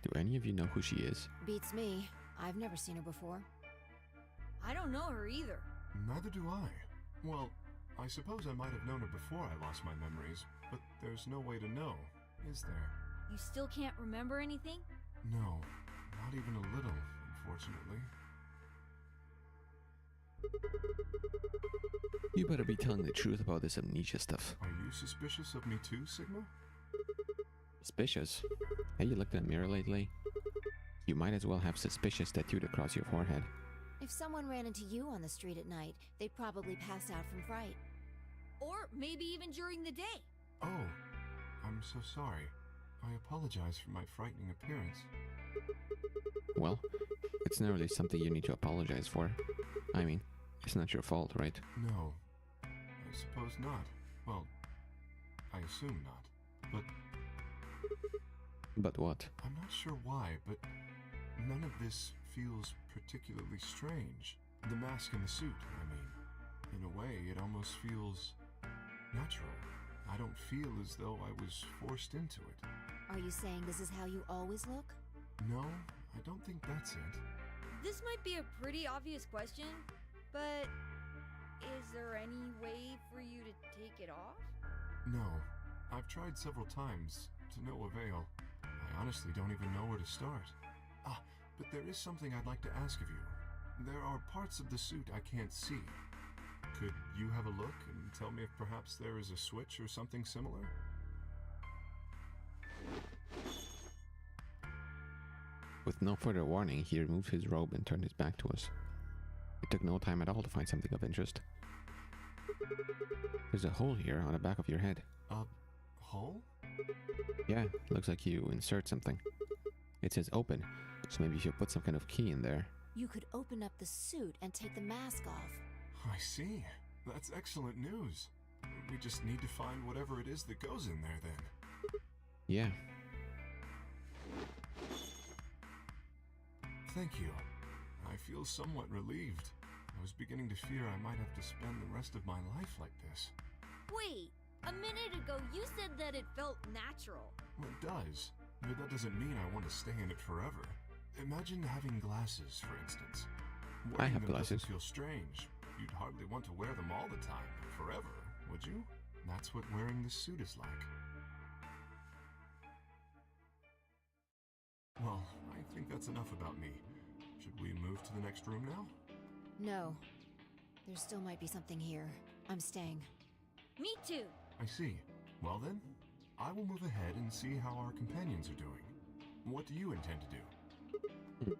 do any of you know who she is? Beats me. I've never seen her before. I don't know her either. Neither do I. Well, I suppose I might have known her before I lost my memories, but there's no way to know, is there? You still can't remember anything? No, not even a little, unfortunately. You better be telling the truth about this amnesia stuff. Are you suspicious of me too, Sigma? Suspicious? Have you looked in a mirror lately? You might as well have suspicious tattooed across your forehead. If someone ran into you on the street at night, they'd probably pass out from fright. Or maybe even during the day. Oh, I'm so sorry. I apologize for my frightening appearance. Well, it's not really something you need to apologize for. I mean, it's not your fault, right? No, I suppose not. Well, I assume not. But what? I'm not sure why, but none of this feels particularly strange. The mask and the suit, I mean. In a way, it almost feels natural. I don't feel as though I was forced into it. Are you saying this is how you always look? No, I don't think that's it. This might be a pretty obvious question, but is there any way for you to take it off? No, I've tried several times, to no avail. I honestly don't even know where to start. But there is something I'd like to ask of you. There are parts of the suit I can't see. Could you have a look and tell me if perhaps there is a switch or something similar? With no further warning, he removed his robe and turned his back to us. It took no time at all to find something of interest. There's a hole here on the back of your head. A hole? Yeah, looks like you insert something. It says open, so maybe you should put some kind of key in there. You could open up the suit and take the mask off. I see. That's excellent news. We just need to find whatever it is that goes in there then. Yeah. Thank you. I feel somewhat relieved. I was beginning to fear I might have to spend the rest of my life like this. Wait, a minute ago you said that it felt natural. Well, it does, but that doesn't mean I want to stay in it forever. Imagine having glasses, for instance. I have Wearing them glasses. doesn't feel strange. You'd hardly want to wear them all the time, forever, would you? That's what wearing this suit is like. Well, I think that's enough about me. Should we move to the next room now? No. There still might be something here. I'm staying. Me too. I see. Well then, I will move ahead and see how our companions are doing. What do you intend to do?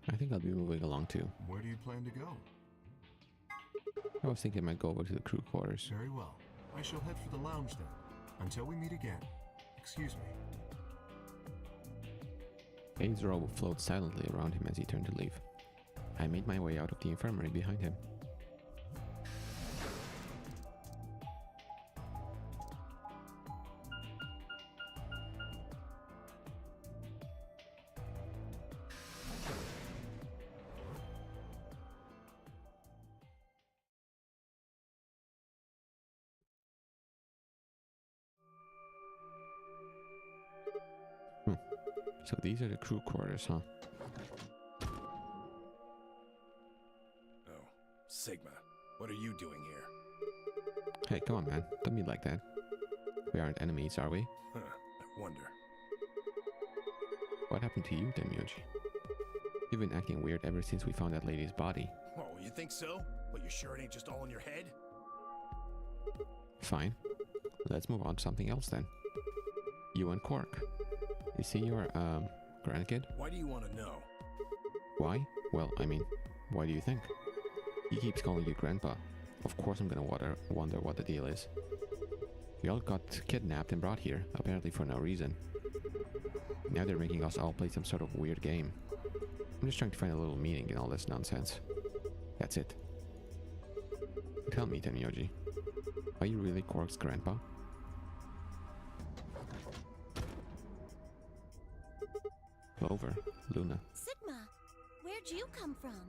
I think I'll be moving along too. Where do you plan to go? I was thinking I might go over to the crew quarters. Very well. I shall head for the lounge then. Until we meet again. Excuse me. Abe's robe flowed silently around him as he turned to leave. I made my way out of the infirmary behind him. So these are the crew quarters, huh? Oh, Sigma, what are you doing here? Hey, come on, man. Don't be like that. We aren't enemies, are we? Huh, I wonder. What happened to you, then, Myoji? You've been acting weird ever since we found that lady's body. Oh, you think so? But you sure it ain't just all in your head? Fine. Let's move on to something else then. You and Quark. Is he your, grandkid? Why do you want to know? Why? Well, I mean, why do you think? He keeps calling you Grandpa. Of course I'm gonna wonder what the deal is. We all got kidnapped and brought here, apparently for no reason. Now they're making us all play some sort of weird game. I'm just trying to find a little meaning in all this nonsense. That's it. Tell me, Tenmyoji, are you really Quark's grandpa? Clover, Luna, Sigma, where'd you come from?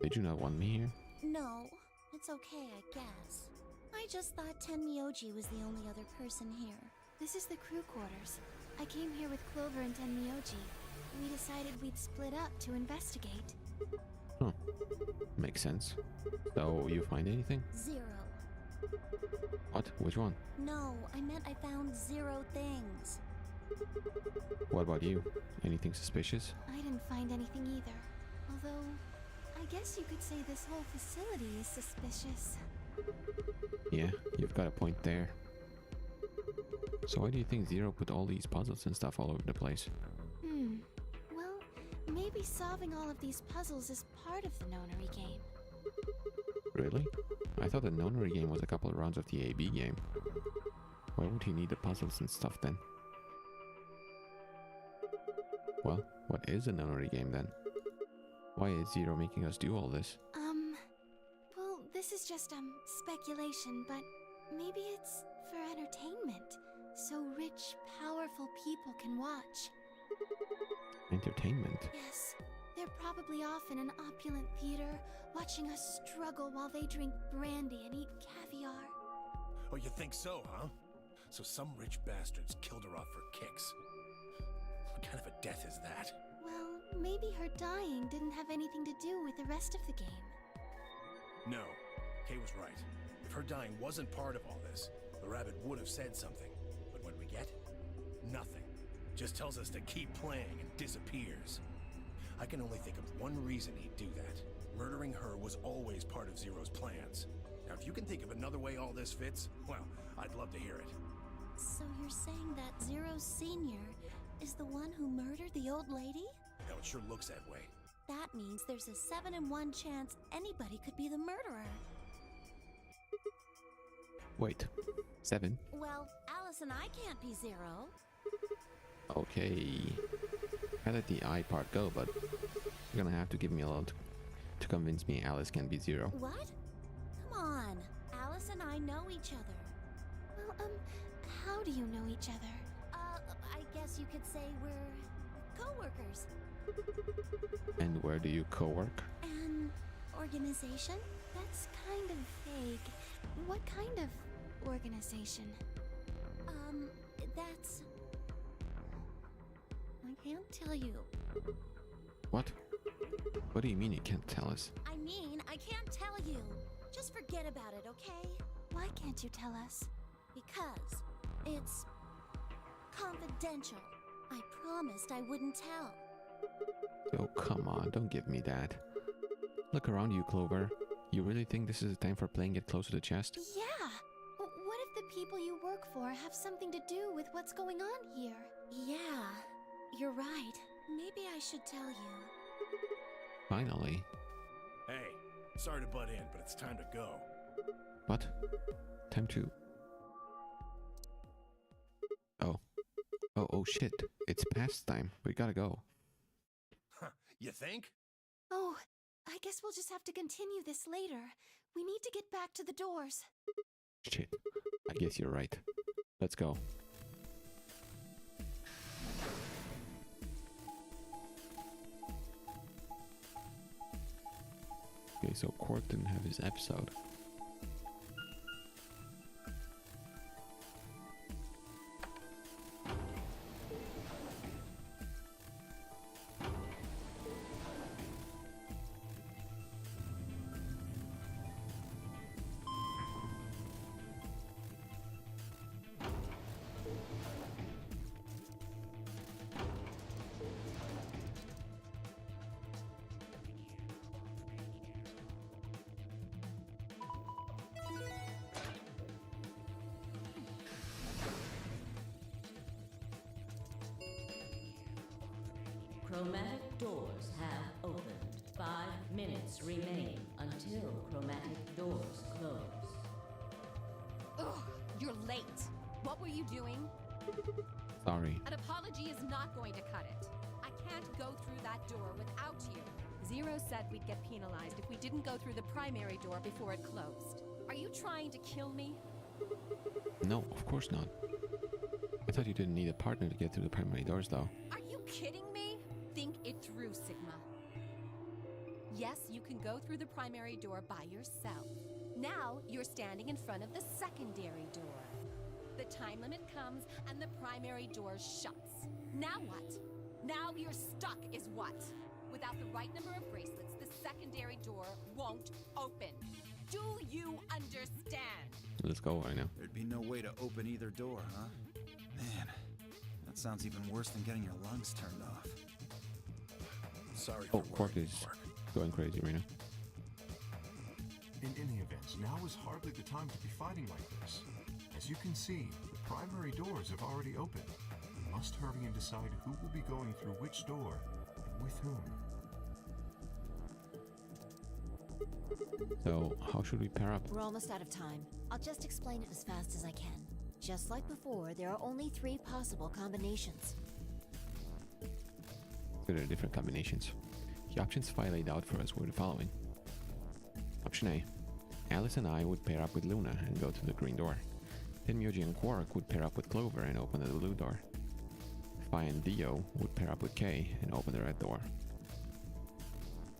did you not want me here? No, it's okay, I guess. I just thought Tenmyoji was the only other person here. This is the crew quarters. I came here with Clover and Tenmyoji. We decided we'd split up to investigate. Huh. Makes sense. So, you find anything? 0. What? Which one? No, I meant I found 0 things. What about you? Anything suspicious? I didn't find anything either. Although, I guess you could say this whole facility is suspicious. Yeah, you've got a point there. So why do you think Zero put all these puzzles and stuff all over the place? Well, maybe solving all of these puzzles is part of the Nonary game. Really? I thought the Nonary game was a couple of rounds of the AB game. Why would he need the puzzles and stuff then? Well, what is a Nonary game then? Why is Zero making us do all this? Well, this is just, speculation, but maybe it's for entertainment. So rich, powerful people can watch. Entertainment? Yes, they're probably off in an opulent theater, watching us struggle while they drink brandy and eat caviar. Oh, you think so, huh? So some rich bastards killed her off for kicks. What kind of a death is that? Well, maybe her dying didn't have anything to do with the rest of the game. No, Kay was right. If her dying wasn't part of all this, the rabbit would have said something. But what do we get? Nothing. Just tells us to keep playing and disappears. I can only think of one reason he'd do that. Murdering her was always part of Zero's plans. Now, if you can think of another way all this fits, well, I'd love to hear it. So you're saying that Zero Sr. is the one who murdered the old lady? Hell, it sure looks that way. That means there's a 7 in 1 chance anybody could be the murderer. Wait, 7? Well, Alice and I can't be Zero. Okay. I let the I part go, but you're gonna have to give me a lot to convince me Alice can be Zero. What? Come on. Alice and I know each other. Well, how do you know each other? I guess you could say we're co-workers. And where do you co-work? An organization? That's kind of vague. What kind of organization? That's... I can't tell you. What? What do you mean you can't tell us? I mean, I can't tell you. Just forget about it, okay? Why can't you tell us? Because it's confidential. I promised I wouldn't tell. Oh, come on, don't give me that. Look around you, Clover. You really think this is the time for playing Get Close to the Chest? Yeah! What if the people you work for have something to do with what's going on here? Yeah, you're right. Maybe I should tell you. Finally. Hey, sorry to butt in, but it's time to go. What? Time to... Oh shit. It's past time. We gotta go. Huh, you think? Oh, I guess we'll just have to continue this later. We need to get back to the doors. Shit. I guess you're right. Let's go. Okay, so Quark didn't have his episode. Chromatic doors have opened. 5 minutes remain until chromatic doors close. Ugh, you're late. What were you doing? Sorry. An apology is not going to cut it. I can't go through that door without you. Zero said we'd get penalized if we didn't go through the primary door before it closed. Are you trying to kill me? No, of course not. I thought you didn't need a partner to get through the primary doors, though. Are you kidding me? Think it through, Sigma. Yes, you can go through the primary door by yourself. Now you're standing in front of the secondary door. The time limit comes and the primary door shuts. Now what? Now you're stuck is what? Without the right number of bracelets, the secondary door won't open. Do you understand? Let's go right now. There'd be no way to open either door, huh? Man, that sounds even worse than getting your lungs turned off. Sorry Oh, for Quark worrying, is Quark. going crazy right now. In any event, now is hardly the time to be fighting like this. As you can see, the primary doors have already opened. We must hurry and decide who will be going through which door and with whom. So, how should we pair up? We're almost out of time. I'll just explain it as fast as I can. Just like before, there are only 3 possible combinations. There are different combinations. The options Phi laid out for us were the following. Option A. Alice and I would pair up with Luna and go to the green door. Then Myoji and Quark would pair up with Clover and open the blue door. Phi and Dio would pair up with Kay and open the red door.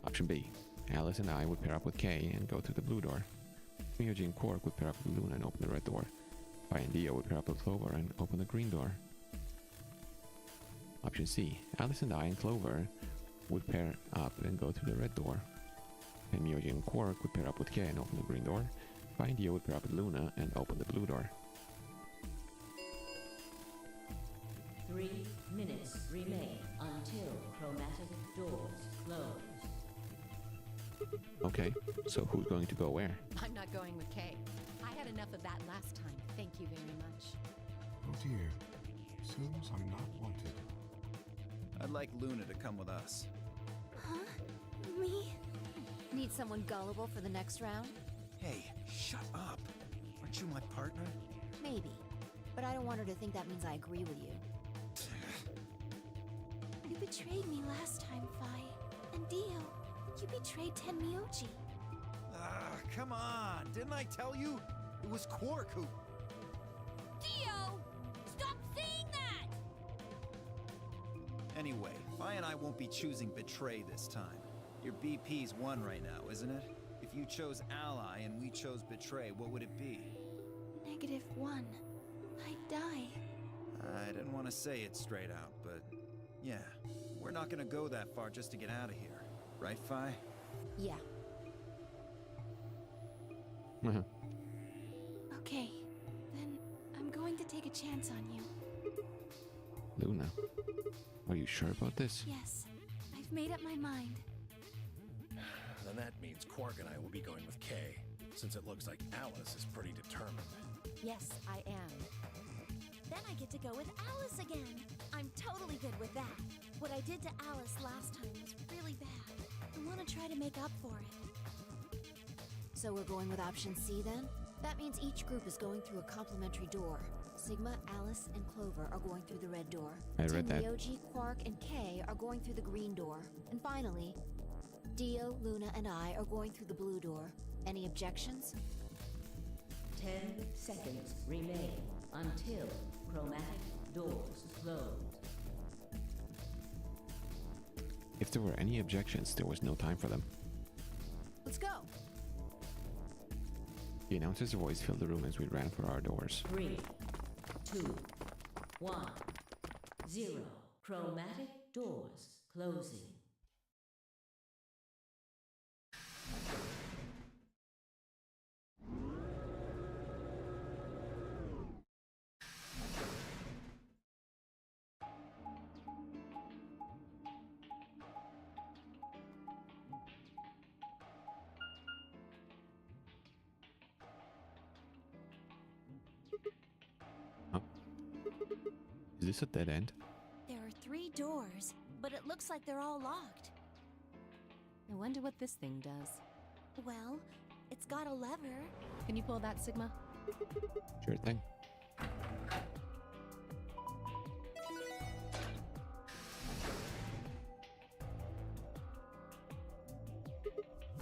Option B. Alice and I would pair up with Kay and go to the blue door. Myoji and Quark would pair up with Luna and open the red door. Phi and Dio would pair up with Clover and open the green door. Option C. Alice and I and Clover would pair up and go to the red door. And Myoji and Quark would pair up with Kay and open the green door. Phi and Dio would pair up with Luna and open the blue door. 3 minutes remain until chromatic doors close. Okay, so who's going to go where? I'm not going with Kay. I had enough of that last time. Thank you very much. Oh dear. Seems I'm not wanted. I'd like Luna to come with us. Huh? Me? Need someone gullible for the next round? Hey, shut up. Aren't you my partner? Maybe. But I don't want her to think that means I agree with you. You betrayed me last time, Phi. And Dio, you betrayed Tenmyoji. Ah, come on. Didn't I tell you? It was Quark who... Dio! Stop saying that! Anyway, Phi and I won't be choosing Betray this time. Your BP's 1 right now, isn't it? If you chose Ally and we chose Betray, what would it be? -1. I'd die. I didn't want to say it straight out, but yeah, we're not gonna go that far just to get out of here. Right, Phi? Yeah. Okay, then I'm going to take a chance on you. Luna, are you sure about this? Yes, I've made up my mind. Then that means Quark and I will be going with Kay, since it looks like Alice is pretty determined. Yes, I am. Then I get to go with Alice again. I'm totally good with that. What I did to Alice last time was really bad. I want to try to make up for it. So we're going with option C then? That means each group is going through a complementary door. Sigma, Alice, and Clover are going through the red door. I read that. Myoji, Quark, and Kay are going through the green door. And finally, Dio, Luna, and I are going through the blue door. Any objections? 10 seconds remain until chromatic doors close. If there were any objections, there was no time for them. Let's go! The announcer's voice filled the room as we ran for our doors. 3, 2, 1, 0. Chromatic doors closing. Is this a dead end? There are 3 doors, but it looks like they're all locked. I wonder what this thing does. Well, it's got a lever. Can you pull that, Sigma? Sure thing.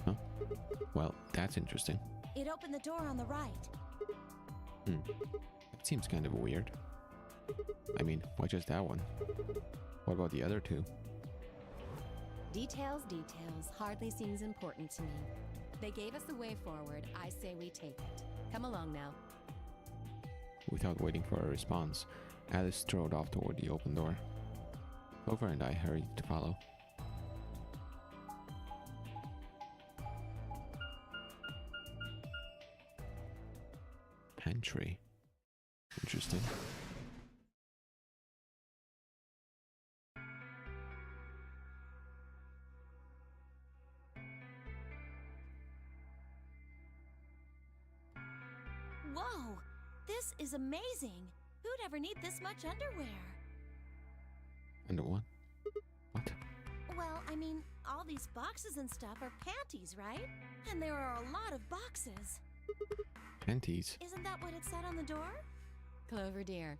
Huh? Well, that's interesting. It opened the door on the right. That seems kind of weird. I mean, why just that one? What about the other two? Details, details. Hardly seems important to me. They gave us the way forward. I say we take it. Come along now. Without waiting for a response, Alice strode off toward the open door. Clover and I hurried to follow. Pantry. Interesting. Whoa! This is amazing! Who'd ever need this much underwear? And what? What? Well, I mean, all these boxes and stuff are panties, right? And there are a lot of boxes. Panties? Isn't that what it said on the door? Clover dear,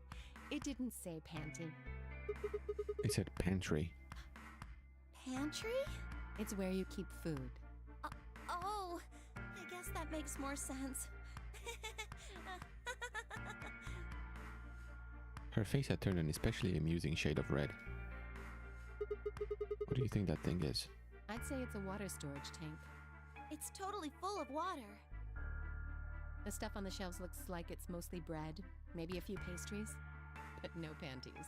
it didn't say panty. It said pantry. Pantry? It's where you keep food. Oh, I guess that makes more sense. Her face had turned an especially amusing shade of red. What do you think that thing is? I'd say it's a water storage tank. It's totally full of water. The stuff on the shelves looks like it's mostly bread, maybe a few pastries, but no panties.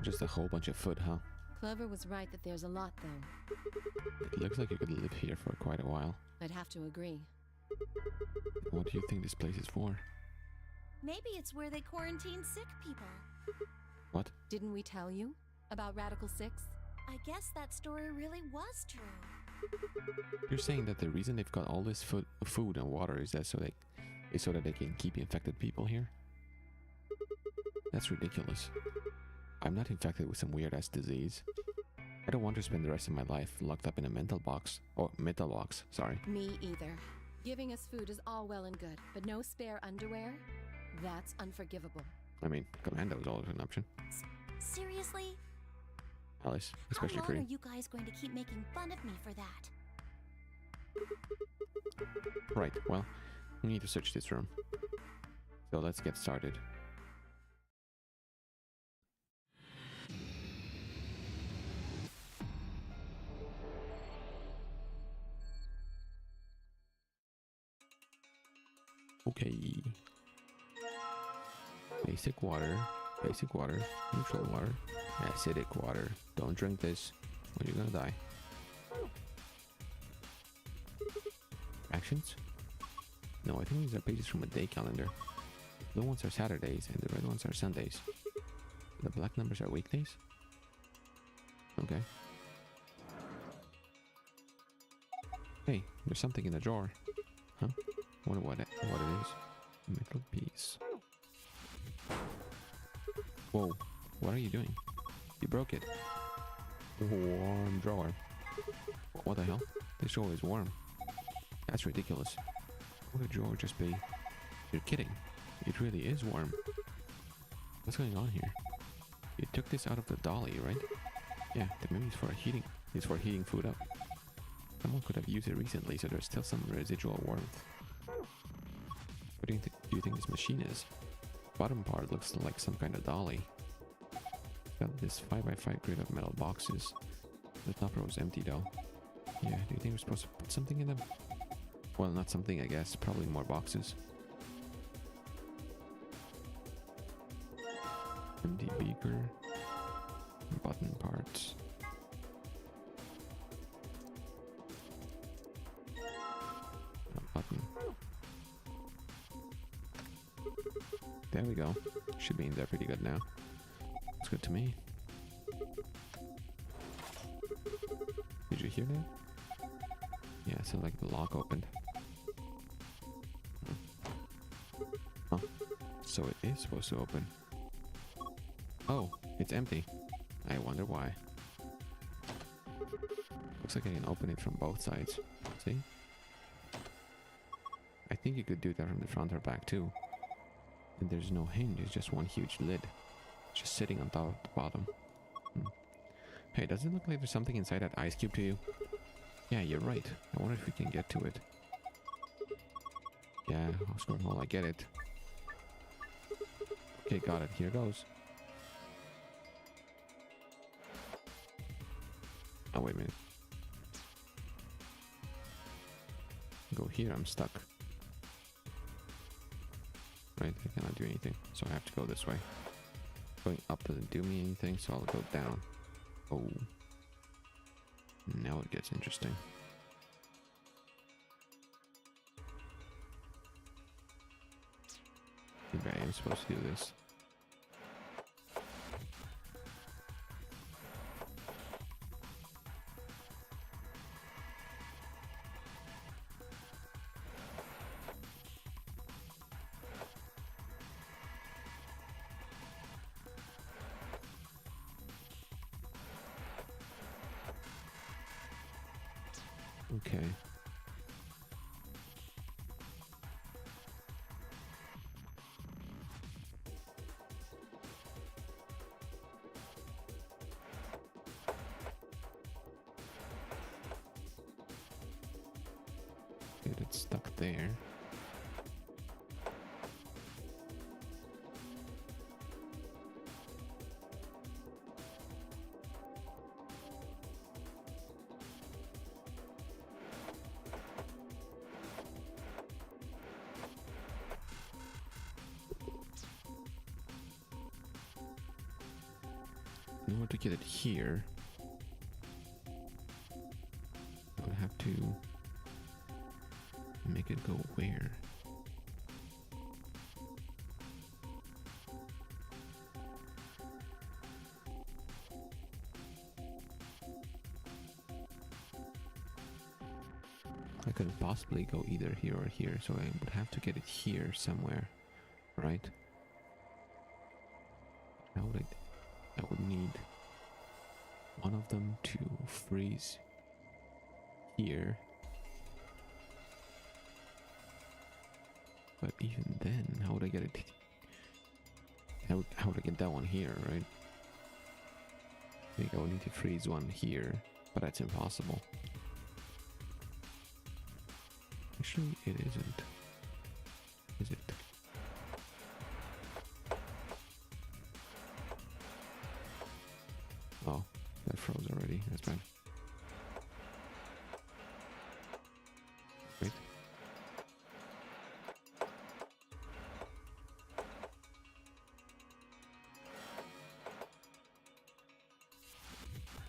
Just a whole bunch of food, huh? Clover was right that there's a lot, though. It looks like you could live here for quite a while. I'd have to agree. What do you think this place is for? Maybe it's where they quarantine sick people. What? Didn't we tell you about Radical 6? I guess that story really was true. You're saying that the reason they've got all this food and water is so that they can keep infected people here? That's ridiculous. I'm not infected with some weird-ass disease. I don't want to spend the rest of my life locked up in a mental box. Or mental box, sorry. Me either. Giving us food is all well and good, but no spare underwear? That's unforgivable. I mean, commando is always an option. Seriously? Alice, especially How for long you. are you guys going to keep making fun of me for that? Right, well, we need to search this room. So let's get started. Okay. Basic water, neutral water, acidic water. Don't drink this, or you're gonna die. Actions? No, I think these are pages from a day calendar. The blue ones are Saturdays and the red ones are Sundays. The black numbers are weekdays? Okay. Hey, there's something in the drawer. Huh? Wonder what it is. Metal piece. Whoa, what are you doing? You broke it. Warm drawer. What the hell? This drawer is warm. That's ridiculous. Would a drawer just be... You're kidding. It really is warm. What's going on here? You took this out of the dolly, right? Yeah, maybe it's for heating. It's for heating food up. Someone could have used it recently, so there's still some residual warmth. What do you think this machine is? Bottom part looks like some kind of dolly. Got this 5x5 grid of metal boxes. The top row is empty though. Yeah, do you think we're supposed to put something in them? Well, not something, I guess. Probably more boxes. Empty beaker. Button parts. A button. There we go. Should be in there pretty good now. Looks good to me. Did you hear that? Yeah, it sounded like the lock opened. Huh. So it is supposed to open. Oh, it's empty. I wonder why. Looks like I can open it from both sides. anything. I think you could do that from the front or back too. And there's no hinge, it's just one huge lid. Just sitting on top of the bottom. Hey, does it look like there's something inside that ice cube to you? Yeah, you're right. I wonder if we can get to it. Yeah, Oscar, I get it. Okay, got it. Here goes. Oh, wait a minute. Go here, I'm stuck. Right, I cannot do anything, so I have to go this way. Going up doesn't do me anything, so I'll go down. Oh. Now it gets interesting. Maybe I am supposed to do this. Okay. Get it stuck there. In order to get it here, I would have to make it go where? I couldn't possibly go either here or here, so I would have to get it here somewhere, right? How would I would need one of them to freeze here. But even then, how would I get it? How would I get that one here, right? I think I would need to freeze one here, but that's impossible. Actually, it isn't. Is it? Oh, that froze already. That's bad. Wait.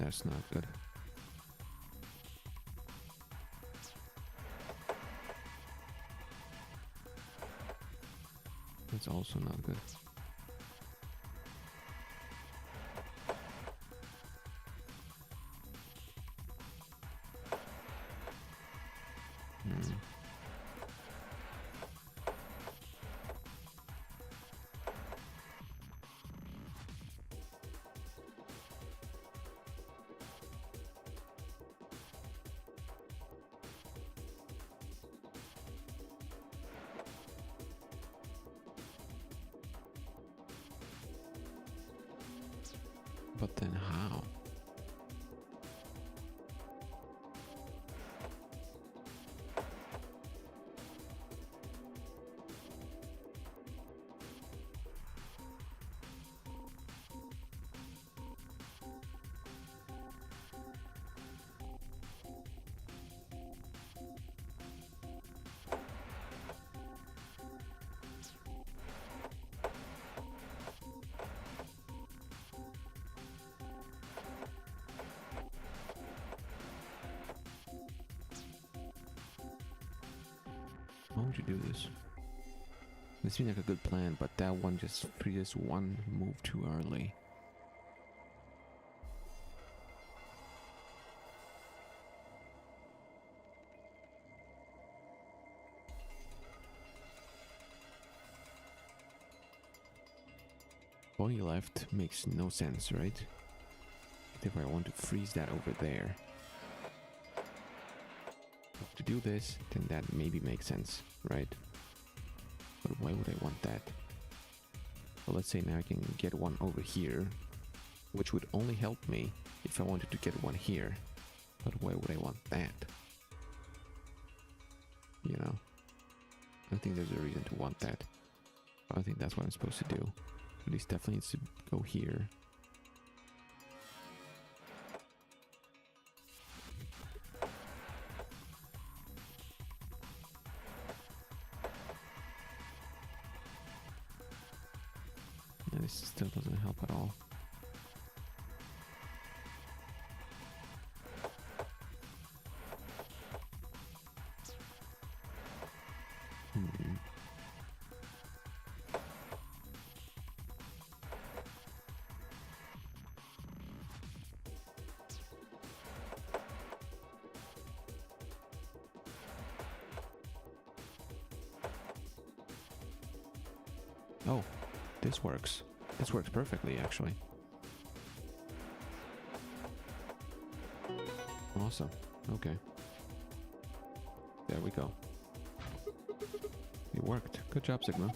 That's not good. That's also not good. But then how? How would you do this? This seems like a good plan, but that one just freezes one move too early. Going left makes no sense, right? If I want to freeze that over there. To do this, then that maybe makes sense, right? But why would I want that? Well, let's say now I can get one over here, which would only help me if I wanted to get one here. But why would I want that? You know? I think there's a reason to want that. I think that's what I'm supposed to do. But this definitely needs to go here. And this still doesn't help at all. Oh, this works. This works perfectly, actually. Awesome. Okay. There we go. It worked. Good job, Sigma.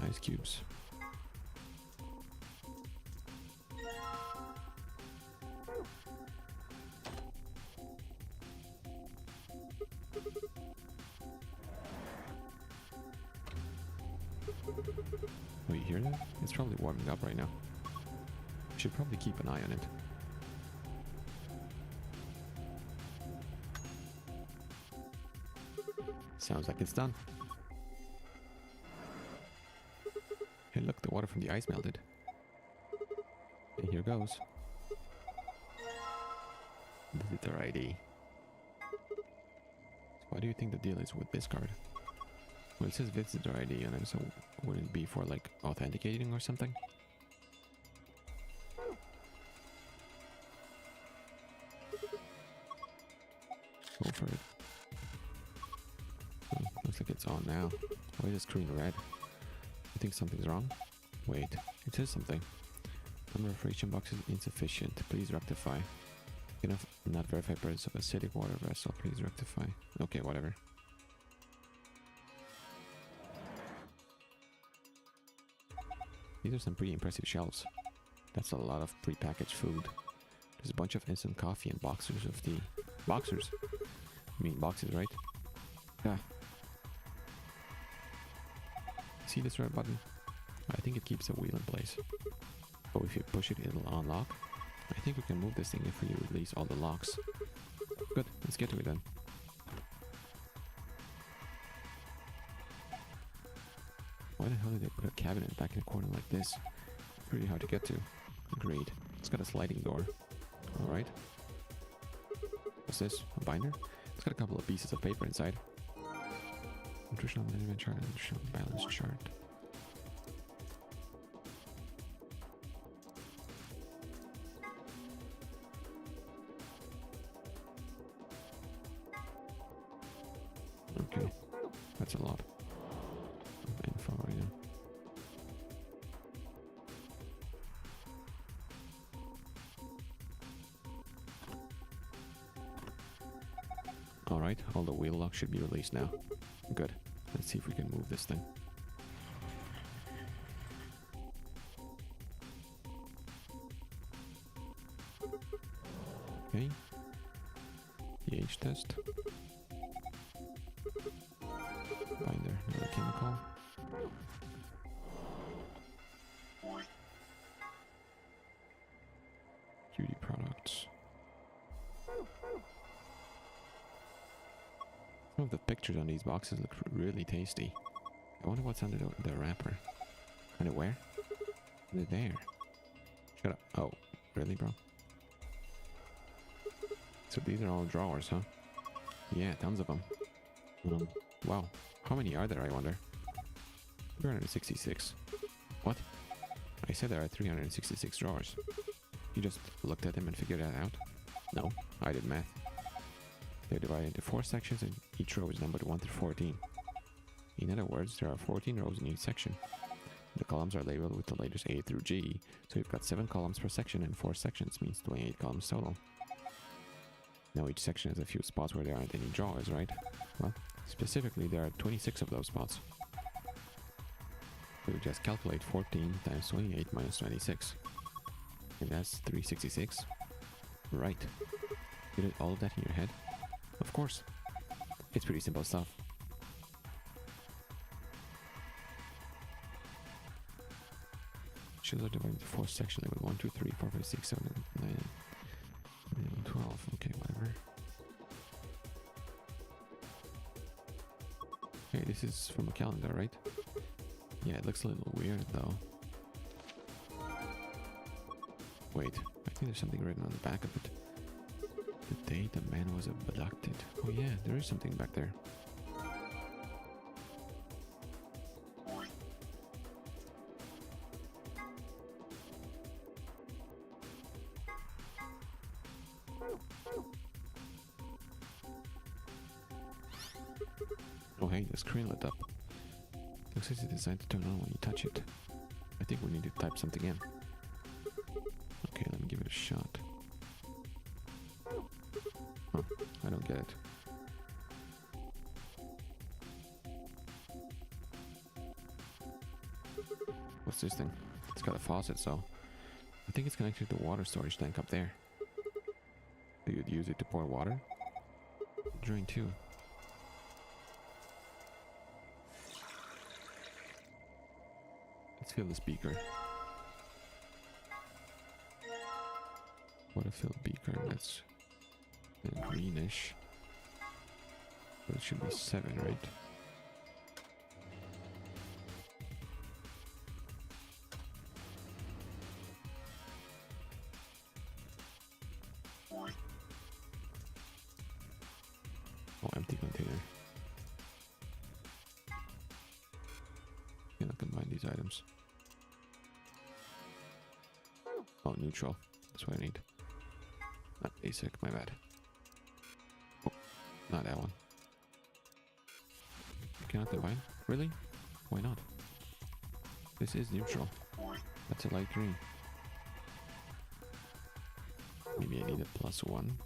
Ice cubes. Oh, you hear that? It's probably warming up right now. Should probably keep an eye on it. Sounds like it's done. Hey look, the water from the ice melted. And here goes. Visitor ID. So what do you think the deal is with this card? Well, it says visitor ID on it, so would it be for like authenticating or something? Go for it. Oh, looks like it's on now. Why is the screen red? I think something's wrong. Wait, it says something. Number of ration boxes insufficient. Please rectify. You cannot not verify presence of acidic water vessel. Please rectify. Okay, whatever. These are some pretty impressive shelves. That's a lot of pre-packaged food. There's a bunch of instant coffee and boxers of tea. Boxers? I mean boxes, right? Yeah. See this red button? I think it keeps the wheel in place. Oh, if you push it, it'll unlock. I think we can move this thing if we release all the locks. Good, let's get to it then. Why the hell did they put a cabinet back in a corner like this? Pretty hard to get to. Agreed. It's got a sliding door. Alright. What's this? A binder? It's got a couple of pieces of paper inside. Nutritional management chart and nutritional balance chart. Okay. That's a lot of info right now. Alright, all the wheel locks should be released now. Good. Let's see if we can move this thing. Okay. pH test. Binder, another chemical. Beauty products. Some of the pictures on these boxes look really tasty. I wonder what's under the wrapper. Under where? They're there. Shut up. Oh, really, bro? So these are all drawers, huh? Yeah, tons of them. Wow. How many are there, I wonder? 366. What? I said there are 366 drawers. You just looked at them and figured that out? No, I did math. They're divided into 4 sections and each row is numbered 1 through 14. In other words, there are 14 rows in each section. The columns are labeled with the letters A through G, so you've got 7 columns per section and 4 sections means 28 columns total. Now each section has a few spots where there aren't any drawers, right? Well, specifically there are 26 of those spots. So we just calculate 14 times 28 minus 26. And that's 366. Right. You did all of that in your head? Of course. It's pretty simple stuff. Shows are divided into 4 sections with 1, 2, 3, 4, 5, 6, 7, 9, 12. Okay, whatever. Okay, this is from a calendar, right? Yeah, it looks a little weird though. Wait, I think there's something written on the back of it. The day the man was abducted. Oh yeah, there is something back there. Oh hey, the screen lit up. Looks like it's designed to turn on when you touch it. I think we need to type something in. Okay, let me give it a shot. Huh, I don't get it. What's this thing? It's got a faucet, so I think it's connected to the water storage tank up there. So you'd use it to pour water? Drain too. Let's fill the beaker. What a filled beaker, that's greenish. But it should be 7, right? Oh, empty container. Can I combine these items? Oh, neutral. That's what I need. Not basic, my bad. Oh, not that one. Cannot combine? Really? Why not? This is neutral. That's a light green. Maybe I need a +1.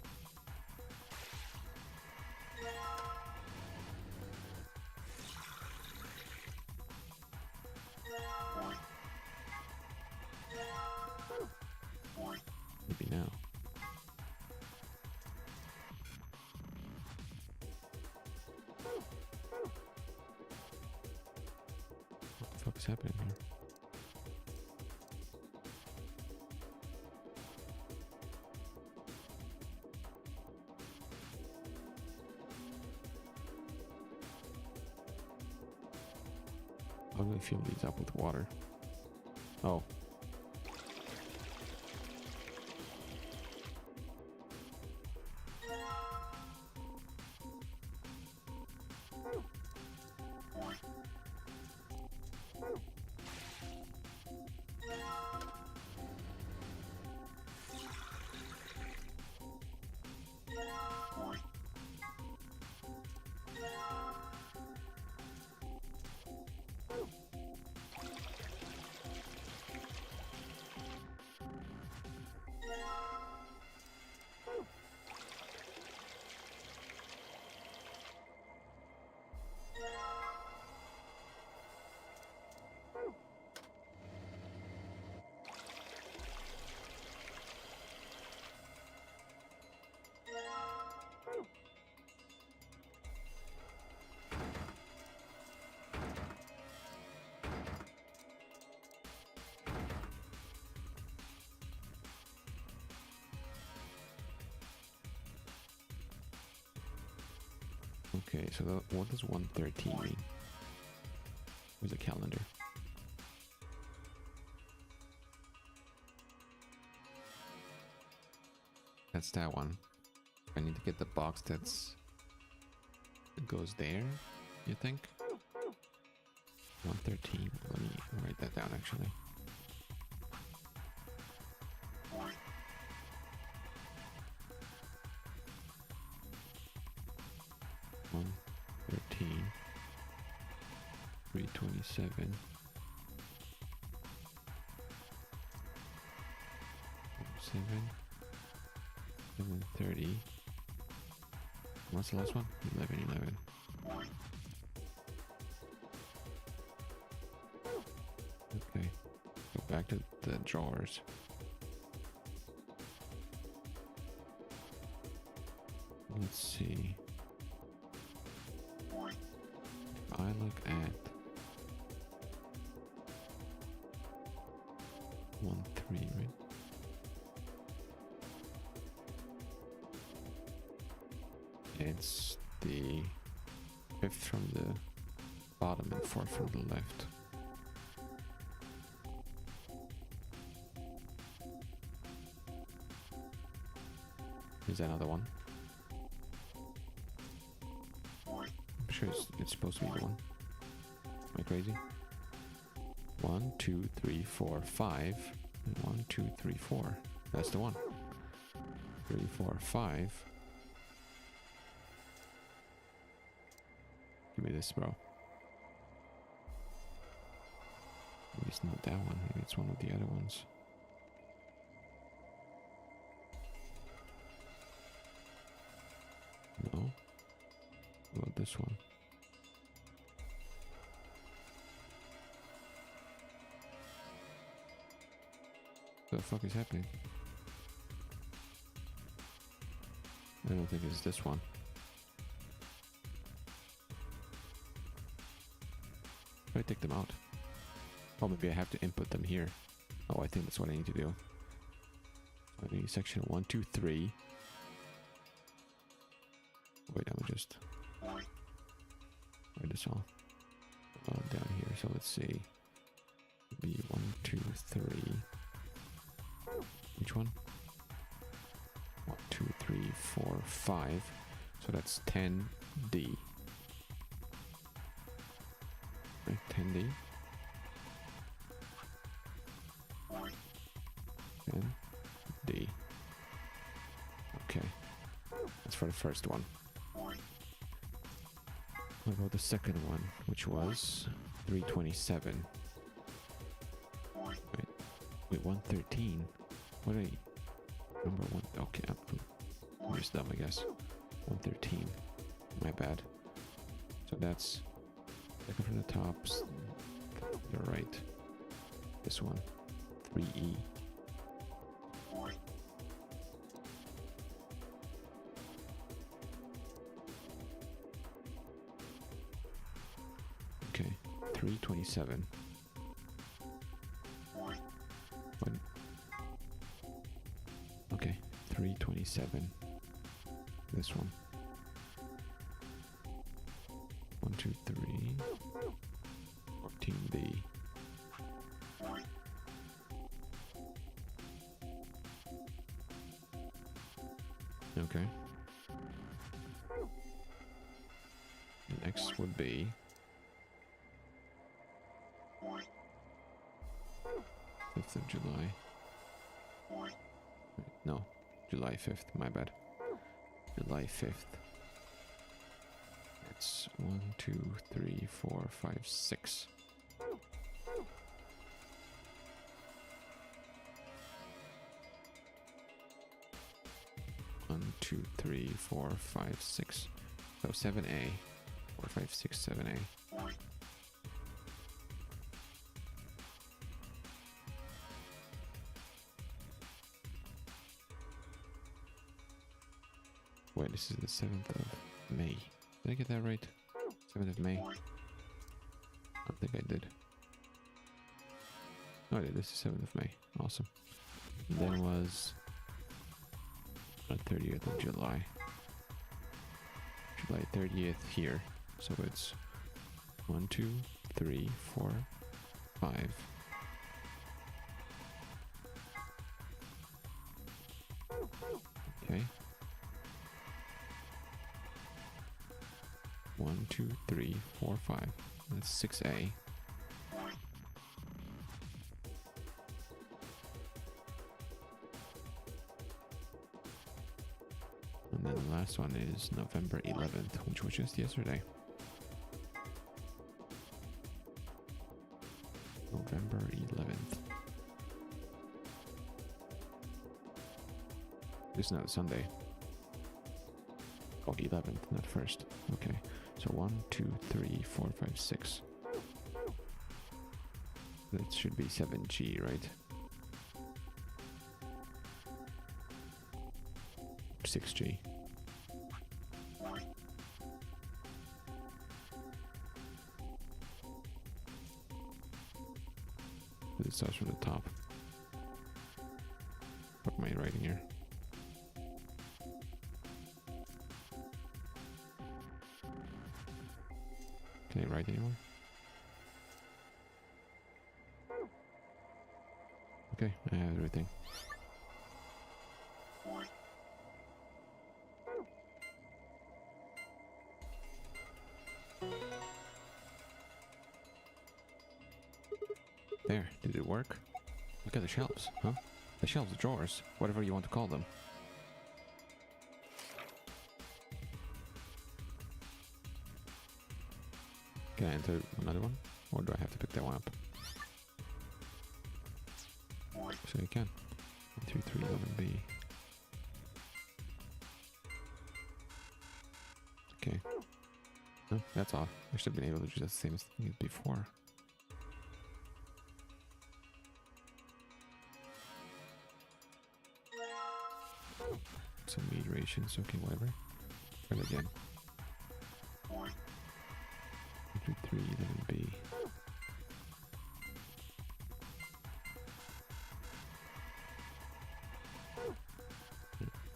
Maybe now. What the fuck is happening here? How do I fill these up with water? Oh. Okay, so what does 113 mean? Where's the calendar? That's that one. I need to get the box that goes there, you think? 113. Let me write that down actually. One 13, 327, 7, 730, What's the last one? 11. Okay. Go back to the drawers. Let's see. If I look at 1, 3, right? It's the 5th from the bottom and 4th from the left. Here's another one. I'm sure it's supposed to be the one. Am I crazy? 1, 2, 3, 4, 5. And 1, 2, 3, 4. That's the one. 3, 4, 5. Give me this, bro. Maybe it's not that one. Maybe it's one of the other ones. No. What about this one? What the fuck is happening? I don't think it's this one. If I take them out. Oh, maybe I have to input them here. Oh, I think that's what I need to do. So I need section 1, 2, 3. Wait, I'm just write this all down here. So let's see. Be 1, 2, 3. Which one? 1, 2, 3, 4, 5. So that's 10D. Right, 10D. 10D. Okay. That's for the first one. What about the second one, which was 327? Wait, 113? What are you? Number 1. Okay, I'm just dumb, I guess. 113. My bad. So that's second from the tops. You're right. This one. 3E. Okay, 327. What? Okay, 327. This one. 1, 2, 3. 14D. Okay. Next would be 5th of July. Wait, no, July 5th, my bad. July 5th. It's 1, 2, 3, 4, 5, 6. One, 2, 3, 4, 5, 6. So 7A. 4, 5, 6, 7A. Wait, this is the 7th of May. Did I get that right? 7th of May? I don't think I did. Oh, I did. This is 7th of May. Awesome. And then was 30th of July. July 30th here. So it's 1, 2, 3, 4, 5. Okay. 1, 2, 3, 4, 5. That's 6A. And then the last one is November 11th, which was just yesterday. November 11th. This is not Sunday. Oh, 11th, not first. Okay. So 1, 2, 3, 4, 5, 6. That should be 7G, right? 6G. It starts from the top. What am I writing here? Can I write anymore? Okay, I have everything. There, did it work? Look at the shelves, huh? The shelves, drawers, whatever you want to call them. Can I enter another one? Or do I have to pick that one up? So you can. 3311B. Okay. No, that's off. I should have been able to do the same as before. Some meat rations, okay, whatever. Try it again. 3311B.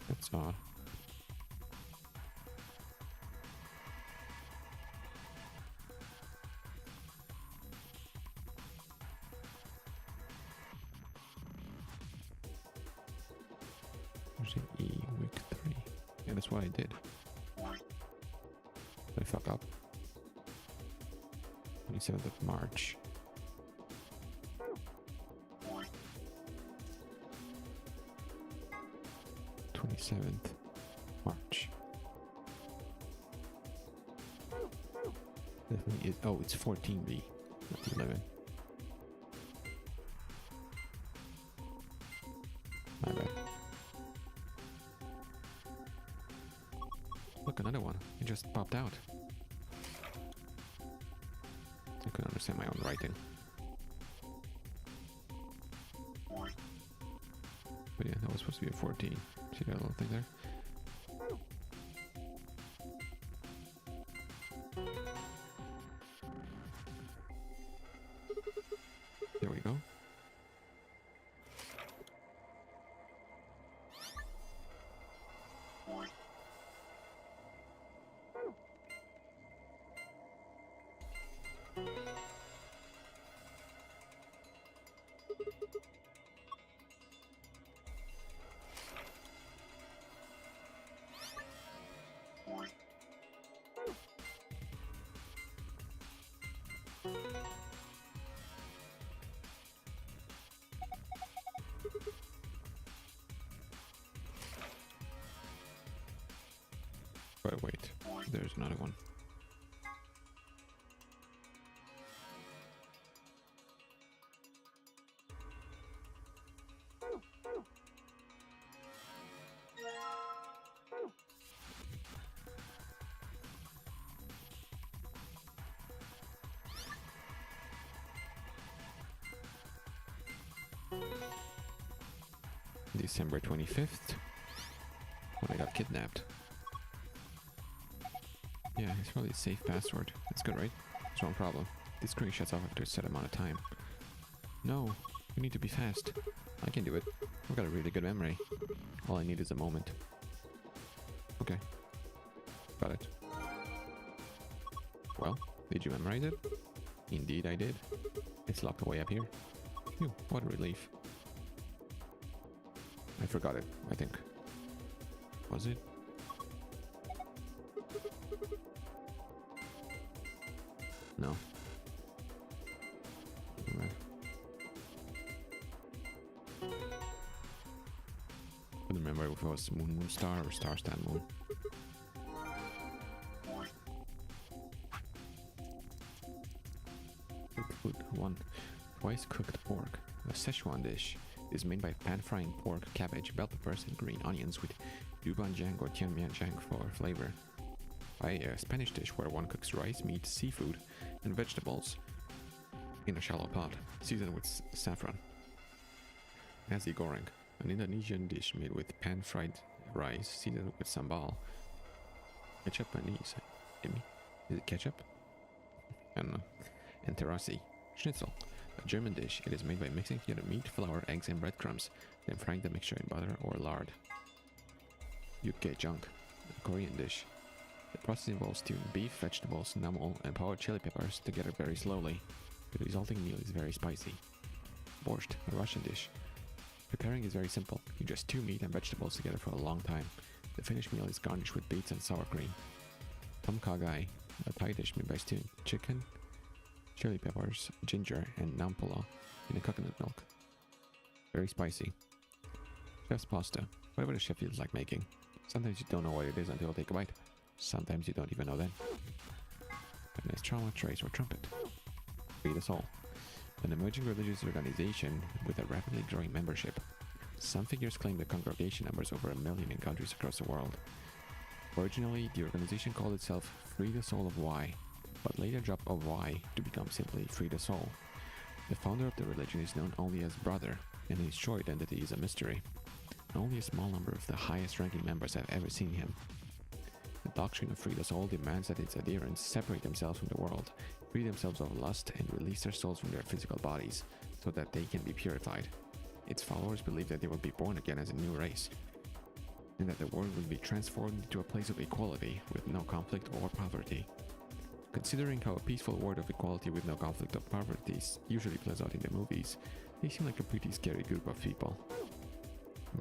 That's odd. There's an E week 3. Yeah, that's what I did. Did I fuck up? 27th of March. March. Definitely is. Oh, it's 14B, not 11. My bad. Look, another one. It just popped out. I couldn't understand my own writing. But yeah, that was supposed to be a 14. See that little thing there? There we go. But wait, there's another one. December 25th, when I got kidnapped. Yeah, it's probably a safe password. That's good, right? It's no problem. This screen shuts off after a set amount of time. No, you need to be fast. I can do it. I've got a really good memory. All I need is a moment. Okay. Got it. Well, did you memorize it? Indeed I did. It's locked away up here. Phew, what a relief. I forgot it, I think. Was it? No. Alright. Couldn't remember if it was Moon Star or Star Moon. Food 1. Twice cooked pork. A Szechuan dish is made by pan-frying pork, cabbage, bell peppers, and green onions with Dubanjiang or Tianmianjiang for flavor. Buy a Spanish dish where one cooks rice, meat, seafood, and vegetables in a shallow pot, seasoned with saffron. Nasi goreng, an Indonesian dish made with pan-fried rice seasoned with sambal. Ketchup manis. Is it ketchup? I don't know. And terasi, schnitzel, a German dish. It is made by mixing together meat, flour, eggs, and breadcrumbs, then frying the mixture in butter or lard. Yukgaejang, a Korean dish. The process involves stewing beef, vegetables, namul, and powdered chili peppers together very slowly. The resulting meal is very spicy. Borscht, a Russian dish. Preparing is very simple. You just stew meat and vegetables together for a long time. The finished meal is garnished with beets and sour cream. Tom kha gai, a Thai dish made by stewing chicken, chili peppers, ginger, and nampula in a coconut milk. Very spicy. Chef's pasta, whatever the chef feels like making. Sometimes you don't know what it is until you take a bite. Sometimes you don't even know then. A nice trauma trace or trumpet. Free the Soul, an emerging religious organization with a rapidly growing membership. Some figures claim the congregation numbers over 1 million in countries across the world. Originally, the organization called itself Free the Soul of Y, but later dropped of Y to become simply Free the Soul. The founder of the religion is known only as Brother, and his true identity is a mystery. Only a small number of the highest-ranking members have ever seen him. The doctrine of Free the Soul demands that its adherents separate themselves from the world, free themselves of lust, and release their souls from their physical bodies, so that they can be purified. Its followers believe that they will be born again as a new race, and that the world will be transformed into a place of equality with no conflict or poverty. Considering how a peaceful world of equality with no conflict or poverty usually plays out in the movies, they seem like a pretty scary group of people.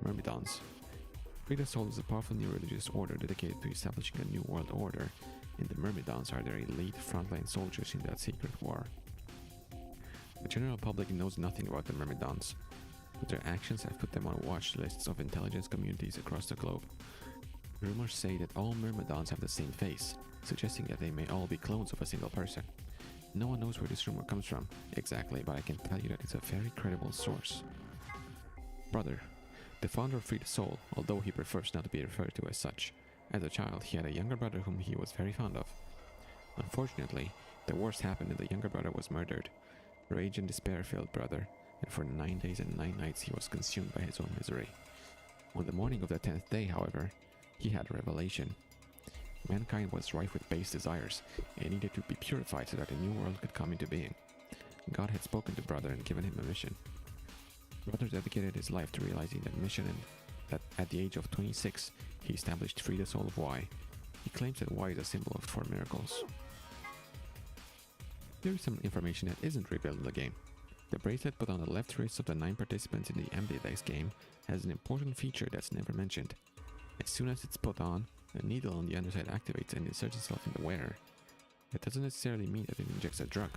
Myrmidons. Free the Soul is a powerful new religious order dedicated to establishing a new world order, and the Myrmidons are their elite frontline soldiers in that secret war. The general public knows nothing about the Myrmidons, but their actions have put them on watch lists of intelligence communities across the globe. Rumors say that all Myrmidons have the same face, suggesting that they may all be clones of a single person. No one knows where this rumor comes from exactly, but I can tell you that it's a very credible source. Brother. The founder of Free the Soul, although he prefers not to be referred to as such. As a child, he had a younger brother whom he was very fond of. Unfortunately, the worst happened and the younger brother was murdered. Rage and despair filled Brother, and for 9 days and 9 nights he was consumed by his own misery. On the morning of the 10th day, however, he had a revelation. Mankind was rife with base desires, and needed to be purified so that a new world could come into being. God had spoken to Brother and given him a mission. Brother dedicated his life to realizing that mission, and that at the age of 26, he established Free the Soul of Y. He claims that Y is a symbol for miracles. Here is some information that isn't revealed in the game. The bracelet put on the left wrist of the 9 participants in the Ambidex game has an important feature that's never mentioned. As soon as it's put on, a needle on the underside activates and inserts itself in the wearer. That doesn't necessarily mean that it injects a drug,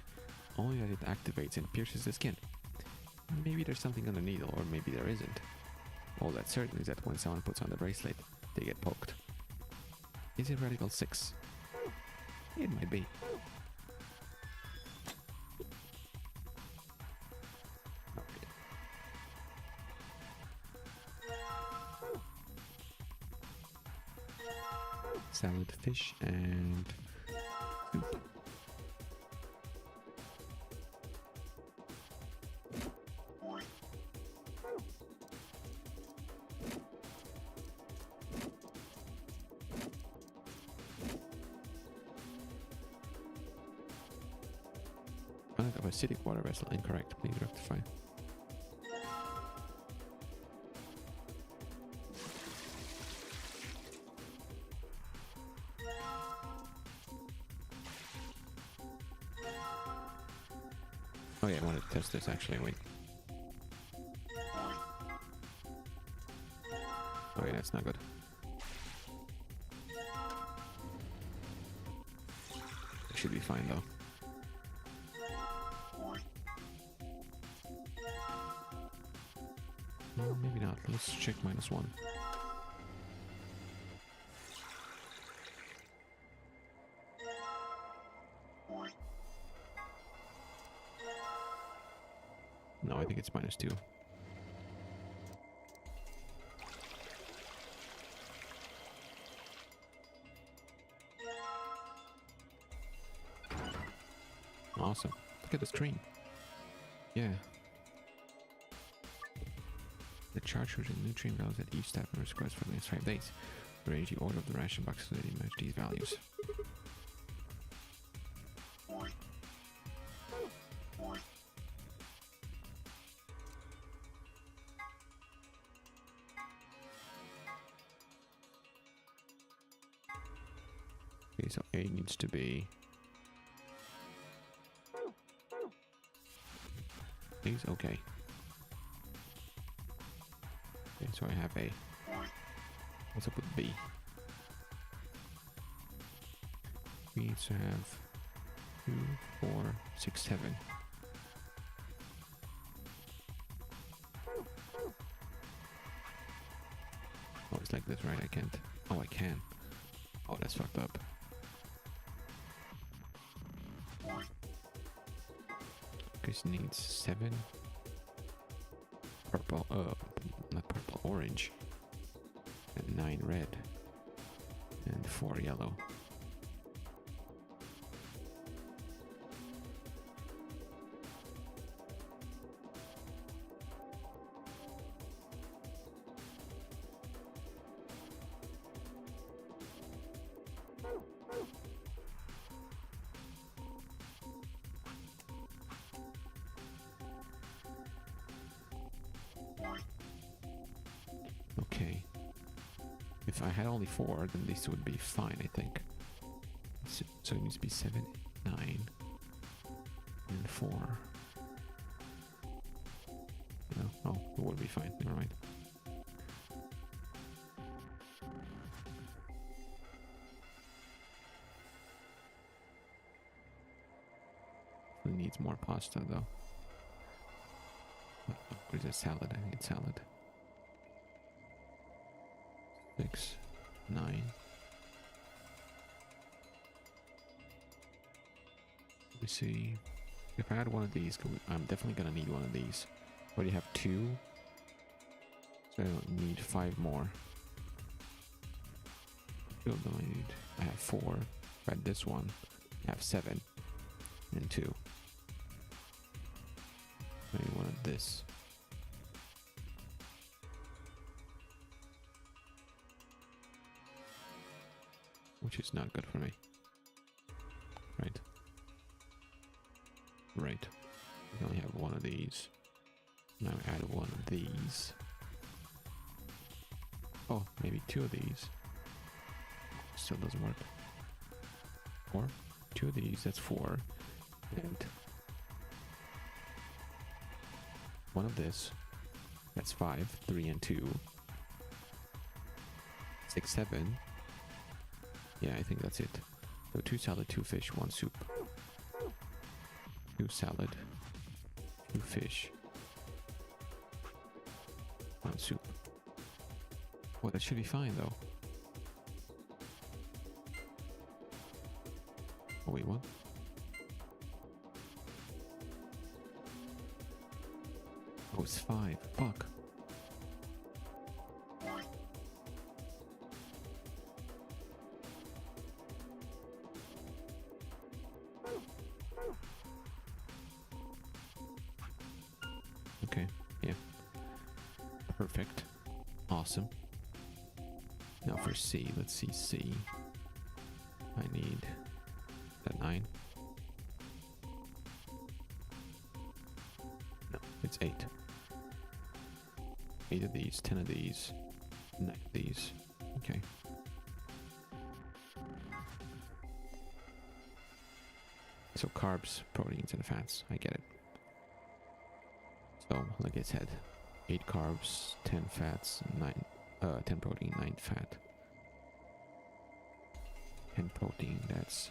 only that it activates and pierces the skin. Maybe there's something on the needle, or maybe there isn't. All that's certain is that when someone puts on the bracelet, they get poked. Is it Radical 6? It might be. Salad, fish, and soup. Product of acidic water vessel incorrect. Please rectify. Oh yeah, I wanted to test this actually, wait. Oh yeah, that's not good. It should be fine though. Well, maybe not. Let's check -1. No, I think it's -2. Look at the screen. Yeah. The chart shows the nutrient values at each step and request for the next 5 days. Arrange the order of the ration boxes so that they match these values. Okay, so A needs to be... A's okay. Okay, so I have A. What's up with B? We need to have 2, 4, 6, 7. Oh, it's like this, right? I can't. Oh, I can. Oh, that's fucked up. This needs 7 purple, not purple, orange, and 9 red, and 4 yellow. Okay. If I had only 4, then this would be fine, I think. So it needs to be 7, 9, and 4. No, oh, it would be fine. Never mind. It needs more pasta, though. Where's that salad? I need salad. 6, 9. Let me see. If I had one of these, I'm definitely gonna need one of these. I already have 2, so I don't need 5 more. 2 of them I need. I have 4. If I had this one, I have 7 and 2. Maybe one of this. Which is not good for me. Right. Right. We only have one of these. Now add one of these. Oh, maybe 2 of these. Still doesn't work. 4. 2 of these, that's 4. And 1 of this. That's 5. 3 and 2. 6, 7. Yeah, I think that's it. So 2 salad, 2 fish, 1 soup. 2 salad, 2 fish, 1 soup. Well, that should be fine though. Oh wait, what? Oh, it's 5. Fuck. Okay, yeah. Perfect. Awesome. Now for C, let's see C. I need that 9. No, it's 8. 8 of these, 10 of these, 9 of these. Okay. So carbs, proteins, and fats. I get it. So, like I said, 8 carbs, 10 fats, 10 protein, 9 fat. 10 protein, that's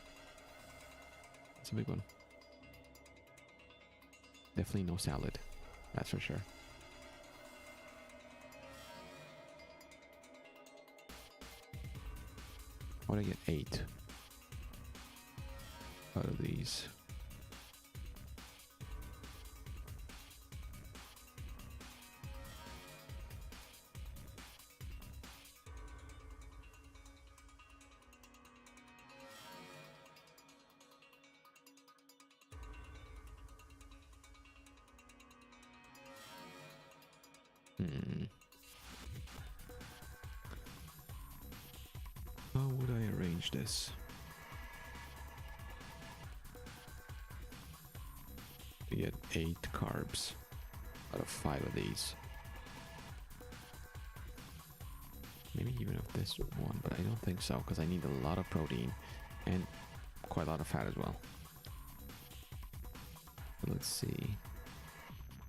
a big one. Definitely no salad, that's for sure. How would I get 8 out of these? How would I arrange this? To get 8 carbs out of 5 of these. Maybe even of this one, but I don't think so, because I need a lot of protein and quite a lot of fat as well. Let's see.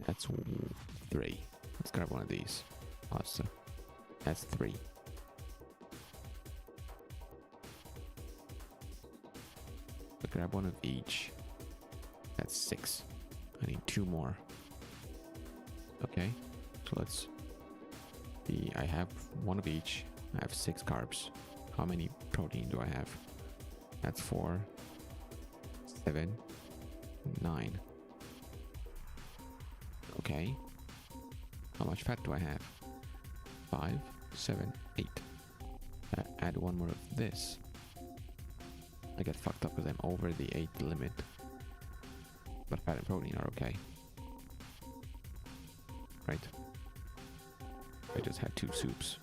That's 3. Let's grab one of these. Awesome. That's 3. But grab one of each. That's 6. I need 2 more. Okay. So let's see. I have 1 of each. I have 6 carbs. How many protein do I have? That's 4, 7, 9. Okay. How much fat do I have? 5, 7, 8. Add 1 more of this. I get fucked up because I'm over the 8 limit. But fat and protein are okay. Right? I just had 2 soups.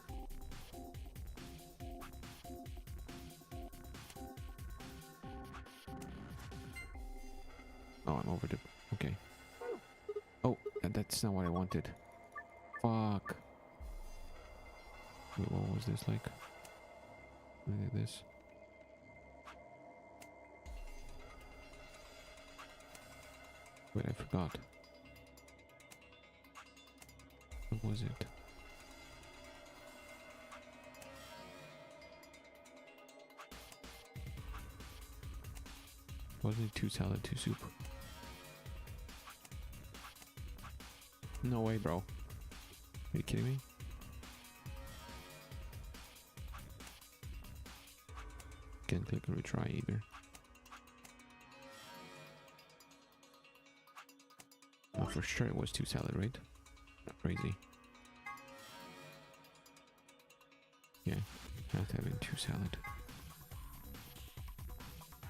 Oh, I'm over the... Okay. Oh, and that's not what I wanted. Fuck. Wait, what was this like? Look at this. Wait, I forgot. What was it? Wasn't it 2 salad, 2 soup? No way, bro. Are you kidding me? Can't click and retry either. Oh, for sure it was 2 salad, right? Not crazy. Yeah, have to have in 2 salad.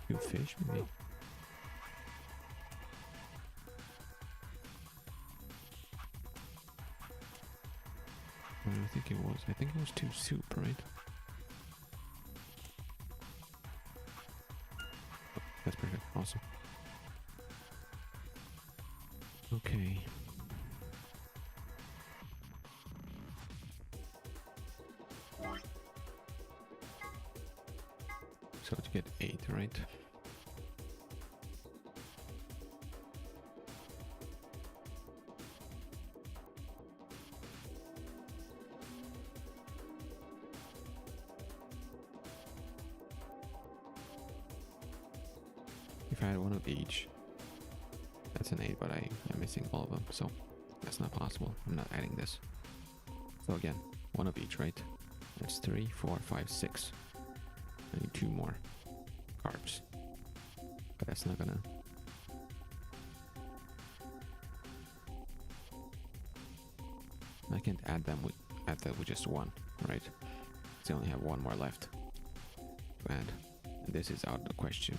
2 fish, maybe? What do I think it was? I think it was 2 soup, right? Oh, that's perfect. Awesome. Okay. So to get 8, right? If I had 1 of each, that's an 8, but I'm missing all of them, so that's not possible. I'm not adding this. So again, 1 of each, right? That's 3, 4, 5, 6. I need 2 more carbs, but that's not gonna... I can't add that with just 1, right? So I only have 1 more left to add. And this is out of the question.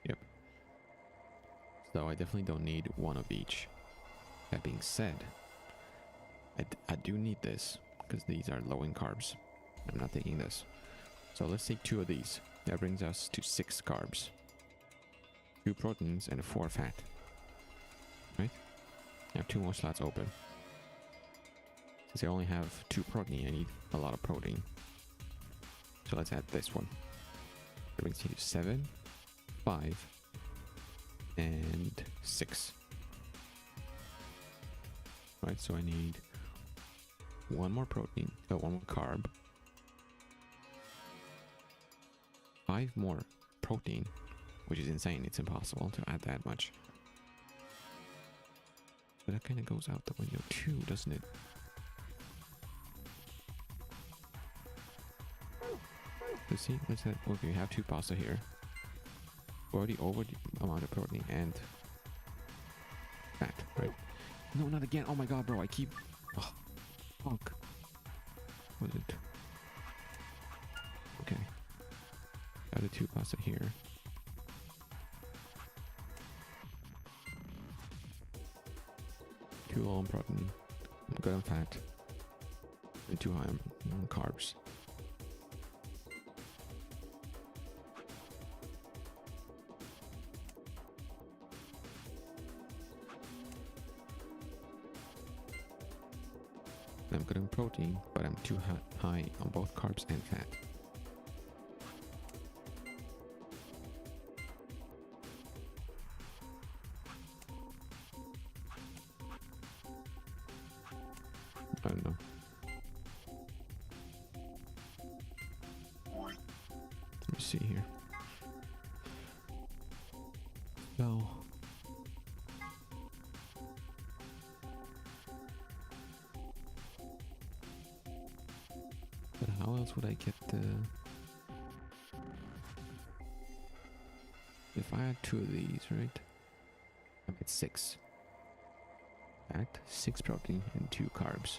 Yep. So I definitely don't need 1 of each. That being said, I do need this because these are low in carbs. I'm not taking this. So let's take 2 of these. That brings us to 6 carbs. 2 proteins and 4 fat. Right? I have 2 more slots open. Since I only have 2 protein, I need a lot of protein. So let's add this one. That brings me to 7, 5, and 6. Right, so I need 1 more protein, 1 more carb, 5 more protein, which is insane. It's impossible to add that much. But that kind of goes out the window too, doesn't it? Let's see, let's have, okay, we have 2 pasta here. We're already over the amount of protein and fat, right? No, not again. Oh my god, bro. I keep... Oh, fuck. What was it? Okay. Got the 2 pasta here. too low on protein, I'm good on fat, and too high on carbs. I'm good on protein, but I'm too high on both carbs and fat. I don't know. Let me see here. So but how else would I get the... If I had 2 of these, right? I get 6 fat, 6 protein, and 2 carbs.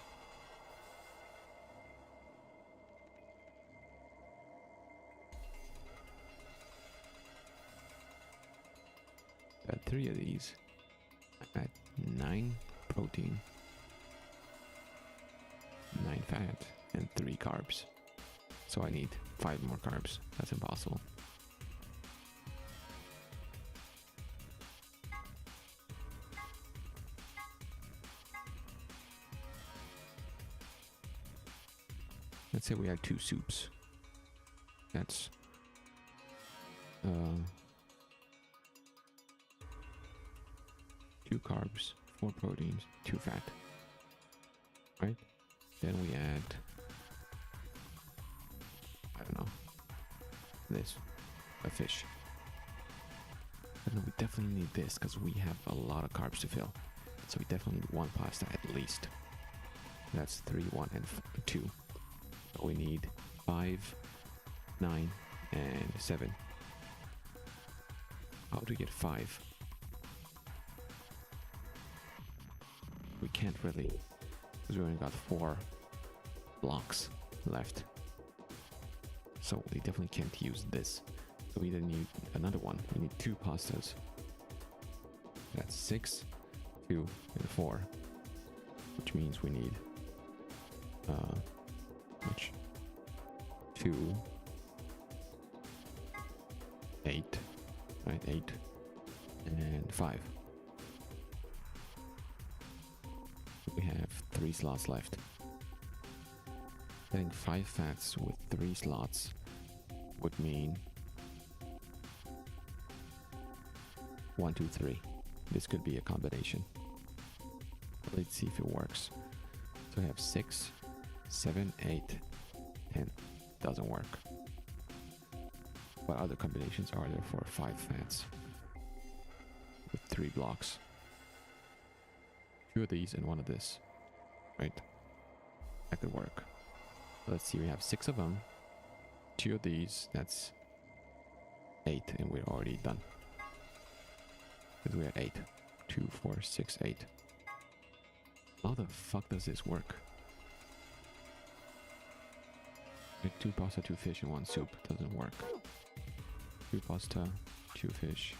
Got 3 of these. I got 9 protein, 9 fat, and 3 carbs. So I need 5 more carbs. That's impossible. Let's say we had 2 soups. That's 2 carbs, 4 proteins, 2 fat. Right? Then we add, I don't know, this, a fish. But no, we definitely need this because we have a lot of carbs to fill. So we definitely need 1 pasta at least. That's 3, 1, and 2. So we need 5, 9, and 7. How do we get 5? We can't really, because we only got 4 blocks left. So we definitely can't use this. So we then need another one. We need 2 pastas. That's 6, 2, and 4. Which means we need 2, 8, right? 8 and 5. We have 3 slots left. Getting 5 fats with 3 slots would mean 1, 2, 3. This could be a combination. Let's see if it works. So we have 6, 7, 8, 10. Doesn't work. What other combinations are there for 5 fats with 3 blocks? 2 of these and 1 of this, right? That could work. Let's see, we have 6 of them, 2 of these, that's 8, and we're already done. Because we're at 8. 2, 4, 6, 8. How the fuck does this work? 2 pasta, 2 fish, and 1 soup. Doesn't work. 2 pasta, 2 fish,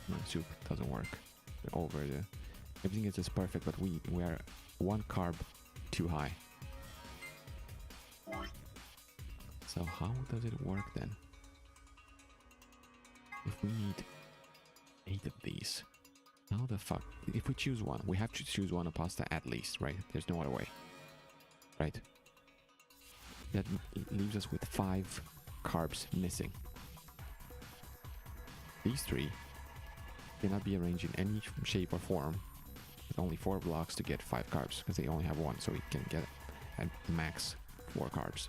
1 soup. Doesn't work. We're over the... Everything is just perfect, but we are 1 carb too high. So how does it work then? If we need 8 of these, how the fuck? If we choose 1, we have to choose 1 of pasta at least, right? There's no other way, right? That leaves us with 5 carbs missing. These 3 cannot be arranged in any shape or form with only 4 blocks to get 5 carbs because they only have 1, so we can get at max 4 carbs.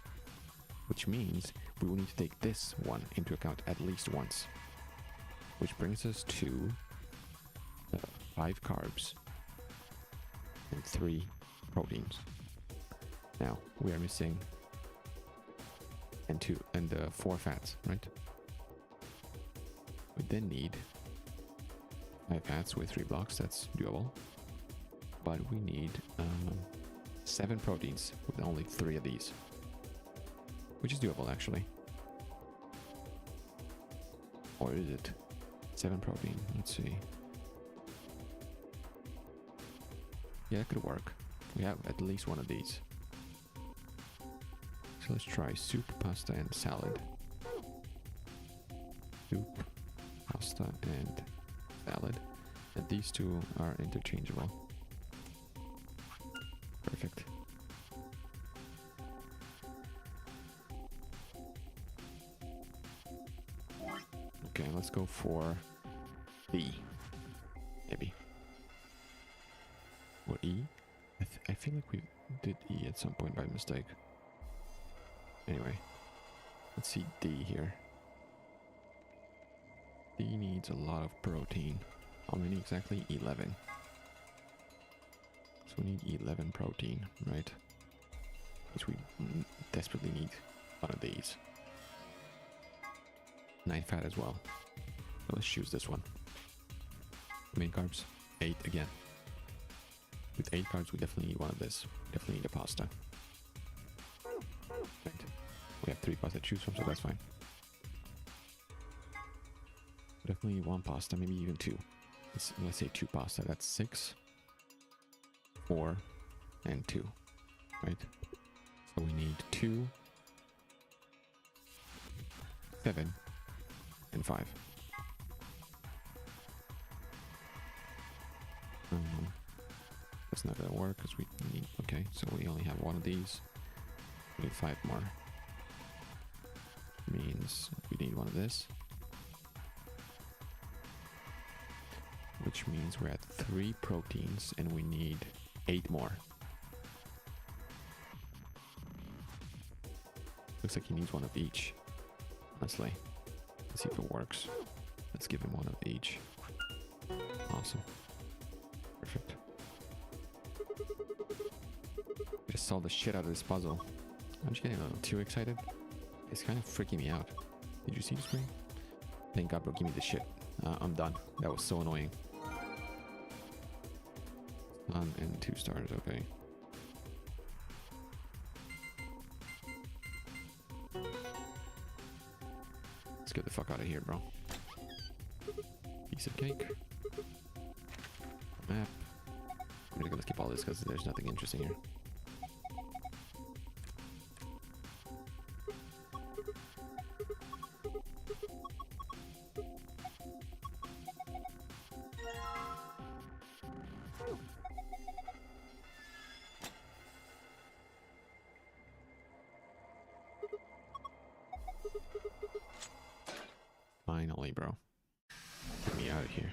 Which means we will need to take this one into account at least once. Which brings us to 5 carbs and 3 proteins. Now we are missing and 4 fats, right? We then need 5 fats with 3 blocks. That's doable. But we need 7 proteins with only 3 of these, which is doable actually. Or is it 7 protein? Let's see. Yeah, that could work. We have at least one of these. So let's try soup, pasta, and salad. Soup, pasta, and salad. And these two are interchangeable. Perfect. Okay, let's go for B. Maybe. Or E? I feel like we did E at some point by mistake. Anyway, let's see D here. D needs a lot of protein. How many exactly? 11. So we need 11 protein, right? Because we desperately need one of these. 9 fat as well. So let's choose this one. Main carbs, 8 again. With 8 carbs, we definitely need one of this. Definitely need a pasta. Right. We have 3 pasta to choose from, so that's fine. Definitely need 1 pasta, maybe even 2. Let's say 2 pasta. That's 6, 4, and 2. Right? So we need 2, 7, and 5. That's not gonna work because we need. Okay, so we only have one of these. We need 5 more. Means we need one of this. Which means we're at 3 proteins and we need 8 more. Looks like he needs one of each. Honestly. Let's see if it works. Let's give him one of each. Awesome. Perfect. Just solved the shit out of this puzzle. I'm just getting a little too excited. It's kind of freaking me out. Did you see the screen? Thank God, bro. Give me the shit. I'm done. That was so annoying. Done and 2 stars. Okay. Let's get the fuck out of here, bro. Piece of cake. Map. I'm just gonna skip all this because there's nothing interesting here. Finally, bro. Get me out of here.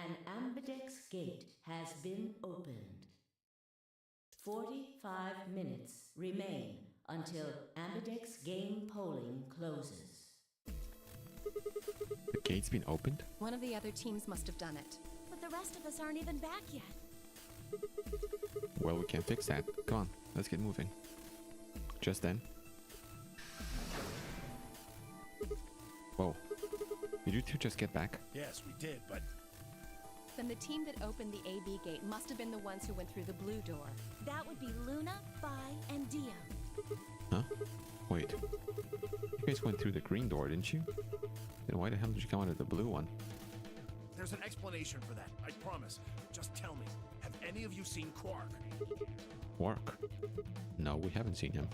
An Ambidex gate has been opened. 45 minutes remain until Ambidex game polling closes. The gate's been opened? One of the other teams must have done it. But the rest of us aren't even back yet. Well, we can't fix that. Come on, let's get moving. Just then. Whoa. Did you two just get back? Yes, we did, but Then the team that opened the AB gate must have been the ones who went through the blue door. That would be Luna, Phi, and Dia. Huh? Wait. You guys went through the green door, didn't you? Then why the hell did you come out of the blue one? there's an explanation for that, I promise. Just tell me, have any of you seen Quark? Quark? No, we haven't seen him.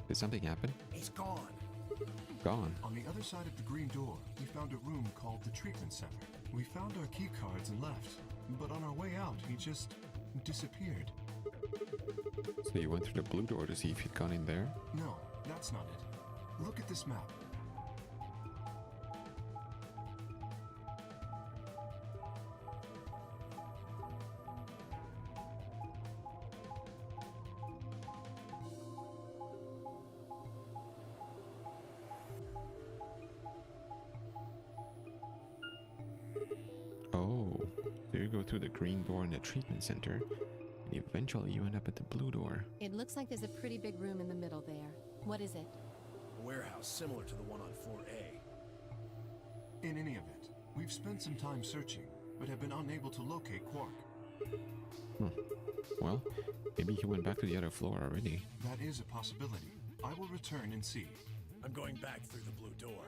Did something happen? He's gone. Gone. On the other side of the green door, we found a room called the treatment center. We found our key cards and left, but on our way out, he just disappeared. So you went through the blue door to see if he'd gone in there? No, that's not it. Look at this map. Oh, so you go through the green door in the treatment center, And eventually you end up at the blue door. It looks like there's a pretty big room in the middle there. What is it? A warehouse similar to the one on floor A. In any event, we've spent some time searching, but have been unable to locate Quark. Well, maybe he went back to the other floor already. That is a possibility. I will return and see. I'm going back through the blue door.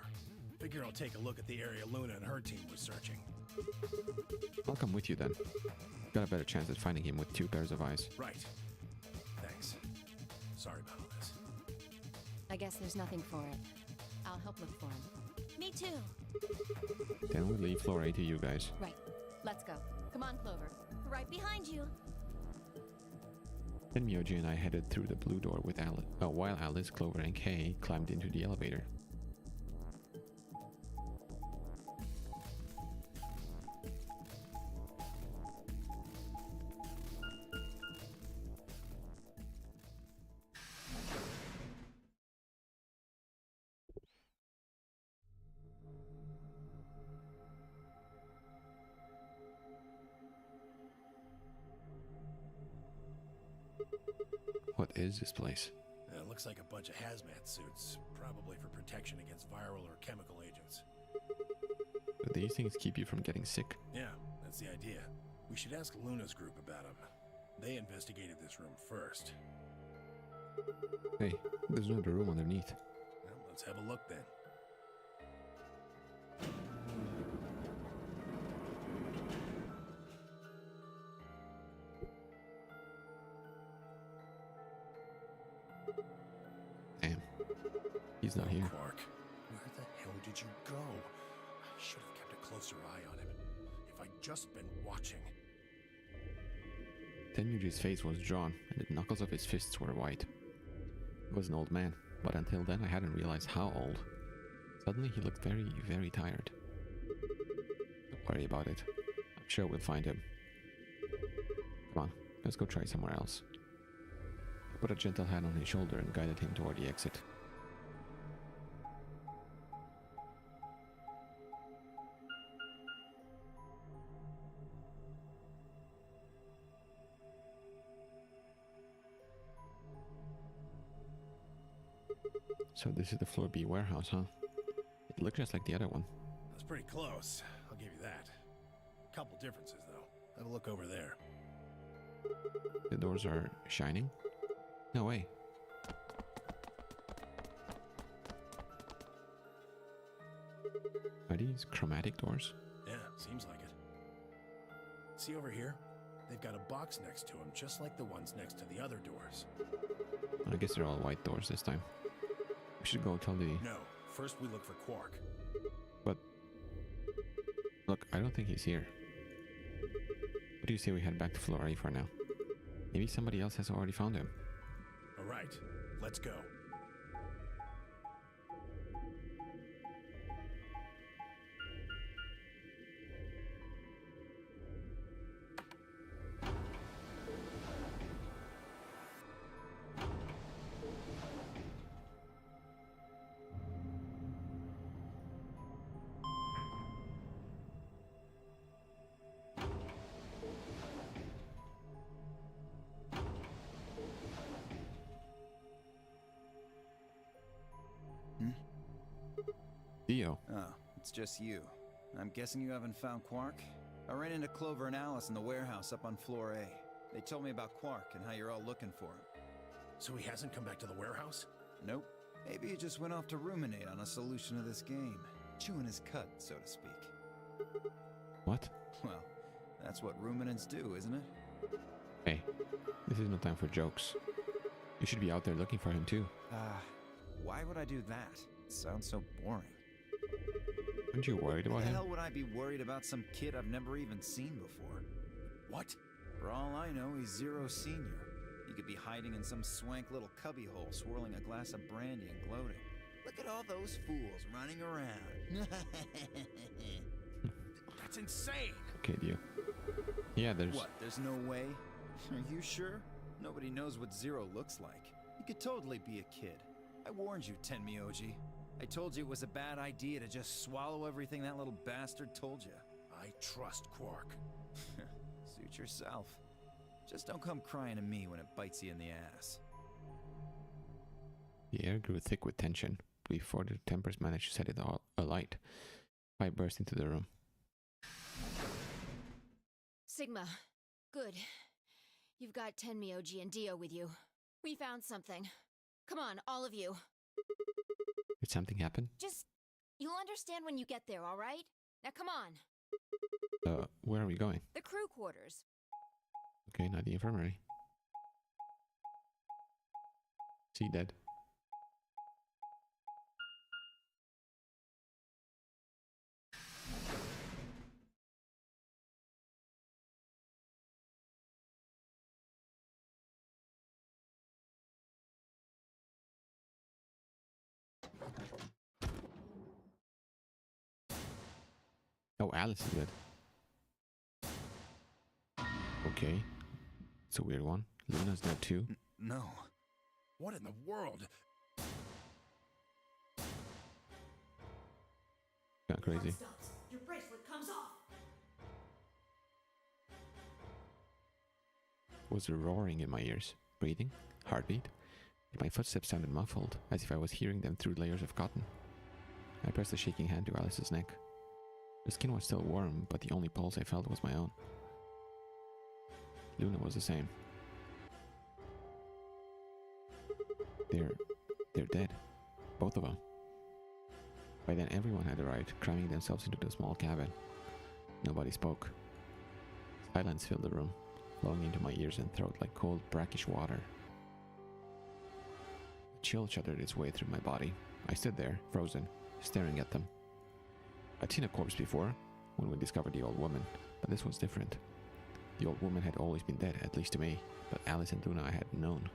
Figure I'll take a look at the area Luna and her team was searching. I'll come with you then. Got a better chance at finding him with 2 pairs of eyes. Right. Thanks. Sorry about all this. I guess there's nothing for it. I'll help look for him. Me too. Then we'll leave floor A to you guys. Right. Let's go. Come on, Clover. Right behind you. Then Myoji and I headed through the blue door with while Alice, Clover, and Kay climbed into the elevator. What is this place? It looks like a bunch of hazmat suits, probably for protection against viral or chemical agents. Do these things keep you from getting sick? Yeah, that's the idea. We should ask Luna's group about them. They investigated this room first. Hey, there's another room underneath. Well, let's have a look then. Damn. He's not here. Quark, where the hell did you go? I should have kept a closer eye on him. If I'd just been watching. Tenryuji's face was drawn, and the knuckles of his fists were white. He was an old man, but until then I hadn't realized how old. Suddenly he looked very, very tired. Don't worry about it. I'm sure we'll find him. Come on, let's go try somewhere else. I put a gentle hand on his shoulder and guided him toward the exit. So this is the floor B warehouse, huh? It looked just like the other one. That's pretty close. I'll give you that. Couple differences, though. Have a look over there. The doors are shining? No way. Are these chromatic doors? Yeah, seems like it. See over here? They've got a box next to them, just like the ones next to the other doors. I guess they're all white doors this time. We should go tell the... No, first we look for Quark. But... Look, I don't think he's here. What do you say we head back to floor A for now? Maybe somebody else has already found him. Alright, let's go. Theo. Oh, it's just you. I'm guessing you haven't found Quark? I ran into Clover and Alice in the warehouse up on floor A. They told me about Quark and how you're all looking for him. So he hasn't come back to the warehouse? Nope. Maybe he just went off to ruminate on a solution to this game. Chewing his cud, so to speak. What? Well, that's what ruminants do, isn't it? Hey, this is no time for jokes. You should be out there looking for him too. Why would I do that? It sounds so boring. Aren't you worried about Why the him? hell would I be worried about some kid I've never even seen before? What? For all I know, he's Zero Senior. He could be hiding in some swank little cubbyhole, swirling a glass of brandy and gloating. Look at all those fools running around. That's insane! Okay, Theo. Yeah, there's... What, there's no way? Are you sure? Nobody knows what Zero looks like. He could totally be a kid. I warned you, Tenmyoji. I told you it was a bad idea to just swallow everything that little bastard told you. I trust Quark. Suit yourself. Just don't come crying to me when it bites you in the ass. The air grew thick with tension. Before the tempers managed to set it all alight, I burst into the room. Sigma, good. You've got Tenmyoji and Dio with you. We found something. Come on, all of you. Did something happen? You'll understand when you get there, all right? Now come on. Where are we going? The crew quarters. Okay, not the infirmary. See, dead. Oh, Alice is dead. Okay. It's a weird one. Luna's dead too. No. What in the world? Got crazy. Stops. Your bracelet comes off. Was there roaring in my ears? Breathing? Heartbeat? My footsteps sounded muffled, as if I was hearing them through layers of cotton. I pressed a shaking hand to Alice's neck. The skin was still warm, but the only pulse I felt was my own. Luna was the same. They're dead. Both of them. By then everyone had arrived, cramming themselves into the small cabin. Nobody spoke. Silence filled the room, flowing into my ears and throat like cold, brackish water. A chill shuddered its way through my body. I stood there, frozen, staring at them. I'd seen a corpse before, when we discovered the old woman, but this was different. The old woman had always been dead, at least to me, but Alice and Luna I had known.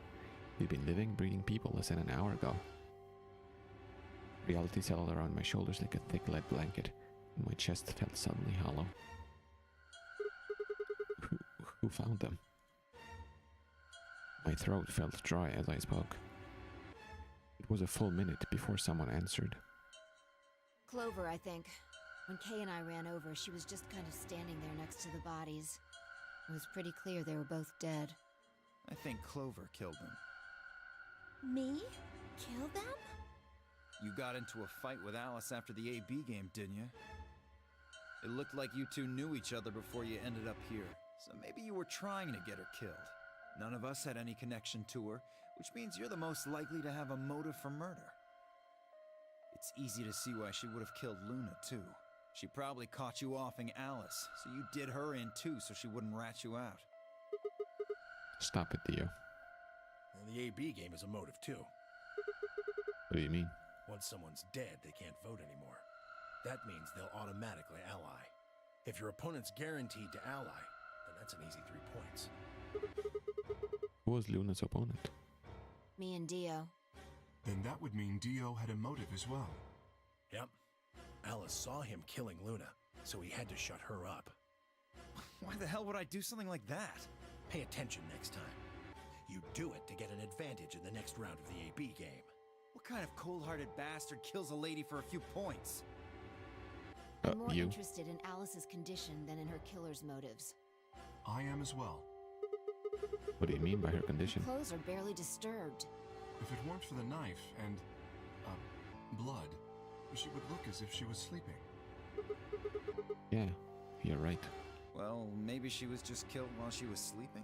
We'd been living, breathing people less than an hour ago. Reality settled around my shoulders like a thick lead blanket, and my chest felt suddenly hollow. Who found them? My throat felt dry as I spoke. It was a full minute before someone answered. Clover, I think. When Kay and I ran over, she was just kind of standing there next to the bodies. It was pretty clear they were both dead. I think Clover killed them. Me? Kill them? You got into a fight with Alice after the AB game, didn't you? It looked like you two knew each other before you ended up here, so maybe you were trying to get her killed. None of us had any connection to her, which means you're the most likely to have a motive for murder. It's easy to see why she would have killed Luna, too. She probably caught you offing Alice, so you did her in too so she wouldn't rat you out. Stop it, Dio. And the AB game is a motive too. What do you mean? Once someone's dead, they can't vote anymore. That means they'll automatically ally. If your opponent's guaranteed to ally, then that's an easy 3 points. Who was Luna's opponent? Me and Dio. Then that would mean Dio had a motive as well. Yep. Alice saw him killing Luna, so he had to shut her up. Why the hell would I do something like that? Pay attention next time. You do it to get an advantage in the next round of the AB game. What kind of cold-hearted bastard kills a lady for a few points? I'm more you? interested in Alice's condition than in her killer's motives. I am as well. What do you mean by her condition? Her clothes are barely disturbed. If it weren't for the knife and, blood, she would look as if she was sleeping. Yeah, you're right. Well, maybe she was just killed while she was sleeping?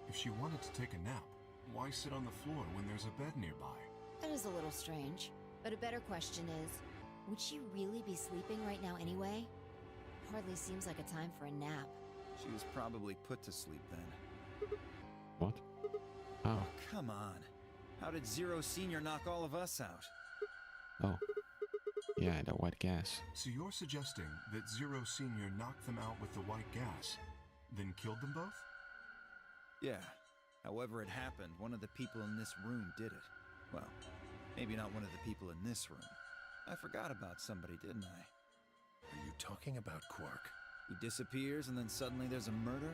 If she wanted to take a nap, why sit on the floor when there's a bed nearby? That is a little strange. But a better question is, would she really be sleeping right now anyway? Hardly seems like a time for a nap. She was probably put to sleep then. What? How? Oh, come on. How did Zero Senior knock all of us out? Oh. Yeah, the white gas. So you're suggesting that Zero Senior knocked them out with the white gas, then killed them both? Yeah. However it happened, one of the people in this room did it. Well, maybe not one of the people in this room. I forgot about somebody, didn't I? Are you talking about Quark? Who disappears and then suddenly there's a murder?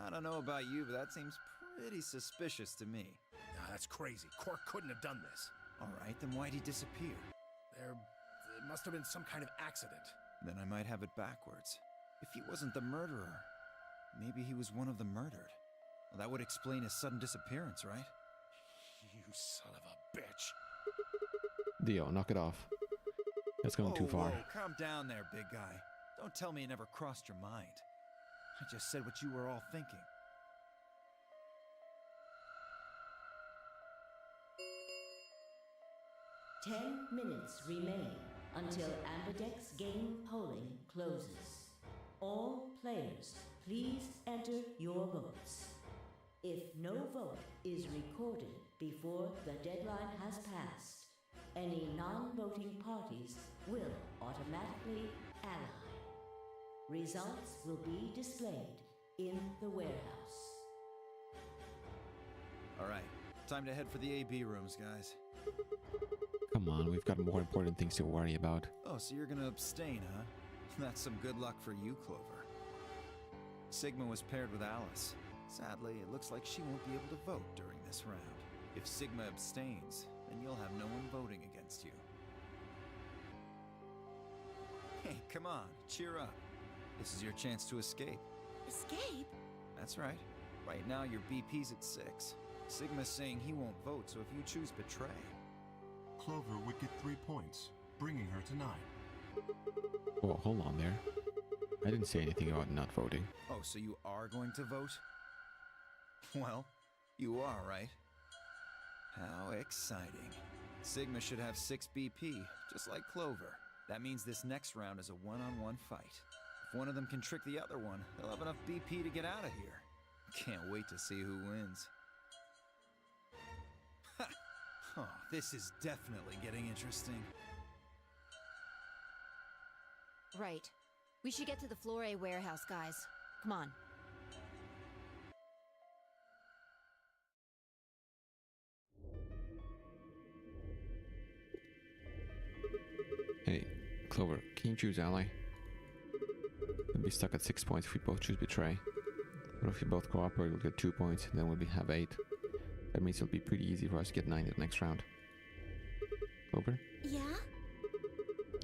I don't know about you, but that seems pretty suspicious to me. Nah, that's crazy. Quark couldn't have done this. Alright, then why'd he disappear? There must have been some kind of accident. Then I might have it backwards. If he wasn't the murderer, maybe he was one of the murdered. Well, that would explain his sudden disappearance, right? You son of a bitch. Dio, knock it off. That's going too far. Whoa, calm down there, big guy. Don't tell me it never crossed your mind. I just said what you were all thinking. Ten minutes remain until Amberdeck's game polling closes. All players, please enter your votes. If no vote is recorded before the deadline has passed, any non-voting parties will automatically ally. Results will be displayed in the warehouse. All right, time to head for the AB rooms, guys. Come on, we've got more important things to worry about. Oh, so you're gonna abstain, huh? That's some good luck for you, Clover. Sigma was paired with Alice. Sadly, it looks like she won't be able to vote during this round. If Sigma abstains, then you'll have no one voting against you. Hey, come on, cheer up. This is your chance to escape. Escape? That's right. Right now, your BP's at 6. Sigma's saying he won't vote, so if you choose Betray... Clover would get 3 points, bringing her to 9. Whoa, hold on there. I didn't say anything about not voting. Oh, so you are going to vote? Well, you are, right? How exciting. Sigma should have 6 BP, just like Clover. That means this next round is a one-on-one fight. If one of them can trick the other one, they'll have enough BP to get out of here. Can't wait to see who wins. Ha! Oh, this is definitely getting interesting. Right. We should get to the Floor A warehouse, guys. Come on. Hey, Clover, can you choose Ally? We'll be stuck at 6 points if we both choose Betray. But if we both cooperate, we'll get 2 points, then we'll have 8. That means it'll be pretty easy for us to get 9 in the next round. Clover? Yeah?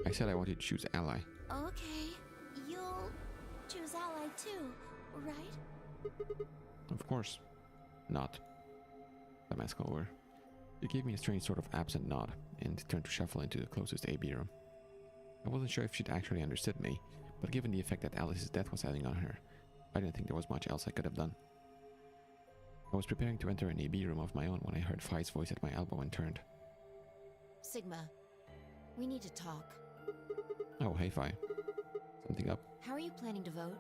I said I wanted to choose Ally. Okay. You'll choose Ally too, right? Of course. Not. Dumbass Clover. You gave me a strange sort of absent nod, and turned to shuffle into the closest AB room. I wasn't sure if she'd actually understood me, but given the effect that Alice's death was having on her, I didn't think there was much else I could have done. I was preparing to enter an AB room of my own when I heard Phi's voice at my elbow and turned. Sigma, we need to talk. Oh, hey Phi. Something up? How are you planning to vote?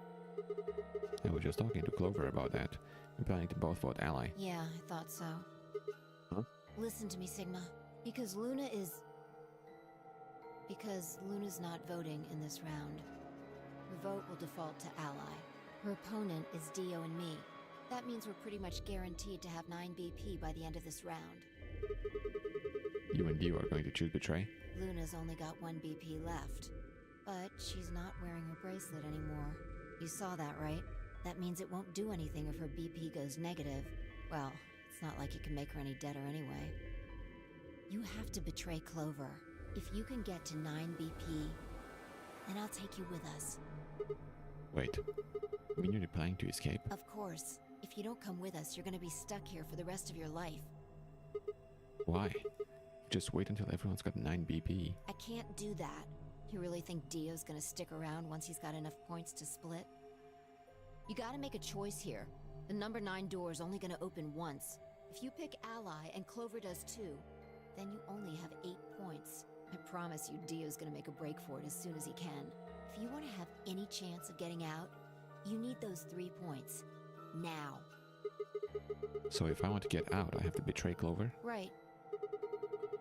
I was just talking to Clover about that. We're planning to both vote Ally. Yeah, I thought so. Huh? Listen to me, Sigma. Because Luna's not voting in this round. Her vote will default to Ally. Her opponent is Dio and me. That means we're pretty much guaranteed to have 9 BP by the end of this round. You and Dio are going to choose Betray? Luna's only got 1 BP left. But she's not wearing her bracelet anymore. You saw that, right? That means it won't do anything if her BP goes negative. Well, it's not like it can make her any deader anyway. You have to betray Clover. If you can get to 9 BP, then I'll take you with us. Wait. You mean you're planning to escape? Of course. If you don't come with us, you're gonna be stuck here for the rest of your life. Why? Just wait until everyone's got 9 BP. I can't do that. You really think Dio's gonna stick around once he's got enough points to split? You gotta make a choice here. The number 9 door is only gonna open once. If you pick Ally and Clover does too, then you only have 8 points. I promise you Dio's gonna make a break for it as soon as he can. If you want to have any chance of getting out, you need those 3 points. Now. So if I want to get out, I have to betray Clover? Right.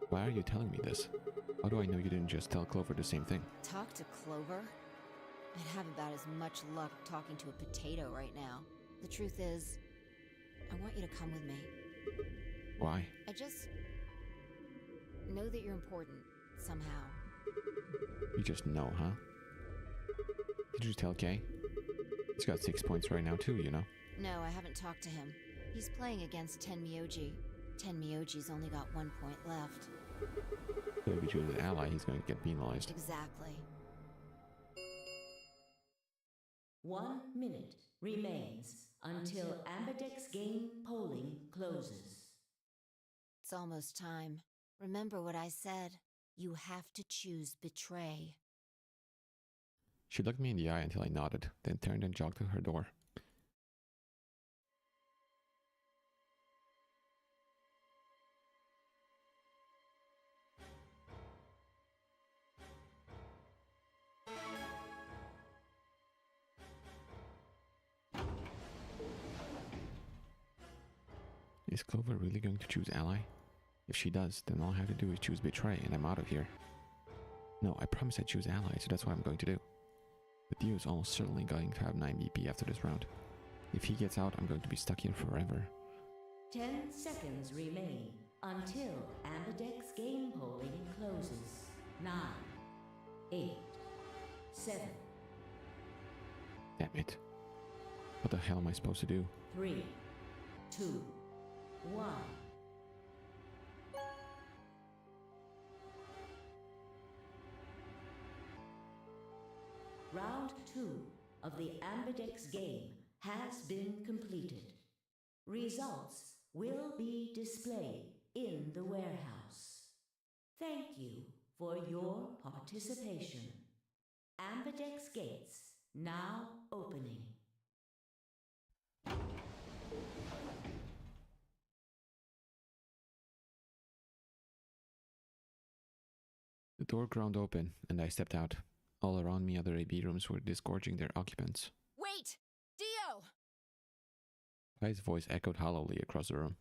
Why are you telling me this? How do I know you didn't just tell Clover the same thing? Talk to Clover? I'd have about as much luck talking to a potato right now. The truth is, I want you to come with me. Why? I just know that you're important, somehow. You just know, huh? Did you tell Kay? He's got 6 points right now too, you know? No, I haven't talked to him. He's playing against Tenmyoji. Tenmyoji's only got 1 point left. So if you choose an ally, he's going to get penalized. Exactly. 1 minute remains until Ambidex game polling closes. It's almost time. Remember what I said. You have to choose betray. She looked me in the eye until I nodded, then turned and jogged to her door. Is Clover really going to choose ally? If she does, then all I have to do is choose betray and I'm out of here. No, I promised I'd choose ally, so that's what I'm going to do. But Dio is almost certainly going to have 9 BP after this round. If he gets out, I'm going to be stuck here forever. 10 seconds remain until Ambidex game polling closes. 9, 8, 7. Damn it. What the hell am I supposed to do? 3, 2, 1. Round 2 of the Ambidex game has been completed. Results will be displayed in the warehouse. Thank you for your participation. Ambidex gates now opening. The door ground open, and I stepped out. All around me, other AB rooms were disgorging their occupants. Wait! Dio! Kai's voice echoed hollowly across the room.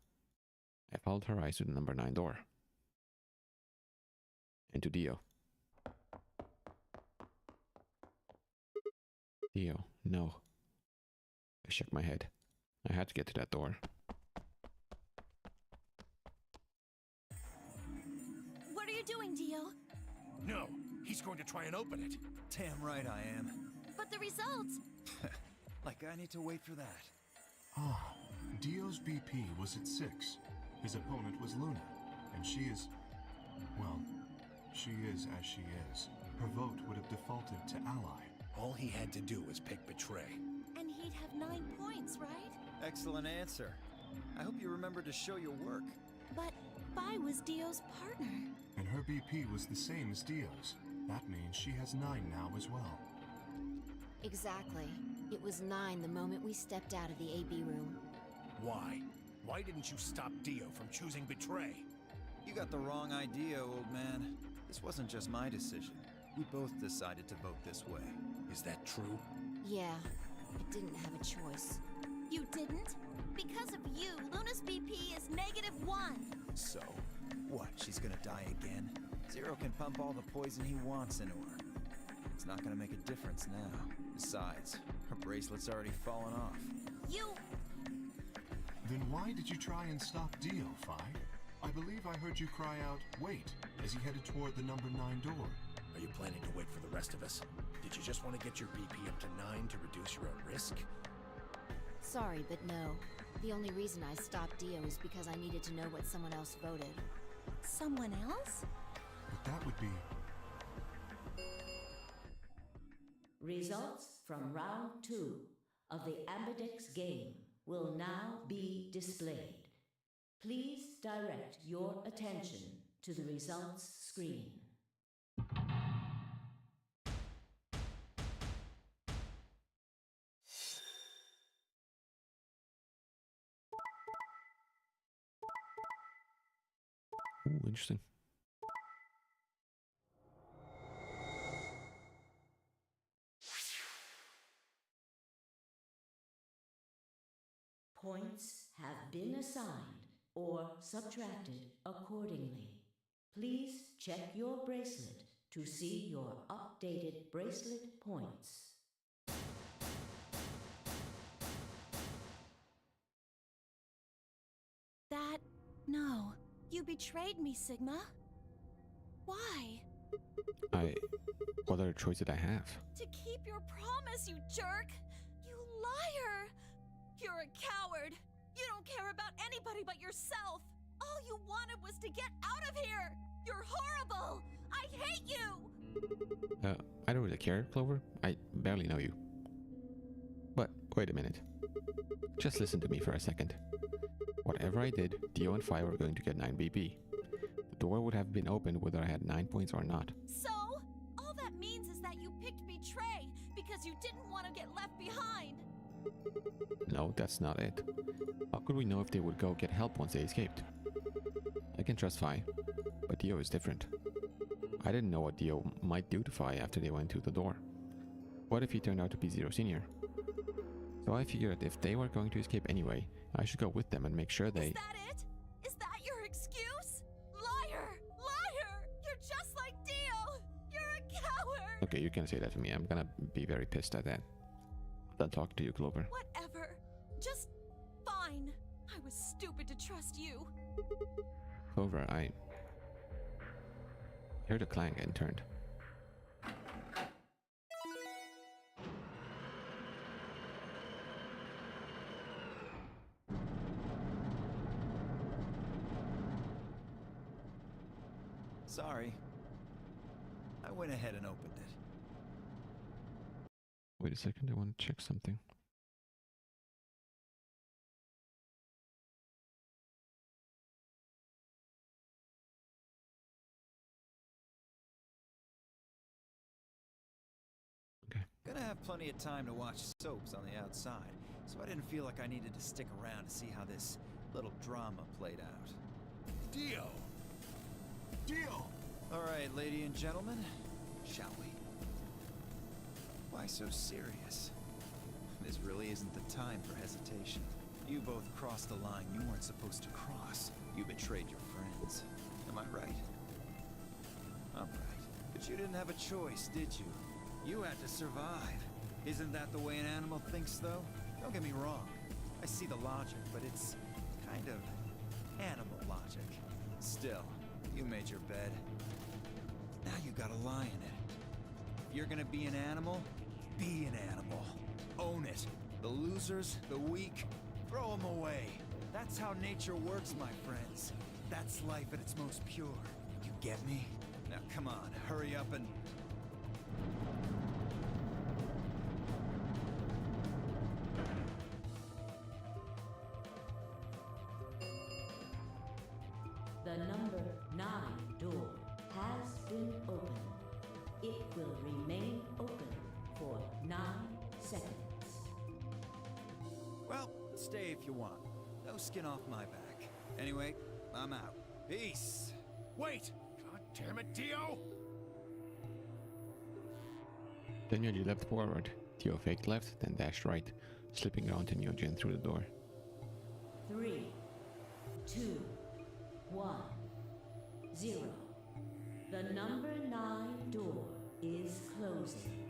I followed her eyes to the number 9 door. And to Dio. Dio, no. I shook my head. I had to get to that door. What are you doing, Dio? No, he's going to try and open it. Damn right I am. But the results! Like I need to wait for that. Ah, Dio's BP was at 6. His opponent was Luna, and she is... well, she is as she is. Her vote would have defaulted to ally. All he had to do was pick betray. And he'd have 9 points, right? Excellent answer. I hope you remember to show your work. But Bai was Dio's partner. And her BP was the same as Dio's. That means she has 9 now as well. Exactly. It was 9 the moment we stepped out of the AB room. Why? Why didn't you stop Dio from choosing betray? You got the wrong idea, old man. This wasn't just my decision. We both decided to vote this way. Is that true? Yeah, I didn't have a choice. You didn't? Because of you, Luna's BP is -1. So, what, she's gonna die again? Zero can pump all the poison he wants into her. It's not gonna make a difference now. Besides, her bracelet's already fallen off. You... Then why did you try and stop Dio, Fi? I believe I heard you cry out, wait, as he headed toward the number 9 door. Are you planning to wait for the rest of us? Did you just want to get your BP up to 9 to reduce your own risk? Sorry, but no. The only reason I stopped Dio is because I needed to know what someone else voted. Someone else? But that would be... Results from round 2 of the Ambidex game will now be displayed. Please direct your attention to the results screen. Ooh, interesting. Points have been assigned or subtracted accordingly. Please check your bracelet to see your updated bracelet points. No. You betrayed me, Sigma. Why? What other choice did I have? To keep your promise, you jerk! You liar! You're a coward! You don't care about anybody but yourself! All you wanted was to get out of here! You're horrible! I hate you! I don't really care, Clover. I barely know you. Wait a minute. Just listen to me for a second. Whatever I did, Dio and Fi were going to get 9 BP. The door would have been opened whether I had 9 points or not. So, all that means is that you picked Betray because you didn't want to get left behind. No, that's not it. How could we know if they would go get help once they escaped? I can trust Fi, but Dio is different. I didn't know what Dio might do to Fi after they went through the door. What if he turned out to be Zero Senior? So I figured if they were going to escape anyway, I should go with them and make sure they... Is that it? Is that your excuse? Liar! Liar! You're just like Dio! You're a coward! Okay, you can say that to me. I'm gonna be very pissed at that. I'll talk to you, Clover. Whatever. Just fine. I was stupid to trust you. Clover, I heard a clang and turned. Sorry. I went ahead and opened it. Wait a second, I want to check something. Gonna have plenty of time to watch soaps on the outside, so I didn't feel like I needed to stick around to see how this little drama played out. Dio! Dio! Alright, lady and gentlemen, shall we? Why so serious? This really isn't the time for hesitation. You both crossed the line you weren't supposed to cross. You betrayed your friends. Am I right? I'm right. But you didn't have a choice, did you? You had to survive. Isn't that the way an animal thinks, though? Don't get me wrong. I see the logic, but it's kind of animal logic. Still, you made your bed. Now you gotta lie in it. If you're gonna be an animal, be an animal. Own it. The losers, the weak, throw them away. That's how nature works, my friends. That's life at its most pure. You get me? Now come on, hurry up and... The number 9 door has been opened. It will remain open for 9 seconds. Well, stay if you want. No skin off my back. Anyway, I'm out. Peace! Wait! God damn it, Dio! Tenyoji leapt forward. Dio faked left, then dashed right, slipping around Tenyoji and through the door. 3, 2, 1, 0. The number 9 door is closing.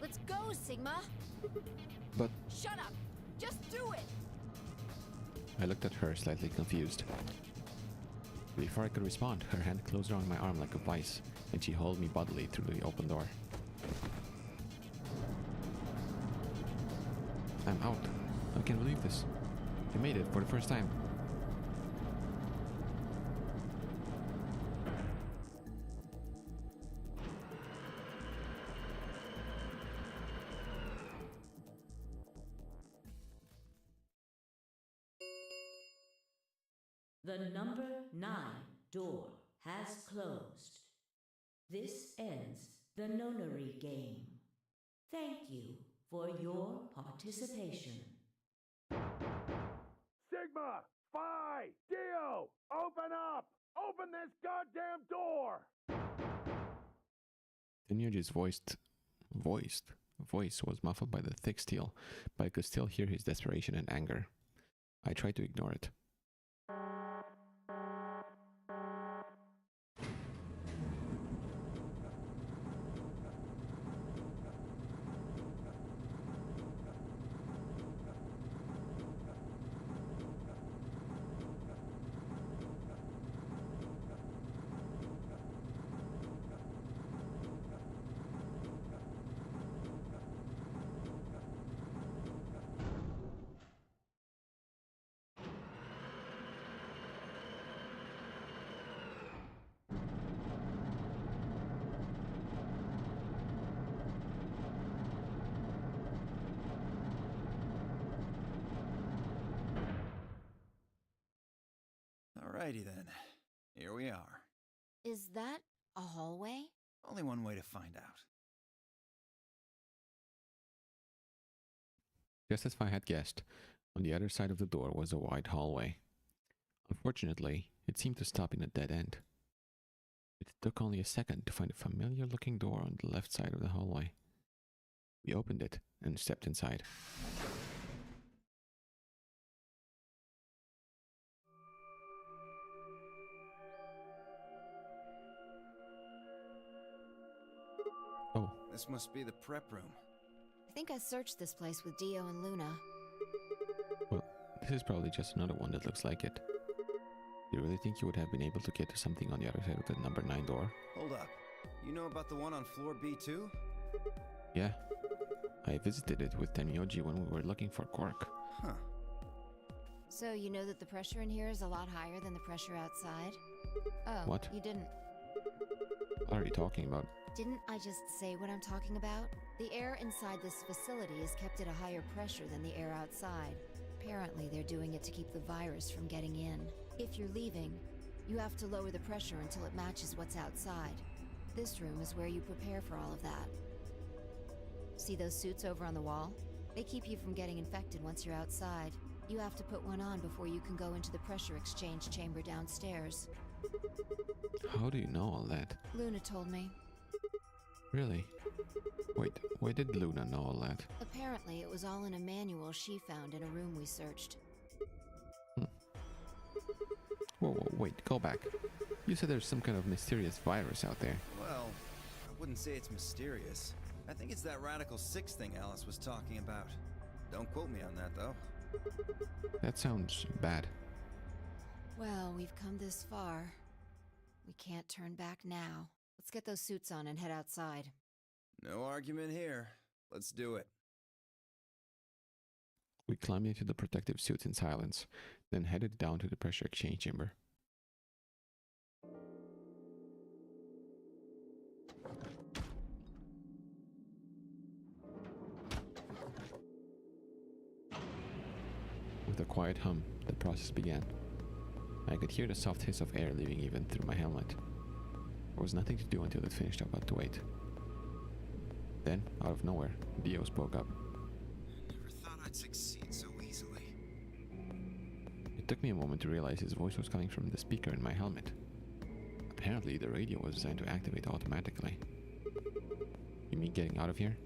Let's go, Sigma! But Shut up! Just do it! I looked at her, slightly confused. Before I could respond, her hand closed around my arm like a vice, and she hauled me bodily through the open door. I'm out. I can't believe this. I made it for the first time. The number 9 door has closed. This ends the nonary game. Thank you for your participation. Sigma! Phi! Dio! Open up! Open this goddamn door! Tenyoji's voice was muffled by the thick steel, but I could still hear his desperation and anger. I tried to ignore it. Alrighty then. Here we are. Is that a hallway? Only one way to find out. Just as I had guessed, on the other side of the door was a wide hallway. Unfortunately, it seemed to stop in a dead end. It took only a second to find a familiar-looking door on the left side of the hallway. We opened it and stepped inside. Oh. This must be the prep room. I think I searched this place with Dio and Luna. Well, this is probably just another one that looks like it. You really think you would have been able to get to something on the other side of the number 9 door? Hold up. You know about the one on floor B2? Yeah. I visited it with Tenmyoji when we were looking for Quark. Huh. So you know that the pressure in here is a lot higher than the pressure outside? Oh, What? You didn't. What are you talking about? Didn't I just say what I'm talking about? The air inside this facility is kept at a higher pressure than the air outside. Apparently, they're doing it to keep the virus from getting in. If you're leaving, you have to lower the pressure until it matches what's outside. This room is where you prepare for all of that. See those suits over on the wall? They keep you from getting infected once you're outside. You have to put one on before you can go into the pressure exchange chamber downstairs. How do you know all that? Luna told me. Really? Wait, why did Luna know all that? Apparently, it was all in a manual she found in a room we searched. Whoa, wait, go back. You said there's some kind of mysterious virus out there. Well, I wouldn't say it's mysterious. I think it's that Radical 6 thing Alice was talking about. Don't quote me on that, though. That sounds bad. Well, we've come this far. We can't turn back now. Let's get those suits on and head outside. No argument here. Let's do it. We climbed into the protective suits in silence, then headed down to the pressure exchange chamber. With a quiet hum, the process began. I could hear the soft hiss of air leaving even through my helmet. There was nothing to do until it finished up but to wait. Then, out of nowhere, Dio spoke up. Never thought I'd succeed so easily. It took me a moment to realize his voice was coming from the speaker in my helmet. Apparently, the radio was designed to activate automatically. You mean getting out of here?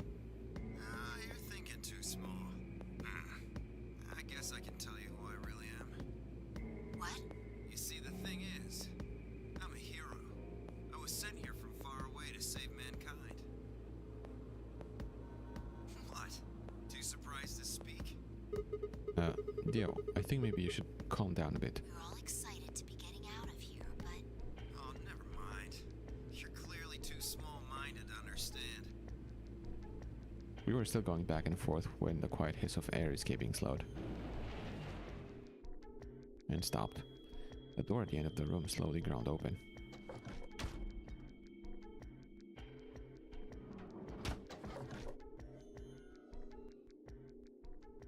You're thinking too small. I guess I can tell you who I really am. What? You see, the thing is, I'm a hero. I was sent here from far away to save mankind. What? Too surprised to speak? Dio, I think maybe you should calm down a bit. We're all excited to be getting out of here, but... Oh, never mind. You're clearly too small-minded to understand. We were still going back and forth when the quiet hiss of air escaping slowed. And stopped. The door at the end of the room slowly ground open.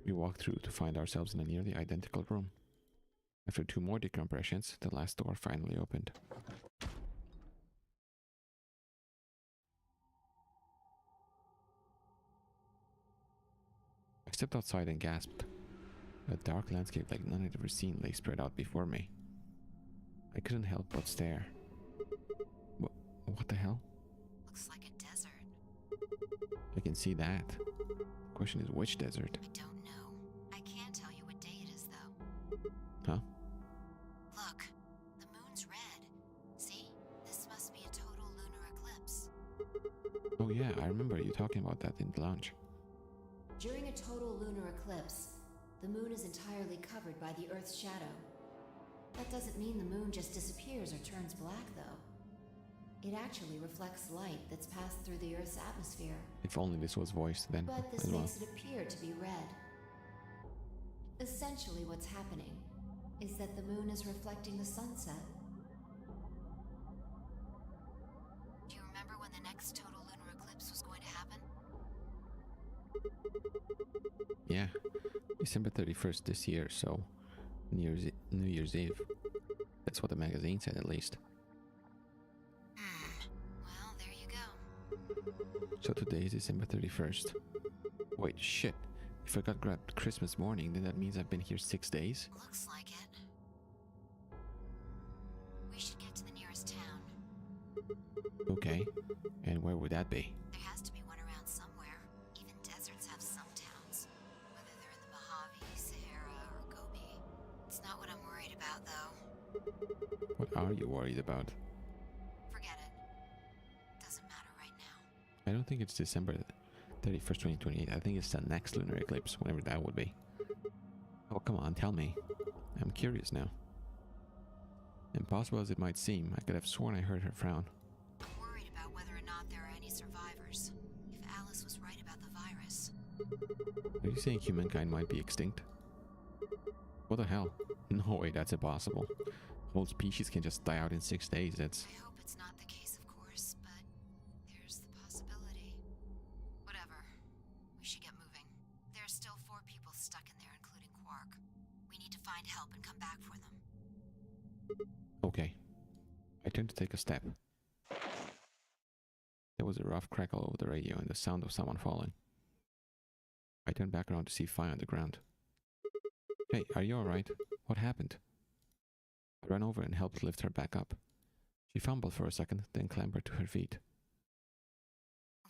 We walked through to find ourselves in a nearly identical room. After 2 more decompressions, the last door finally opened. I stepped outside and gasped. A dark landscape like none I'd ever seen lay spread out before me. I couldn't help but stare. What the hell? Looks like a desert. I can see that. The question is, which desert? I don't know. I can't tell you what day it is, though. Huh? Look, the moon's red. See? This must be a total lunar eclipse. Oh yeah, I remember you talking about that in the lounge. During a total lunar eclipse, the moon is entirely covered by the Earth's shadow. That doesn't mean the moon just disappears or turns black, though. It actually reflects light that's passed through the Earth's atmosphere. If only this was voiced then But this as well. makes it appear to be red. Essentially what's happening is that the moon is reflecting the sunset. Do you remember when the next total lunar eclipse was going to happen? Yeah, December 31st this year, so New Year's Eve. That's what the magazine said, at least. Well, there you go. So today is December 31st. Wait, shit. If I got grabbed Christmas morning, then that means I've been here 6 days? Looks like it. We should get to the nearest town. Okay. And where would that be? There has to be one around somewhere. Even deserts have some towns. Whether they're in the Mojave, Sahara, or Gobi. It's not what I'm worried about, though. What are you worried about? Forget it. Doesn't matter right now. I don't think it's December 31st, 2028. I think it's the next lunar eclipse, whenever that would be. Oh, come on, tell me. I'm curious now. Impossible as it might seem, I could have sworn I heard her frown. I'm worried about whether or not there are any survivors. If Alice was right about the virus. Are you saying humankind might be extinct? What the hell? No way, that's impossible. Whole species can just die out in 6 days, that's... I hope it's not the case, of course, but there's the possibility. Whatever. We should get moving. There are still 4 people stuck in there, including Quark. We need to find help and come back for them. Okay. I turned to take a step. There was a rough crackle over the radio and the sound of someone falling. I turned back around to see Fi on the ground. Hey, are you alright? What happened? I ran over and helped lift her back up. She fumbled for a second, then clambered to her feet.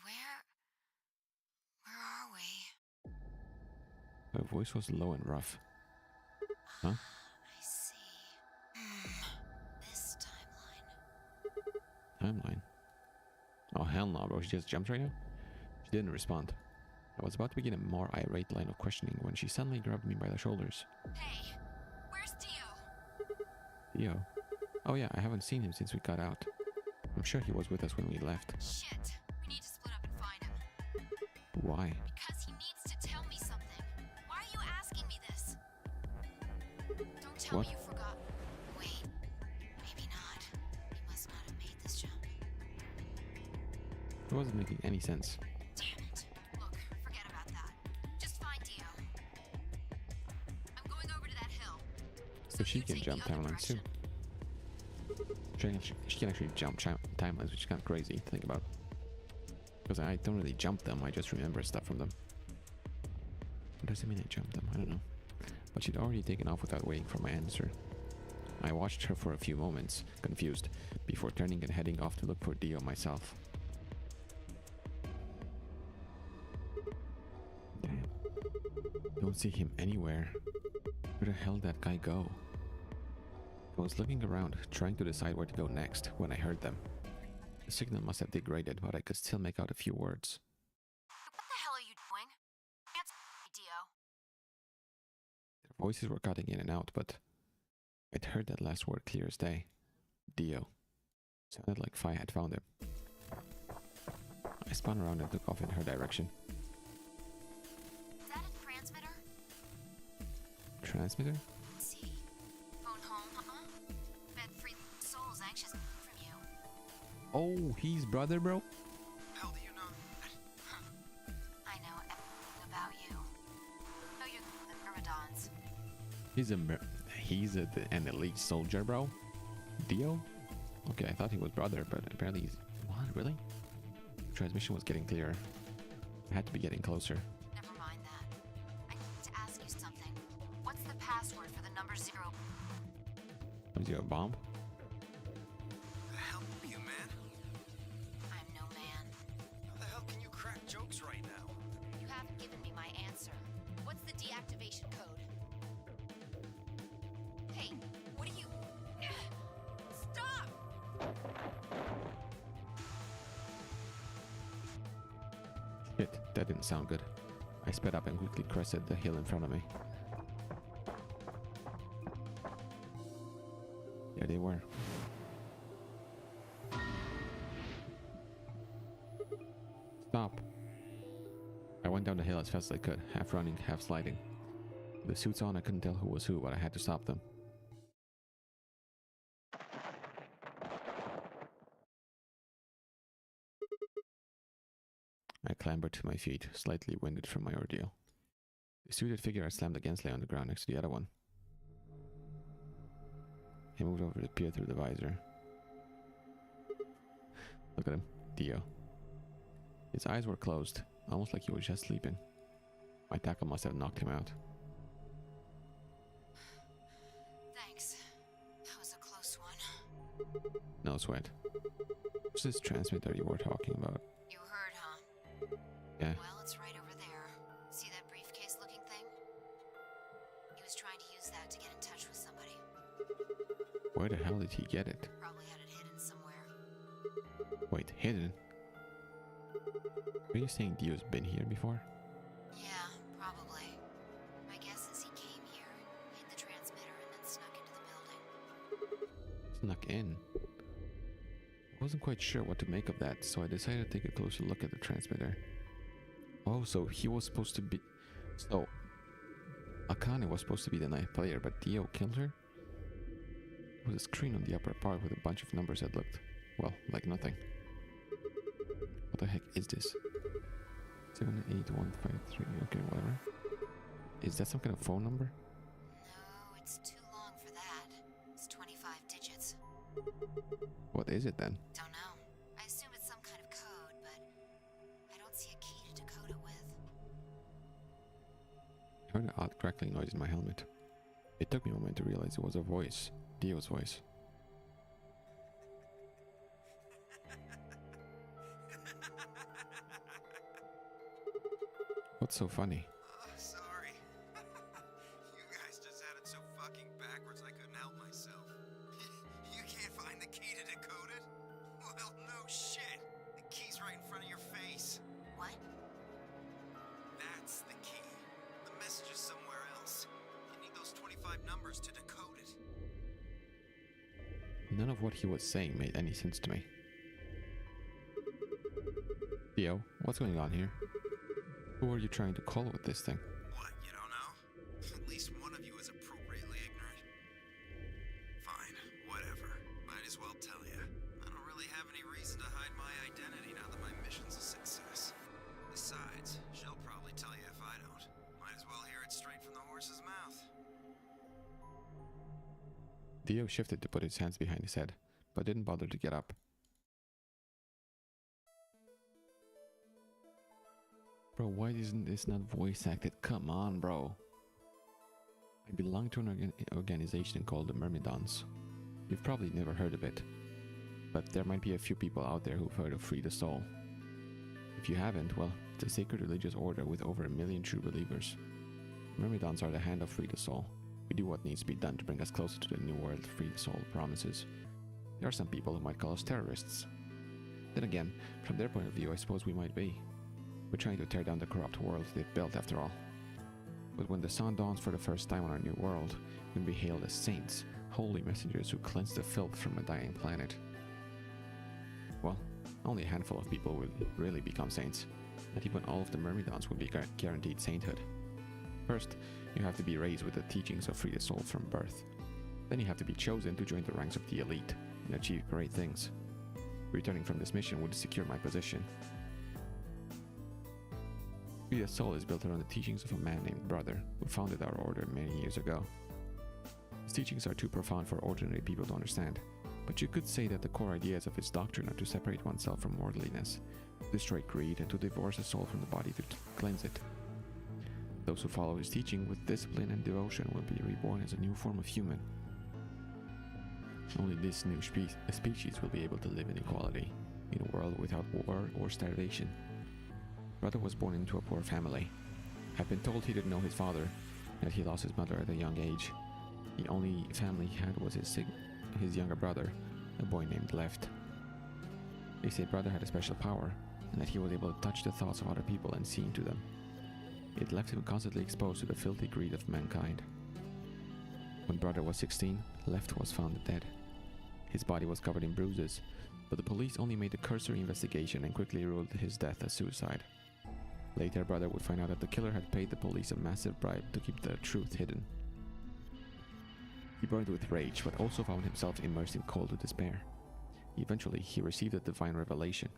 Where are we? Her voice was low and rough. Huh? I see. This timeline. Timeline? Oh hell no, bro, she just jumped right now? She didn't respond. I was about to begin a more irate line of questioning when she suddenly grabbed me by the shoulders. Hey, where's Dio? Dio? Oh yeah, I haven't seen him since we got out. I'm sure he was with us when we left. Shit, we need to split up and find him. Why? Because he needs to tell me something. Why are you asking me this? Don't tell What? me you forgot. Wait, maybe not. He must not have made this jump. It wasn't making any sense. Damn it. Look, forget about that. Just find Dio. I'm going over to that hill. So she can jump timelines too. She can actually jump timelines, which is kind of crazy to think about. Because I don't really jump them, I just remember stuff from them. What does it mean I jumped them? I don't know. But she'd already taken off without waiting for my answer. I watched her for a few moments, confused, before turning and heading off to look for Dio myself. Damn. Don't see him anywhere. Where the hell did that guy go? I was looking around, trying to decide where to go next, when I heard them. The signal must have degraded, but I could still make out a few words. What the hell are you doing? Answer me, Dio. Their voices were cutting in and out, but I'd heard that last word clear as day. Dio. Sounded like Fi had found him. I spun around and took off in her direction. Is that a transmitter? Transmitter? See. Phone home, huh? Bet free soul's anxious from you. Oh, he's brother, bro? How do you know? I know everything about you. I know you're the Myrmidons. He's an elite soldier, bro? Dio? Okay, I thought he was brother, but apparently he's... What, really? The transmission was getting clearer. I had to be getting closer. Never mind that. I need to ask you something. What's the password for the number 0? Was he a bomb? The hell are you, man? I'm no man. How the hell can you crack jokes right now? You haven't given me my answer. What's the deactivation code? Hey, what are you... Stop! Shit, that didn't sound good. I sped up and quickly crested the hill in front of me. Yeah, they were. Stop. I went down the hill as fast as I could, half running, half sliding. With the suits on, I couldn't tell who was who, but I had to stop them. I clambered to my feet, slightly winded from my ordeal. The suited figure I slammed against lay on the ground next to the other one. He moved over to peer through the visor. Look at him, Dio. His eyes were closed, almost like he was just sleeping. My tackle must have knocked him out. Thanks. That was a close one. No sweat. What's this transmitter you were talking about? You heard, huh? Yeah. Well, it's right over there. See that briefcase-looking thing? He was trying to use that to get in touch with somebody. Where the hell did he get it? Probably had it hidden somewhere. Wait, hidden? Are you saying Dio's been here before? Yeah, probably. My guess is he came here, hid the transmitter, and then snuck into the building. Snuck in? I wasn't quite sure what to make of that, so I decided to take a closer look at the transmitter. Oh, so he was supposed to be... So, Akane was supposed to be the ninth player, but Dio killed her? There was a screen on the upper part with a bunch of numbers that looked, well, like nothing. What the heck is this? 78153, okay, whatever. Is that some kind of phone number? No, it's too long for that. It's 25 digits. What is it then? Don't know. I assume it's some kind of code, but I don't see a key to decode it with. I heard an odd crackling noise in my helmet. It took me a moment to realize it was a voice. Dio's voice. What's so funny? Sorry. You guys just had it so fucking backwards I couldn't help myself. You can't find the key to decode it? Well, no shit. The key's right in front of your face. What? That's the key. The message is somewhere else. You need those 25 numbers to decode it. None of what he was saying made any sense to me. Dio, what's going on here? Who are you trying to call with this thing? What, you don't know? At least one of you is appropriately ignorant. Fine, whatever. Might as well tell you. I don't really have any reason to hide my identity now that my mission's a success. Besides, she'll probably tell you if I don't. Might as well hear it straight from the horse's mouth. Dio shifted to put his hands behind his head, but didn't bother to get up. Bro, why isn't this not voice acted? Come on, bro. I belong to an organization called the Myrmidons. You've probably never heard of it, but there might be a few people out there who've heard of Free the Soul. If you haven't, well, it's a sacred religious order with over 1 million true believers. Myrmidons are the hand of Free the Soul. We do what needs to be done to bring us closer to the new world Free the Soul promises. There are some people who might call us terrorists. Then again, from their point of view, I suppose we might be. We're trying to tear down the corrupt world they've built after all. But when the sun dawns for the first time on our new world, we'll be hailed as saints, holy messengers who cleanse the filth from a dying planet. Well, only a handful of people will really become saints. Not even all of the Myrmidons will be guaranteed sainthood. First, you have to be raised with the teachings of Free the Soul from birth. Then you have to be chosen to join the ranks of the elite and achieve great things. Returning from this mission would secure my position. Free the Soul is built around the teachings of a man named Brother, who founded our order many years ago. His teachings are too profound for ordinary people to understand, but you could say that the core ideas of his doctrine are to separate oneself from worldliness, to destroy greed, and to divorce the soul from the body to cleanse it. Those who follow his teaching with discipline and devotion will be reborn as a new form of human. Only this new species will be able to live in equality, in a world without war or starvation. Brother was born into a poor family. I've been told he didn't know his father, that he lost his mother at a young age. The only family he had was his younger brother, a boy named Left. They say Brother had a special power, and that he was able to touch the thoughts of other people and see into them. It left him constantly exposed to the filthy greed of mankind. When Brother was 16, Left was found dead. His body was covered in bruises, but the police only made a cursory investigation and quickly ruled his death as suicide. Later, Brother would find out that the killer had paid the police a massive bribe to keep the truth hidden. He burned with rage, but also found himself immersed in cold despair. Eventually, he received a divine revelation.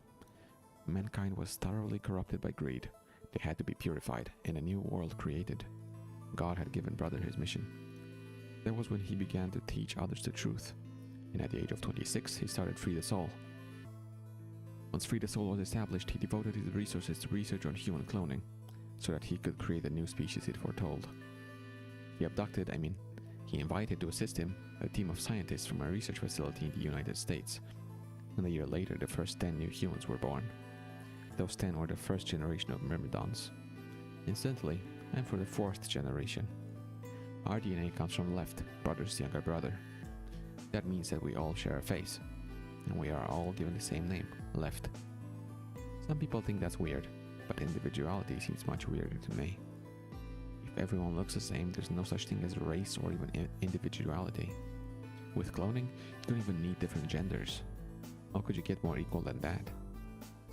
Mankind was thoroughly corrupted by greed. They had to be purified and a new world created. God had given Brother his mission. That was when he began to teach others the truth, and at the age of 26 he started Free the Soul. Once Free the Soul was established, he devoted his resources to research on human cloning, so that he could create a new species he'd foretold. He invited to assist him a team of scientists from a research facility in the United States, and a year later the first 10 new humans were born. Those 10 were the first generation of Myrmidons. Incidentally, I'm for the 4th generation. Our DNA comes from Left, Brother's younger brother. That means that we all share a face, and we are all given the same name, Left. Some people think that's weird, but individuality seems much weirder to me. If everyone looks the same, there's no such thing as race or even individuality. With cloning, you don't even need different genders. How could you get more equal than that?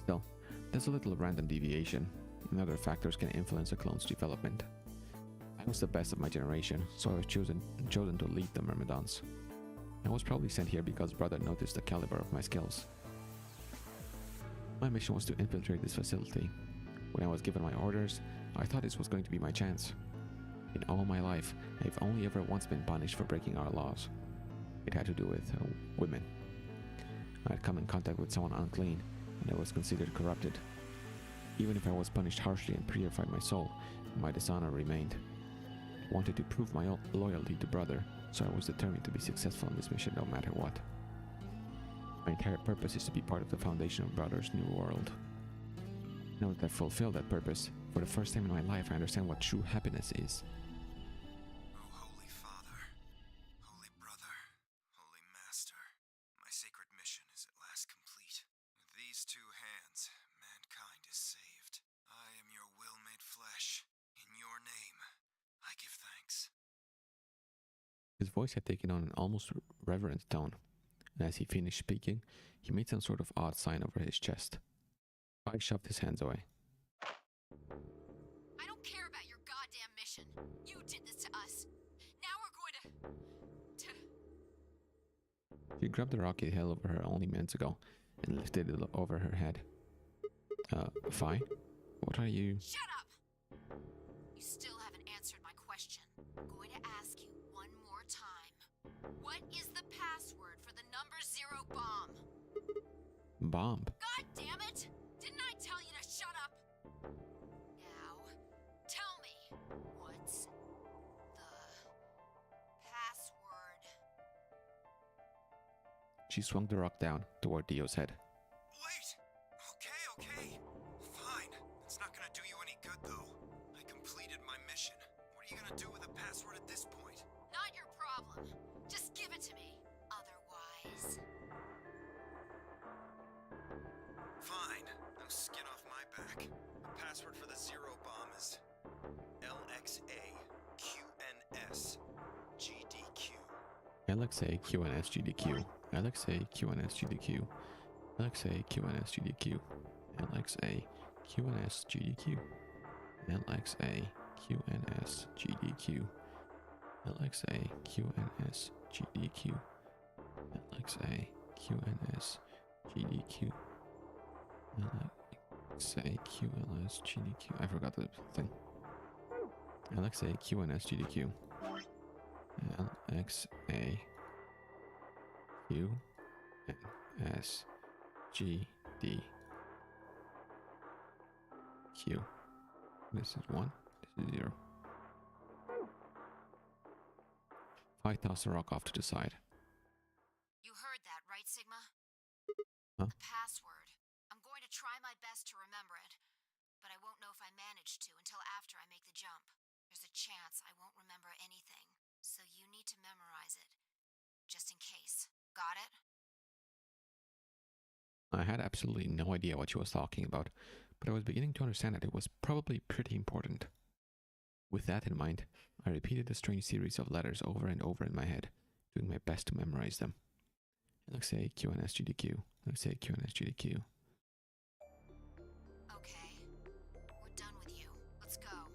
Still, there's a little random deviation, and other factors can influence a clone's development. I was the best of my generation, so I was chosen to lead the Myrmidons. I was probably sent here because Brother noticed the caliber of my skills. My mission was to infiltrate this facility. When I was given my orders, I thought this was going to be my chance. In all my life, I've only ever once been punished for breaking our laws. It had to do with women. I had come in contact with someone unclean, and I was considered corrupted. Even if I was punished harshly and purified my soul, my dishonor remained. I wanted to prove my loyalty to Brother, so I was determined to be successful in this mission no matter what. My entire purpose is to be part of the foundation of Brother's new world. Now that I've fulfilled that purpose, for the first time in my life I understand what true happiness is. Oh, Holy Father, Holy Brother, Holy Master, my sacred mission is at last complete. With these two hands, mankind is saved. I am your will made flesh. In your name, I give thanks. His voice had taken on an almost reverent tone, and as he finished speaking, he made some sort of odd sign over his chest. I shoved his hands away. I don't care about your goddamn mission. You did this to us. Now we're going to... She grabbed the rock he held over her only minutes ago and lifted it over her head. Fine? What are you... Shut up! You still haven't answered my question. I'm going to ask you one more time. What is the password for the number 0 bomb? Bomb? God damn it! Didn't I tell you to shut up? Now, tell me, what's the password? She swung the rock down toward Dio's head. Wait! Okay. Fine. It's not gonna do you any good, though. I completed my mission. What are you gonna do with the password at this point? Not your problem. Just give it to me. Otherwise... Fine. No skin off my back. The password for the 0 bomb is LXAQNSGDQ. LXAQNSGDQ. LXAQNSGDQ. LXAQNSGDQ. LXAQNSGDQ. LXAQNSGDQ. LXAQNSGDQ. LXAQNSGDQ. LXAQNSGDQ. I forgot the thing. LXAQNSGDQ. LXAQNSGDQ. This is 1, this is 0. I tossed the rock off to the side. You heard that, right, Sigma? Huh? The password. I'm going to try my best to remember it, but I won't know if I manage to until after I make the jump. There's a chance I won't remember anything, so you need to memorize it. Just in case. Got it? I had absolutely no idea what she was talking about, but I was beginning to understand that it was probably pretty important. With that in mind, I repeated a strange series of letters over and over in my head, doing my best to memorize them. LXAQNSGDQ. LXAQNSGDQ. Okay. We're done with you. Let's go.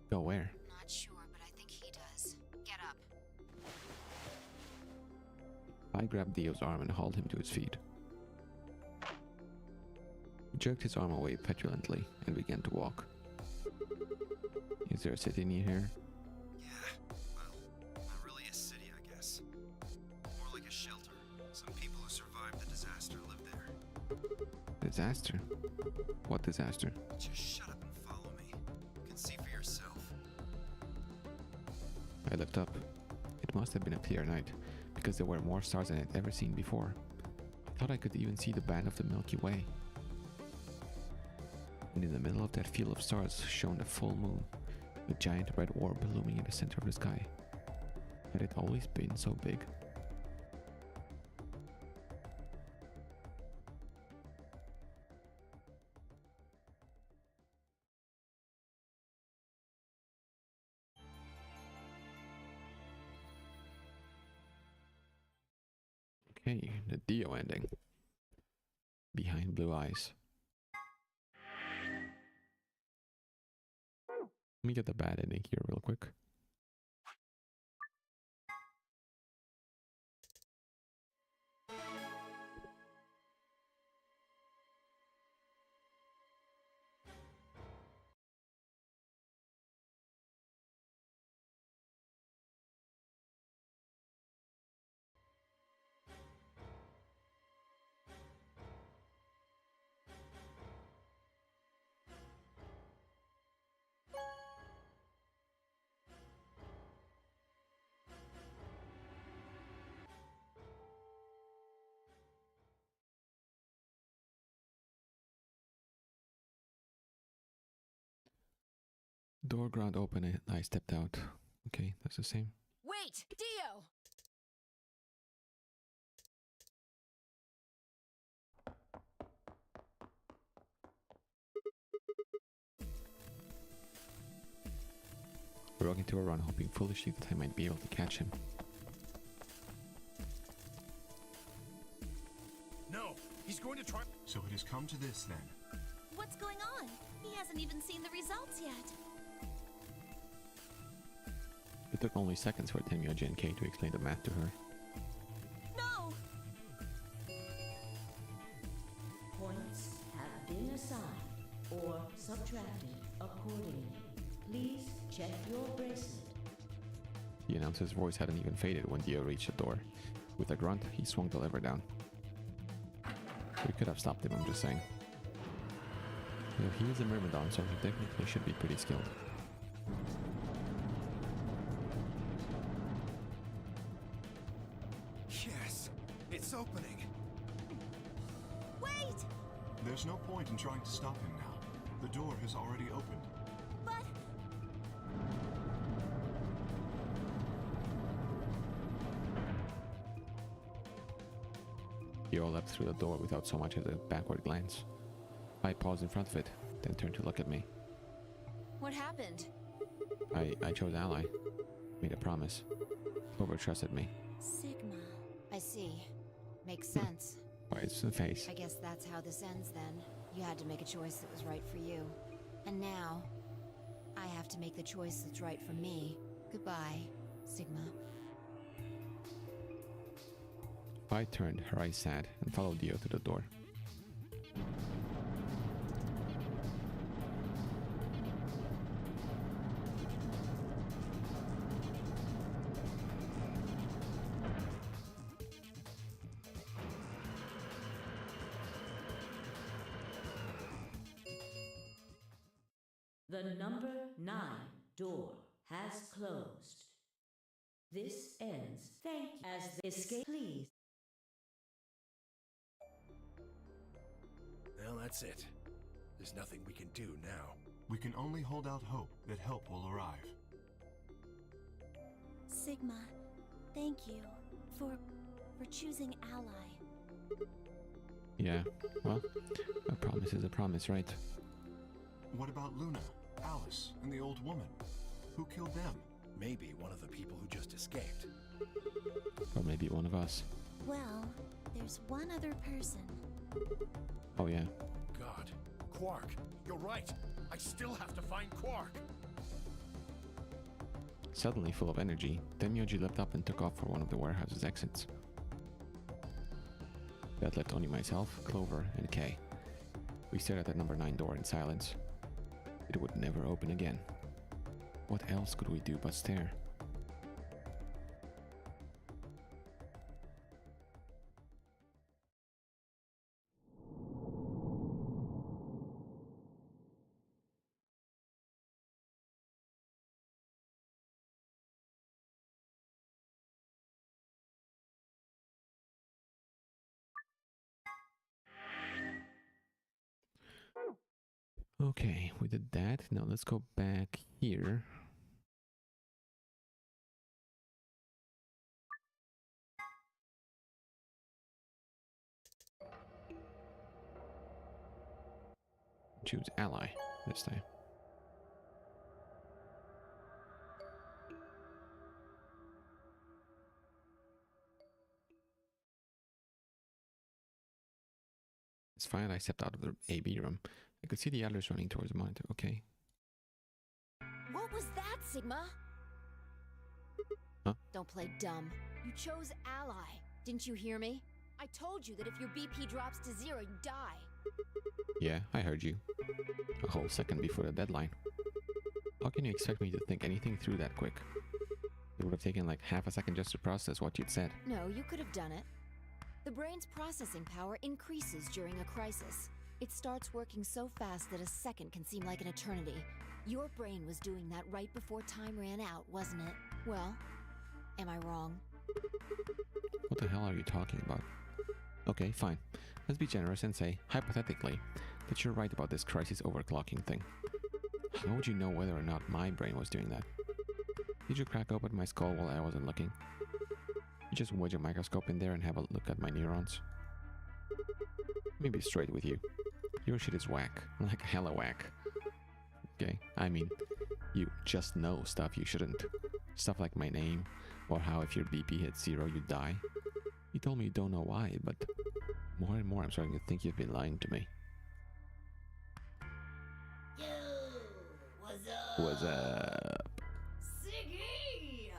Go where? Not sure, but I think he does. Get up. I grabbed Dio's arm and hauled him to his feet. He jerked his arm away petulantly and began to walk. Is there a city near here? Yeah, well, not really disaster. What disaster? Just shut up and follow me. You can see for yourself. I looked up. It must have been a clear night, because there were more stars than I'd ever seen before. I thought I could even see the band of the Milky Way. And in the middle of that field of stars shone the full moon, a giant red orb looming in the center of the sky. Had it always been so big? Okay, the Dio ending. Behind Blue Eyes. Let me get the bad ending here real quick. Door ground open and I stepped out. Okay, that's the same. Wait! Dio! Broke into a run, hoping foolishly that I might be able to catch him. No! He's going to try. So it has come to this then. What's going on? He hasn't even seen the results yet. It took only seconds for Tenmyoji and Kei to explain the math to her. No! Points have been assigned or subtracted accordingly. Please check your bracelet. The announcer's voice hadn't even faded when Dio reached the door. With a grunt, he swung the lever down. We could have stopped him, I'm just saying. You know, he is a Myrmidon, so he technically should be pretty skilled. Yes, it's opening. Wait! There's no point in trying to stop him now. The door has already opened. But... Dio leapt through the door without so much as a backward glance. I paused in front of it, then turned to look at me. What happened? I chose Ally. Made a promise. Clover trusted me. Sigma. I see. Makes sense. Why, it's the face. I guess that's how this ends then. You had to make a choice that was right for you. And now, I have to make the choice that's right for me. Goodbye, Sigma. I turned, her eyes sad, and followed Dio to the door. The number 9 door has closed. This ends. Thank you. As the escape, please. Well, that's it. There's nothing we can do now. We can only hold out hope that help will arrive. Sigma, thank you for choosing Ally. Yeah, well, a promise is a promise, right? What about Luna, Alice, and the old woman? Who killed them? Maybe one of the people who just escaped. Or maybe one of us. Well, there's one other person. Oh yeah. God. Quark. You're right. I still have to find Quark. Suddenly full of energy, Tenmyoji leapt up and took off for one of the warehouse's exits. That left only myself, Clover, and Kei. We stared at that number 9 door in silence. It would never open again. What else could we do but stare? Okay, we did that. Now let's go back here. Choose ally this time. It's fine, I stepped out of the AB room. I could see the others running towards the monitor. Okay. What was that, Sigma? Huh? Don't play dumb. You chose ally. Didn't you hear me? I told you that if your BP drops to 0, you die. Yeah, I heard you. A whole second before the deadline. How can you expect me to think anything through that quick? It would have taken like half a second just to process what you'd said. No, you could have done it. The brain's processing power increases during a crisis. It starts working so fast that a second can seem like an eternity. Your brain was doing that right before time ran out, wasn't it? Well, am I wrong? What the hell are you talking about? Okay, fine. Let's be generous and say, hypothetically, that you're right about this crisis overclocking thing. How would you know whether or not my brain was doing that? Did you crack open my skull while I wasn't looking? You just wedge a microscope in there and have a look at my neurons? Let me be straight with you. Your shit is whack. Like hella whack. Okay, I mean, you just know stuff you shouldn't. Stuff like my name, or how if your BP hits 0 you die. You told me you don't know why, but more and more I'm starting to think you've been lying to me. Yo, what's up? What's up? Siggy!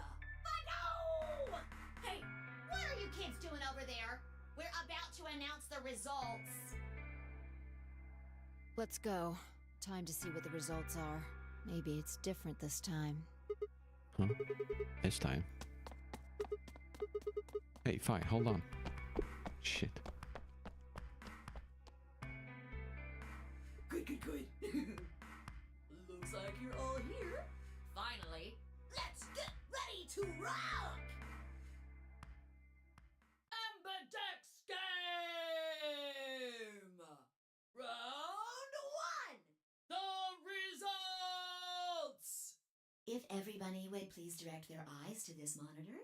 Fido! Hey, what are you kids doing over there? We're about to announce the results. Let's go. Time to see what the results are. Maybe it's different this time. Huh? This time? Hey, Fi, hold on. Shit. Good, good, good. Looks like you're all here. Finally, let's get ready to rock! Ambidex game! Round 1! The results! If everybody would please direct their eyes to this monitor.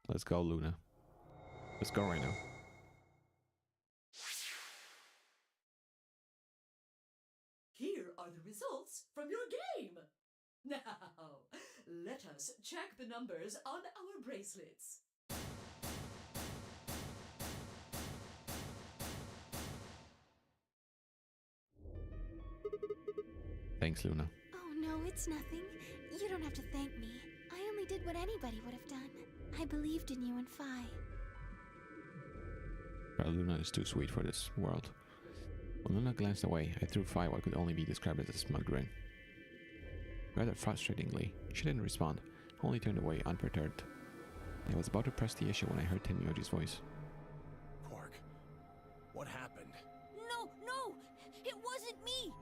Let's go, Luna. Let's go right now. Here are the results from your game. Now, let us check the numbers on our bracelets. Thanks, Luna. Oh no, it's nothing. You don't have to thank me. I only did what anybody would have done. I believed in you and Fi. Well, Luna is too sweet for this world. When Luna glanced away, I threw Fi what could only be described as a smug grin. Rather frustratingly, she didn't respond, only turned away unperturbed. I was about to press the issue when I heard Tenmyoji's voice. Quark, what happened? No, no! It wasn't me!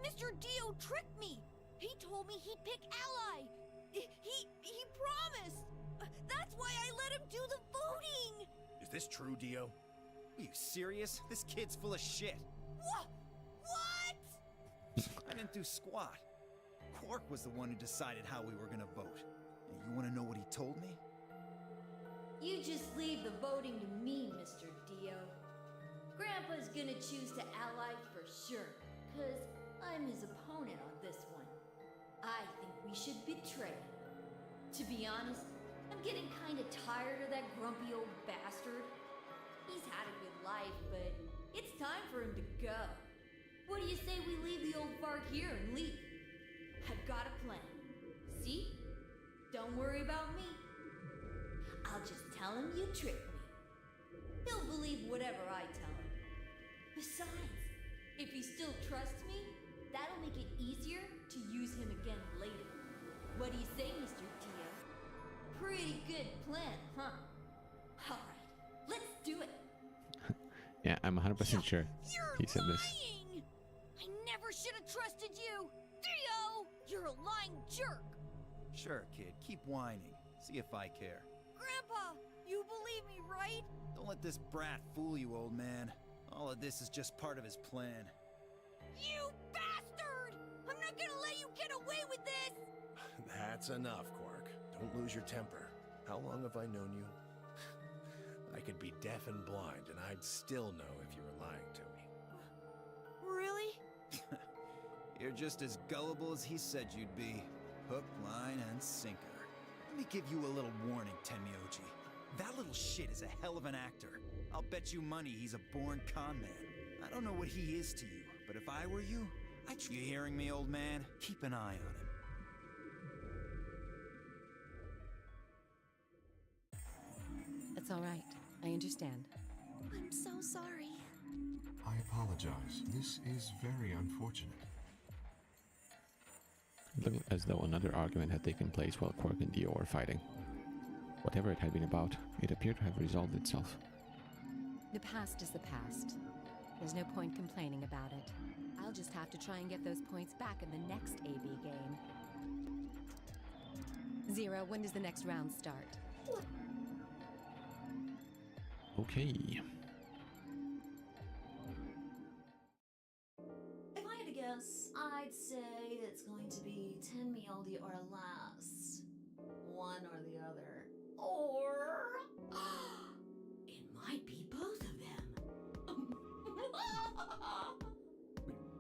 Mr. Dio tricked me! He told me he'd pick Ally! He promised! That's why I let him do the voting! Is this true, Dio? Are you serious? This kid's full of shit. What? I didn't do squat. Quark was the one who decided how we were gonna vote. And you wanna know what he told me? You just leave the voting to me, Mr. Dio. Grandpa's gonna choose to ally for sure, 'cause I'm his opponent on this one. I think we should betray him. To be honest, I'm getting kinda tired of that grumpy old bastard. He's had a good life, but it's time for him to go. What do you say we leave the old fart here and leave? I've got a plan. See? Don't worry about me. I'll just tell him you tricked me. He'll believe whatever I tell him. Besides, if he still trusts me, that'll make it easier to use him again later. What do you say, Mr. Dio? Pretty good plan, huh? Alright, let's do it. Yeah, I'm 100% sure he said this. I never should have trusted you, Dio! You're a lying jerk! Sure, kid, keep whining. See if I care. Grandpa, you believe me, right? Don't let this brat fool you, old man. All of this is just part of his plan. You bastard! I'm not gonna let you get away with this! That's enough, Quark. Don't lose your temper. How long have I known you? I could be deaf and blind, and I'd still know if you were lying to me. Really? You're just as gullible as he said you'd be. Hook, line, and sinker. Let me give you a little warning, Tenmyoji. That little shit is a hell of an actor. I'll bet you money he's a born con man. I don't know what he is to you, but if I were you, You hearing me, old man? Keep an eye on him. It's all right. I understand. I'm so sorry. I apologize. This is very unfortunate. Looked as though another argument had taken place while Quark and Dio were fighting. Whatever it had been about, it appeared to have resolved itself. The past is the past. There's no point complaining about it. I'll just have to try and get those points back in the next AB game. Zero, when does the next round start? Okay. If I had to guess, I'd say it's going to be Tenmyoldi or less. One or the other. Or... it might be both of them. Wait,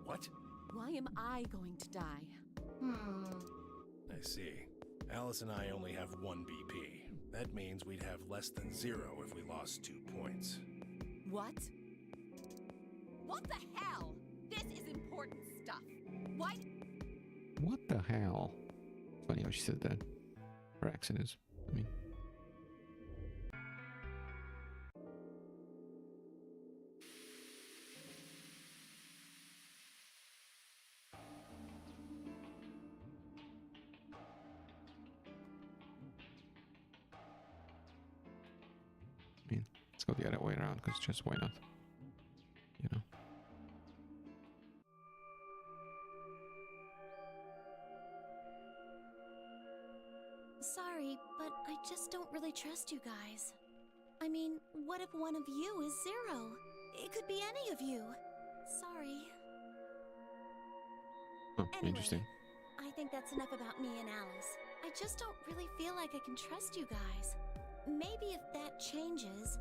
what? Why am I going to die? I see. Alice and I only have 1 BP. That means we'd have less than 0 if we lost 2 points. What? What the hell? This is important stuff. Why? What the hell? Funny how she said that. Her accent is, I mean. Let's go the other way around, because just why not? You know? Sorry, but I just don't really trust you guys. I mean, what if one of you is Zero? It could be any of you. Sorry. Oh, Anyway, interesting. I think that's enough about me and Alice. I just don't really feel like I can trust you guys. Maybe if that changes,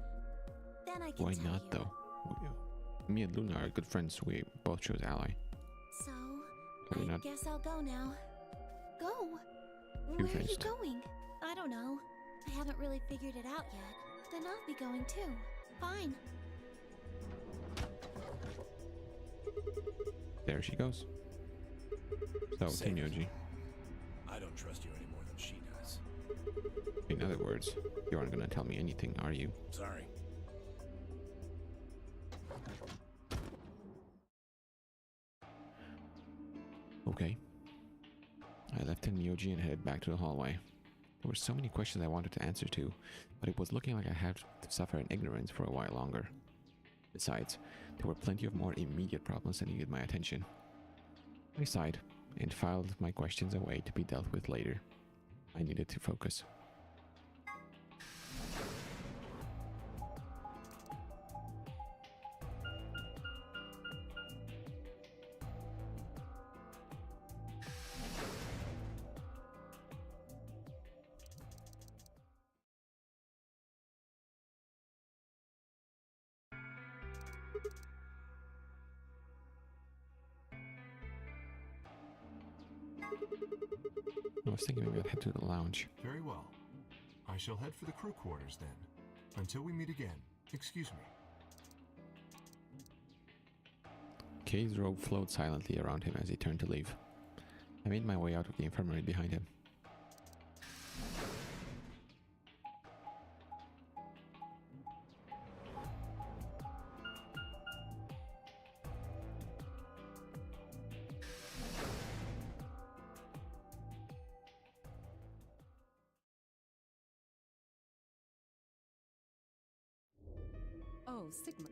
then I can Why tell not, you. though? Me and Luna are good friends. We both chose Ally. So, We're I not guess I'll go now. Go? Where are you two-faced. going? I don't know. I haven't really figured it out yet. Then I'll be going too. Fine. There she goes. So, Save it. Tenmyoji. I don't trust you any more than she does. In other words, you aren't gonna tell me anything, are you? Sorry. Okay. I left Tenmyoji and headed back to the hallway. There were so many questions I wanted to answer to, but it was looking like I had to suffer in ignorance for a while longer. Besides, there were plenty of more immediate problems that needed my attention. I sighed and filed my questions away to be dealt with later. I needed to focus. I was thinking maybe I'd head to the lounge. Very well. I shall head for the crew quarters then. Until we meet again. Excuse me. Kay's robe flowed silently around him as he turned to leave. I made my way out of the infirmary behind him. Oh, Sigma.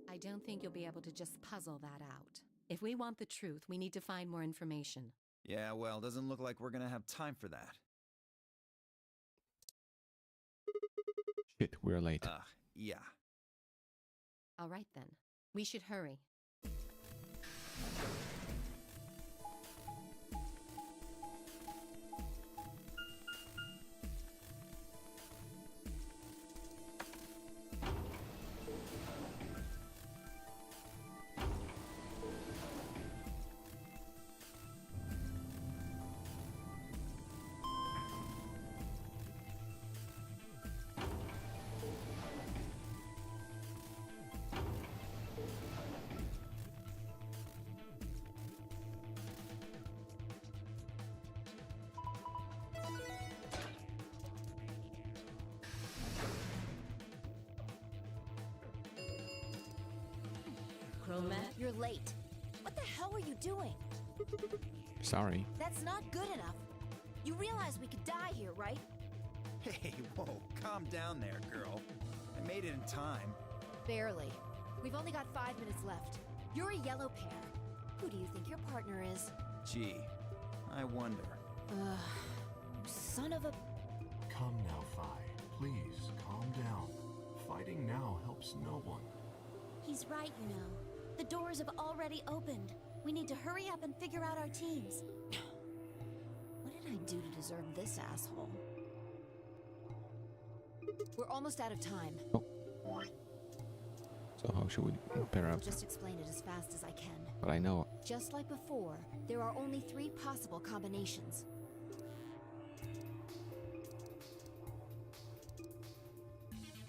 I I don't think you'll be able to just puzzle that out. If we want the truth, we need to find more information. Yeah, well, doesn't look like we're gonna have time for that. Shit, we're late. Yeah. All right then. We should hurry. Chromat, You're late. What the hell were you doing? Sorry. That's not good enough. You realize we could die here, right? Hey, whoa, calm down there, girl. I made it in time. Barely. We've only got 5 minutes left. You're a yellow pair. Who do you think your partner is? Gee, I wonder. Ugh, son of a... Come now, Phi. Please, calm down. Fighting now helps no one. He's right, you know. The doors have already opened. We need to hurry up and figure out our teams. What did I do to deserve this asshole? We're almost out of time. Oh. So how should we pair up? Just explain it as fast as I can. But I know. Just like before, there are only 3 possible combinations.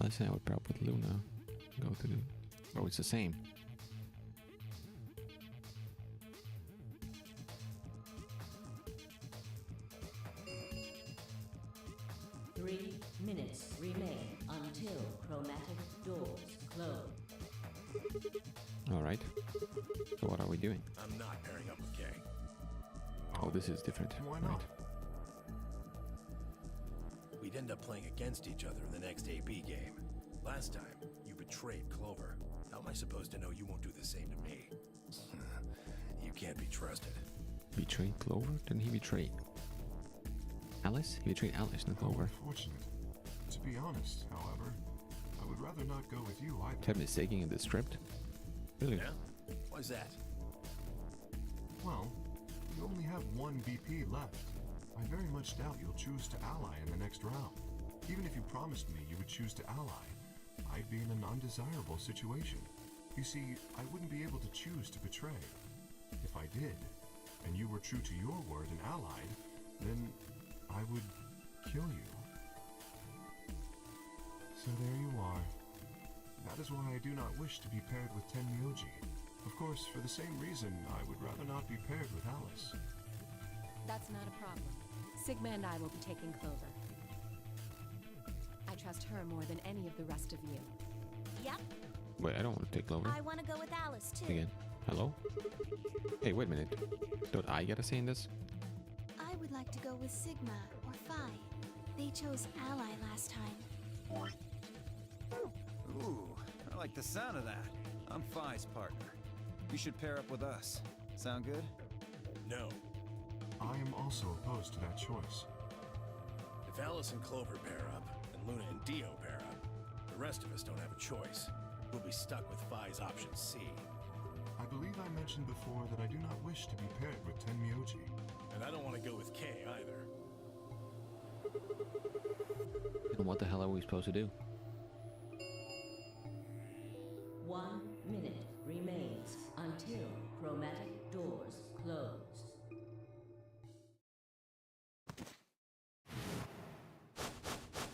Let's say I would pair up with Luna. Go to the... Oh, it's the same. Three minutes remain until chromatic doors close. Alright. So what are we doing? I'm not pairing up with Kay. Oh, this is different. Why not? Right. We'd end up playing against each other in the next AB game. Last time, you betrayed Clover. How am I supposed to know you won't do the same to me? You can't be trusted. Betrayed Clover? Didn't he betray Alice? He betrayed Alice, not Clover. Unfortunate. To be honest, however, I would rather not go with you either. Kept mistaking in the script? Really? Yeah? Why's that? Well, you only have one BP left. I very much doubt you'll choose to ally in the next round. Even if you promised me you would choose to ally, I'd be in an undesirable situation. You see, I wouldn't be able to choose to betray. If I did, and you were true to your word and allied, then I would kill you. So there you are. That is why I do not wish to be paired with Tenmyoji. Of course, for the same reason, I would rather not be paired with Alice. That's not a problem. Sigma and I will be taking Clover. I trust her more than any of the rest of you. Yep, Wait, I don't want to take Clover. I want to go with Alice too. Again. Hello? Hey, wait a minute. Don't I get a say in this? I would like to go with Sigma or Phi. They chose Ally last time. Ooh, I like the sound of that. I'm Phi's partner. You should pair up with us. Sound good? No. I am also opposed to that choice. If Alice and Clover pair up, and Luna and Dio pair up, the rest of us don't have a choice. We'll be stuck with Phi's option C. I believe I mentioned before that I do not wish to be paired with Tenmyoji. And I don't want to go with Kay either. And what the hell are we supposed to do? 1 minute remains until chromatic doors close.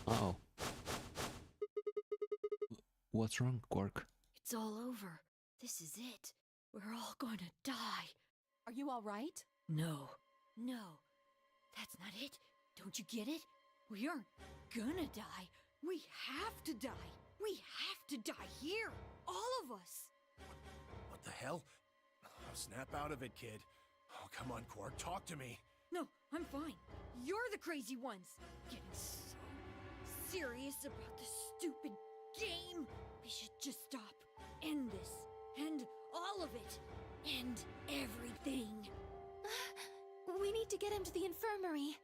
Uh-oh. What's wrong, Quark? It's all over. This is it. We're all gonna die. Are you all right? No. No. That's not it. Don't you get it? We aren't gonna die. We have to die. We have to die here. All of us. What the hell? Oh, snap out of it, kid. Oh, come on, Quark, talk to me. No, I'm fine. You're the crazy ones. Getting so serious about the stupid game! We should just stop. End this. End all of it. End everything. We need to get him to the infirmary.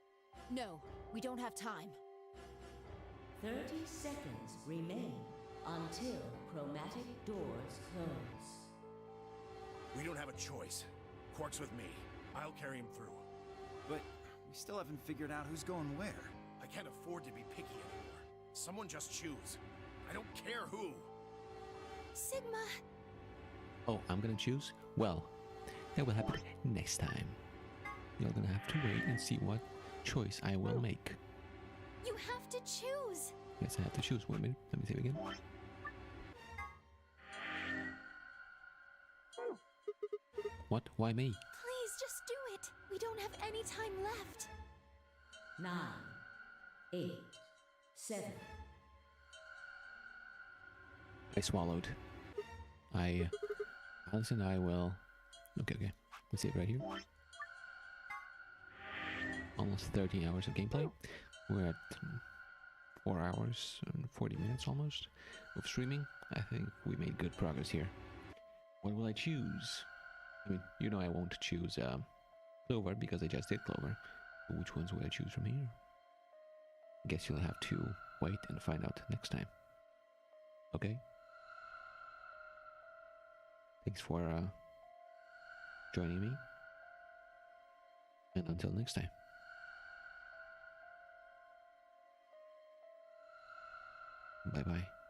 No, we don't have time. 30 seconds remain until chromatic doors close. We don't have a choice. Quark's with me. I'll carry him through. But we still haven't figured out who's going where. I can't afford to be picky anymore. Someone just choose. I don't care who. Sigma! Oh, I'm gonna choose? Well, that will happen next time. You're gonna have to wait and see what choice I will make. You have to choose! Yes, I have to choose. Wait a minute. Let me save again. What? Why me? Please, just do it! We don't have any time left. 9, 8, 7. I swallowed. Alice and I will... Okay. Let's save right here. Almost 13 hours of gameplay. We're at 4 hours and 40 minutes almost of streaming. I think we made good progress here. What will I choose? I mean, you know I won't choose Clover because I just did Clover. But which ones will I choose from here? I guess you'll have to wait and find out next time. Okay? Thanks for joining me. And until next time. Bye-bye.